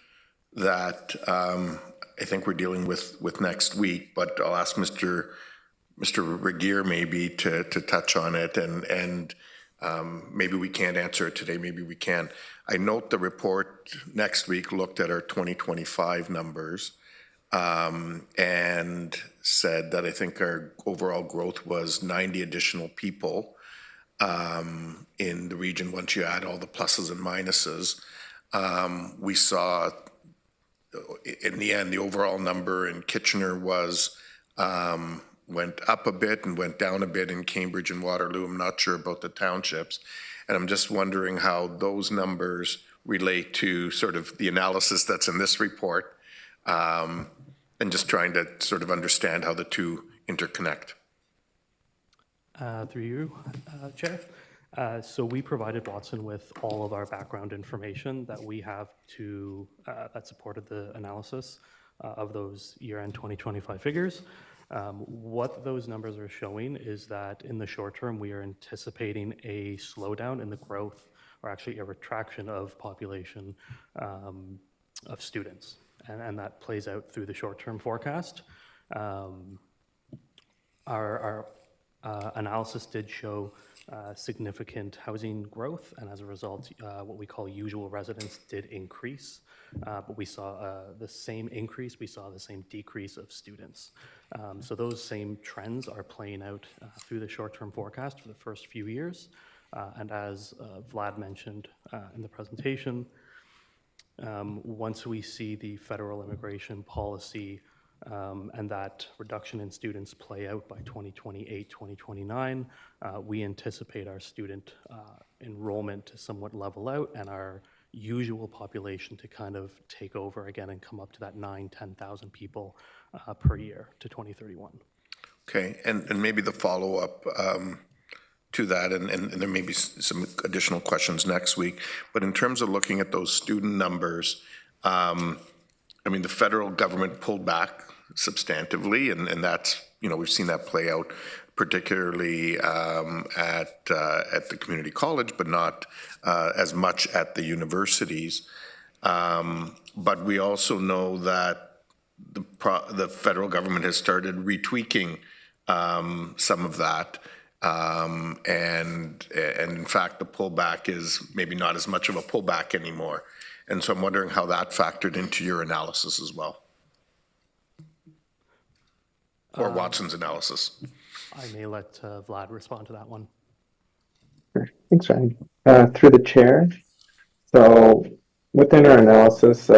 that I think we're dealing with next week. But I'll ask Mr. Regier maybe to touch on it, and maybe we can't answer it today. Maybe we can. I note the report next week looked at our 2025 numbers. And said that I think our overall growth was 90 additional people in the region once you add all the pluses and minuses. We saw, in the end, the overall number in Kitchener went up a bit and went down a bit in Cambridge and Waterloo. I'm not sure about the townships. And I'm just wondering how those numbers relate to sort of the analysis that's in this report. And just trying to sort of understand how the two interconnect. Through you, Chair. So we provided Watson with all of our background information that we have that supported the analysis of those year-end 2025 figures. What those numbers are showing is that in the short term, we are anticipating a slowdown in the growth, or actually a retraction of population of students. And that plays out through the short-term forecast. Our analysis did show significant housing growth, and as a result, what we call usual residents did increase. But we saw the same increase, we saw the same decrease of students. So those same trends are playing out through the short-term forecast for the first few years. And as Vlad mentioned in the presentation, once we see the federal immigration policy and that reduction in students play out by 2028, 2029, we anticipate our student enrollment to somewhat level out and our usual population to kind of take over again and come up to that 10,000 people per year to 2031. Okay, and maybe the follow-up to that, and there may be some additional questions next week, but in terms of looking at those student numbers, I mean, the federal government pulled back substantively, and that's, we've seen that play out particularly at the community college, but not as much at the universities. But we also know that the federal government has started retweaking some of that. And in fact, the pullback is maybe not as much of a pullback anymore. And so I'm wondering how that factored into your analysis as well. Or Watson's analysis. I may let Vlad respond to that one. Thanks, Ryan. Through the chair. So within our analysis,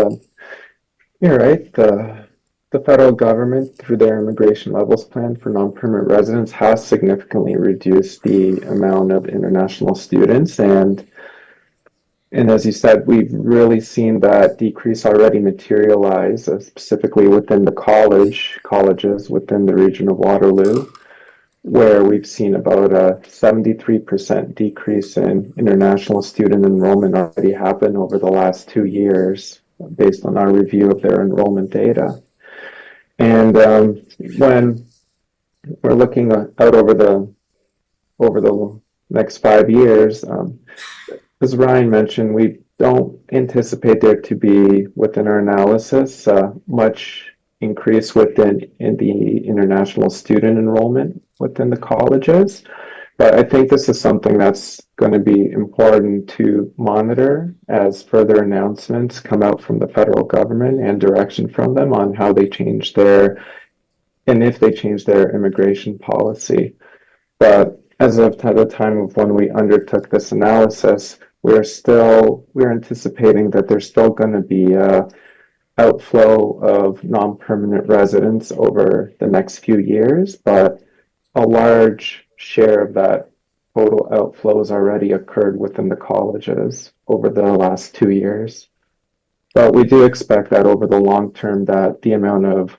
you're right, the federal government, through their immigration levels plan for non-permanent residents, has significantly reduced the amount of international students. And as you said, we've really seen that decrease already materialize, specifically within the colleges within the region of Waterloo, where we've seen about a 73% decrease in international student enrollment already happen over the last 2 years, based on our review of their enrollment data. And when we're looking out over the next 5 years, as Ryan mentioned, we don't anticipate there to be, within our analysis, much increase in the international student enrollment within the colleges. But I think this is something that's going to be important to monitor as further announcements come out from the federal government and direction from them on how they change if they change their immigration policy. But as of the time of when we undertook this analysis, we're anticipating that there's still going to be a outflow of non-permanent residents over the next few years, but a large share of that total outflows already occurred within the colleges over the last 2 years. But we do expect that over the long term that the amount of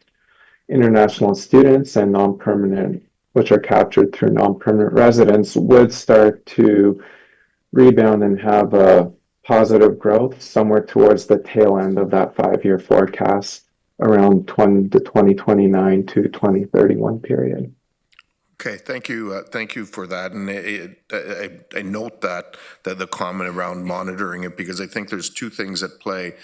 international students and non-permanent, which are captured through non-permanent residents, would start to rebound and have a positive growth somewhere towards the tail end of that 5-year forecast around the 2029 to 2031 period. Okay, thank you. Thank you for that. And I note that the comment around monitoring it, because I think there's two things at play.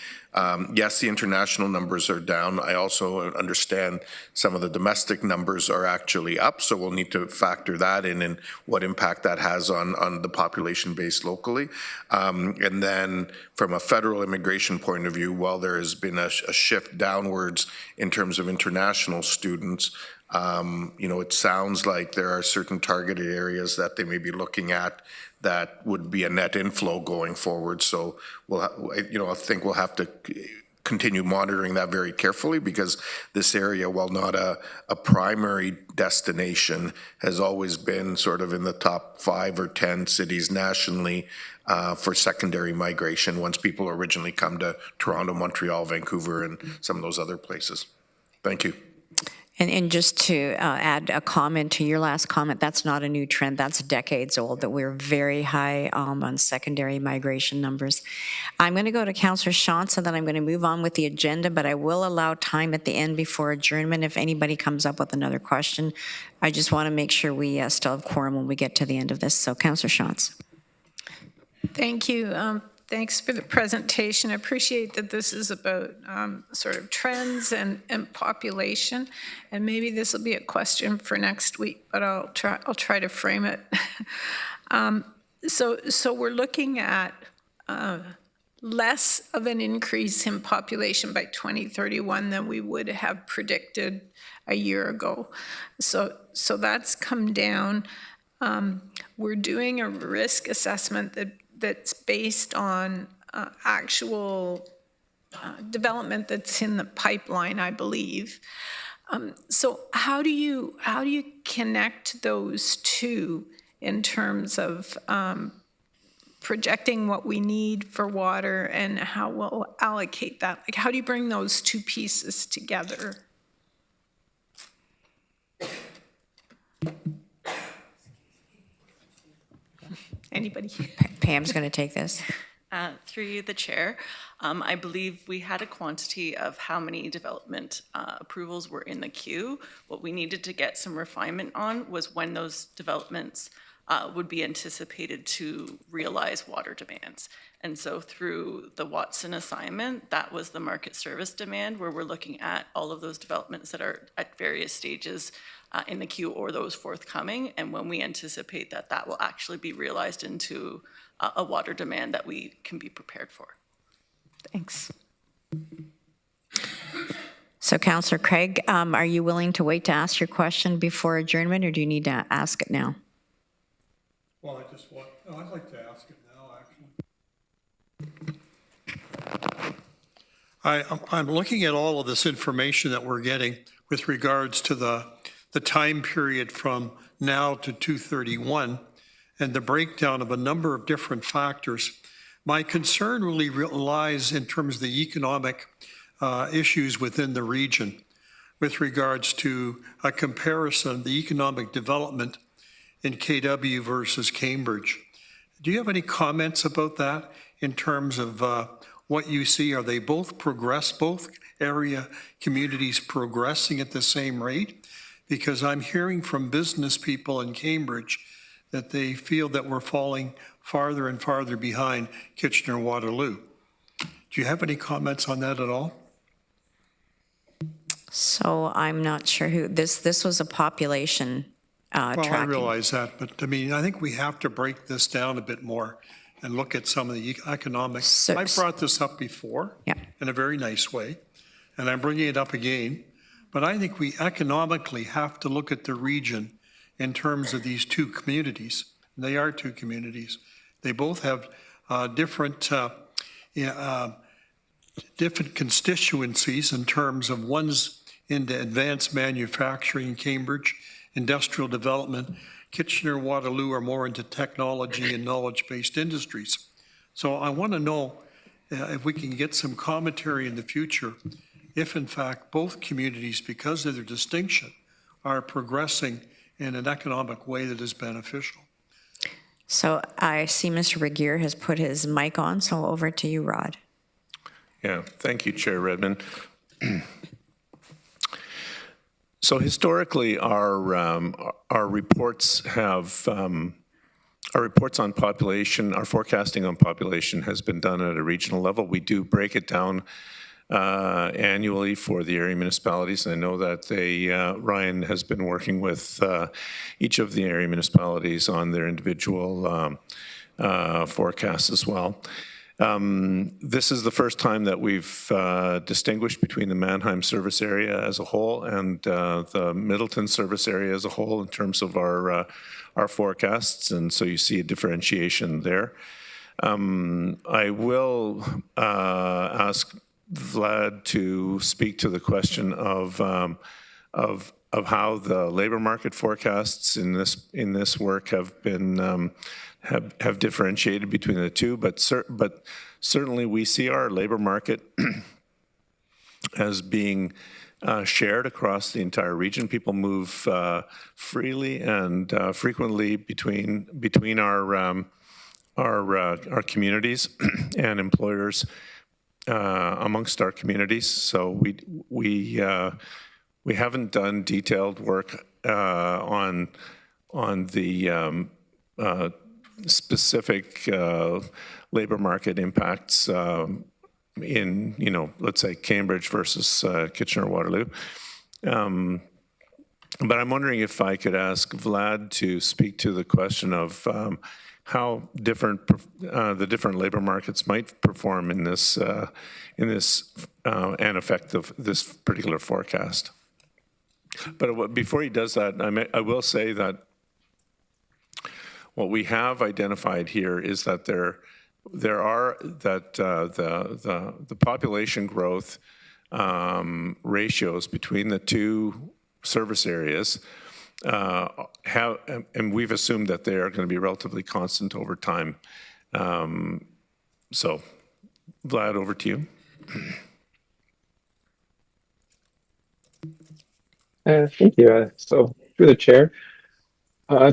Yes, the international numbers are down. I also understand some of the domestic numbers are actually up, so we'll need to factor that in and what impact that has on the population base locally. And then from a federal immigration point of view, while there has been a shift downwards in terms of international students, it sounds like there are certain targeted areas that they may be looking at that would be a net inflow going forward. So I think we'll have to continue monitoring that very carefully, because this area, while not a primary destination, has always been sort of in the top 5 or 10 cities nationally for secondary migration once people originally come to Toronto, Montreal, Vancouver, and some of those other places. Thank you. And just to add a comment to your last comment, that's not a new trend. That's decades old, that we're very high on secondary migration numbers. I'm going to go to Councillor Shantz, and then I'm going to move on with the agenda, but I will allow time at the end before adjournment if anybody comes up with another question. I just want to make sure we still have quorum when we get to the end of this. So Councillor Shantz. Thank you. Thanks for the presentation. I appreciate that this is about sort of trends and population, and maybe this will be a question for next week, but I'll try to frame it. So we're looking at less of an increase in population by 2031 than we would have predicted a year ago. So that's come down. We're doing a risk assessment that's based on actual development that's in the pipeline, I believe. So how do you connect those two in terms of projecting what we need for water and how we'll allocate that? Like, how do you bring those two pieces together? Anybody? Pam's going to take this. Through you, the chair, I believe we had a quantity of how many development approvals were in the queue. What we needed to get some refinement on was when those developments would be anticipated to realize water demands. And so through the Watson assignment, that was the market service demand, where we're looking at all of those developments that are at various stages in the queue or those forthcoming, and when we anticipate that that will actually be realized into a water demand that we can be prepared for. Thanks. So Councillor Craig, are you willing to wait to ask your question before adjournment, or do you need to ask it now? Well, I'd like to ask it now, actually. I'm looking at all of this information that we're getting with regards to the time period from now to 2/31 and the breakdown of a number of different factors. My concern really lies in terms of the economic issues within the region with regards to a comparison of the economic development in KW versus Cambridge. Do you have any comments about that in terms of what you see? Are they both area communities progressing at the same rate? Because I'm hearing from business people in Cambridge that they feel that we're falling farther and farther behind Kitchener-Waterloo. Do you have any comments on that at all? So I'm not sure who, this was a population tracking. Well, I realize that, but I mean, I think we have to break this down a bit more and look at some of the economics. I've brought this up before in a very nice way, and I'm bringing it up again. But I think we economically have to look at the region in terms of these two communities. They are two communities. They both have different constituencies in terms of one's into advanced manufacturing in Cambridge, industrial development. Kitchener, Waterloo are more into technology and knowledge-based industries. So I want to know if we can get some commentary in the future, if in fact both communities, because of their distinction, are progressing in an economic way that is beneficial. So I see Mr. Regier has put his mic on, so over to you, Rod. Yeah, thank you, Chair Redmond. So historically, our reports have our reports on population, our forecasting on population has been done at a regional level. We do break it down annually for the area municipalities. And I know that Ryan has been working with each of the area municipalities on their individual forecasts as well. This is the first time that we've distinguished between the Mannheim service area as a whole and the Middleton service area as a whole in terms of our forecasts, and so you see a differentiation there. I will ask Vlad to speak to the question of how the labor market forecasts in this work have been have differentiated between the two, but certainly we see our labor market as being shared across the entire region. People move freely and frequently between our communities and employers amongst our communities. So we haven't done detailed work on the specific labor market impacts in, let's say Cambridge versus Kitchener-Waterloo. But I'm wondering if I could ask Vlad to speak to the question of how the different labor markets might perform in this and affect this particular forecast. But before he does that, I will say that what we have identified here is that the population growth ratios between the two service areas and we've assumed that they are going to be relatively constant over time. So, Vlad, over to you. Thank you. So, through the chair,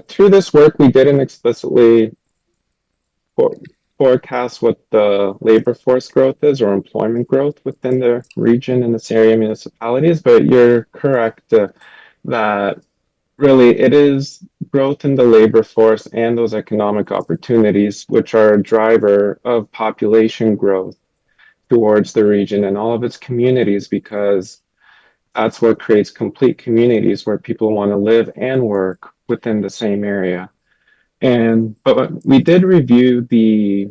through this work, we didn't explicitly forecast what the labor force growth is or employment growth within the region and this area municipalities, but you're correct that really it is growth in the labor force and those economic opportunities which are a driver of population growth towards the region and all of its communities, because that's what creates complete communities where people want to live and work within the same area. But we did review the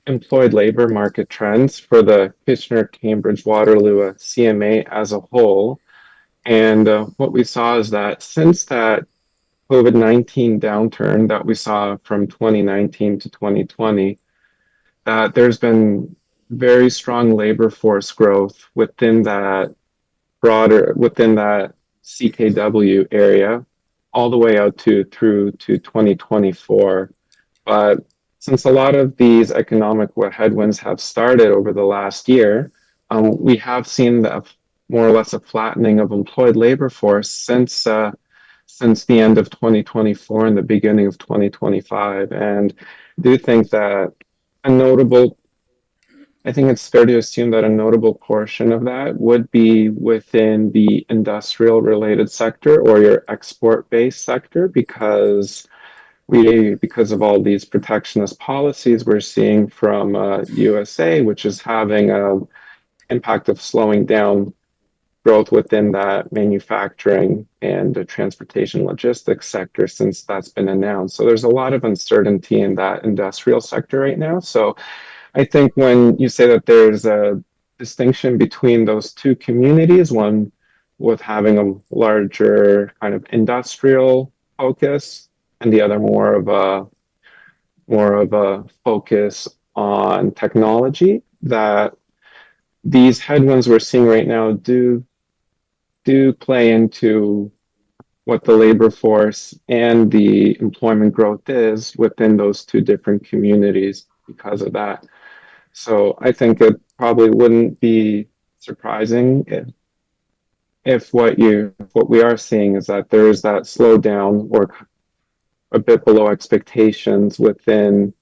employed labor market trends for the Kitchener, Cambridge, Waterloo CMA as a whole. And what we saw is that since that COVID-19 downturn that we saw from 2019 to 2020, that there's been very strong labor force growth within that CKW area, all the way out through to 2024. But since a lot of these economic headwinds have started over the last year, we have seen more or less a flattening of employed labor force since the end of 2024 and the beginning of 2025. And I do think that I think it's fair to assume that a notable portion of that would be within the industrial related sector or your export based sector, because of all these protectionist policies we're seeing from USA, which is having an impact of slowing down growth within that manufacturing and the transportation logistics sector since that's been announced. So there's a lot of uncertainty in that industrial sector right now. So I think when you say that there's a distinction between those two communities, one with having a larger kind of industrial focus and the other more of a focus on technology, that these headwinds we're seeing right now do play into what the labor force and the employment growth is within those two different communities because of that. So I think it probably wouldn't be surprising if what we are seeing is that there is that slowdown or a bit below expectations within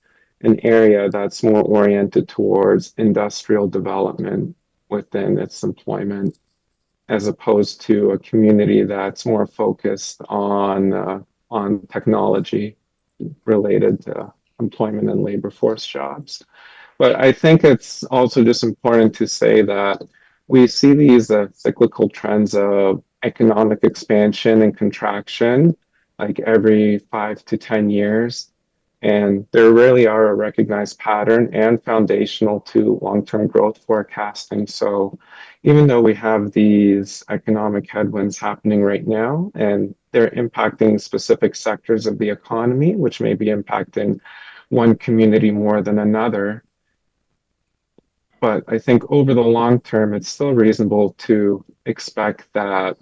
an area that's more oriented towards industrial development within its employment, as opposed to a community that's more focused on technology related employment and labor force jobs. But I think it's also just important to say that we see these cyclical trends of economic expansion and contraction like every 5 to 10 years. And there really are a recognized pattern and foundational to long-term growth forecasting. So even though we have these economic headwinds happening right now, and they're impacting specific sectors of the economy, which may be impacting one community more than another, but I think over the long term, it's still reasonable to expect that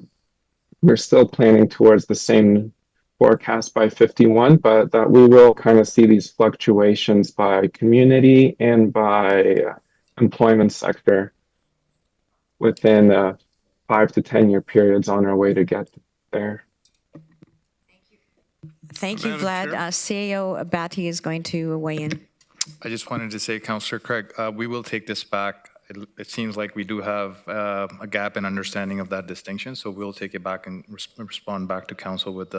we're still planning towards the same forecast by 51, but that we will kind of see these fluctuations by community and by employment sector within 5 to 10 year periods on our way to get there. Thank you, Vlad. CAO Batty is going to weigh in. I just wanted to say, Councillor Craig, we will take this back. It seems like we do have a gap in understanding of that distinction, so we'll take it back and respond back to council with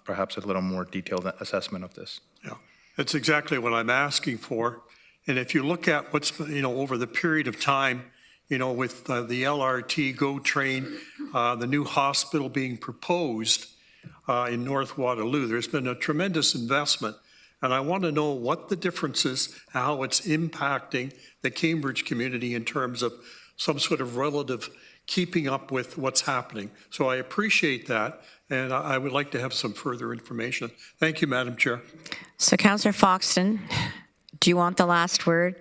perhaps a little more detailed assessment of this. Yeah, that's exactly what I'm asking for. And if you look at what's, over the period of time, with the LRT GO train, the new hospital being proposed in North Waterloo, there's been a tremendous investment. And I want to know what the difference is, how it's impacting the Cambridge community in terms of some sort of relative keeping up with what's happening. So I appreciate that, and I would like to have some further information. Thank you, Madam Chair. So Councillor Foxton, do you want the last word?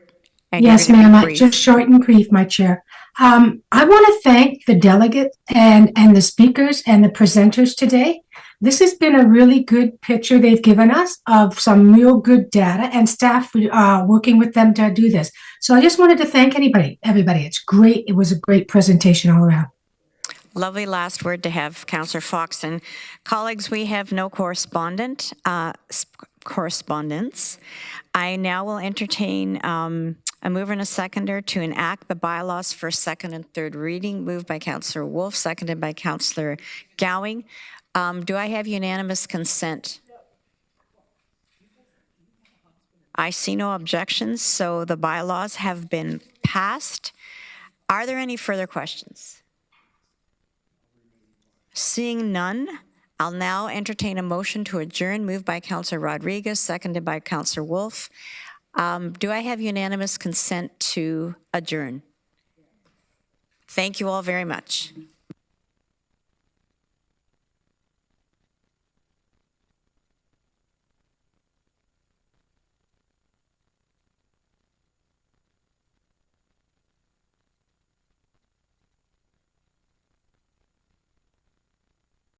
And yes, ma'am. Just short and brief, my chair. I want to thank the delegates and the speakers and the presenters today. This has been a really good picture they've given us of some real good data and staff working with them to do this. So I just wanted to thank everybody. It's great. It was a great presentation all around. Lovely last word to have, Councillor Foxton. Colleagues, we have no correspondence. I now will entertain a mover and a seconder to enact the bylaws for second and third reading. Moved by Councillor Wolf, seconded by Councillor Gowing. Do I have unanimous consent? I see no objections, so the bylaws have been passed. Are there any further questions? Seeing none, I'll now entertain a motion to adjourn, moved by Councillor Rodriguez, seconded by Councillor Wolf. Do I have unanimous consent to adjourn? Thank you all very much.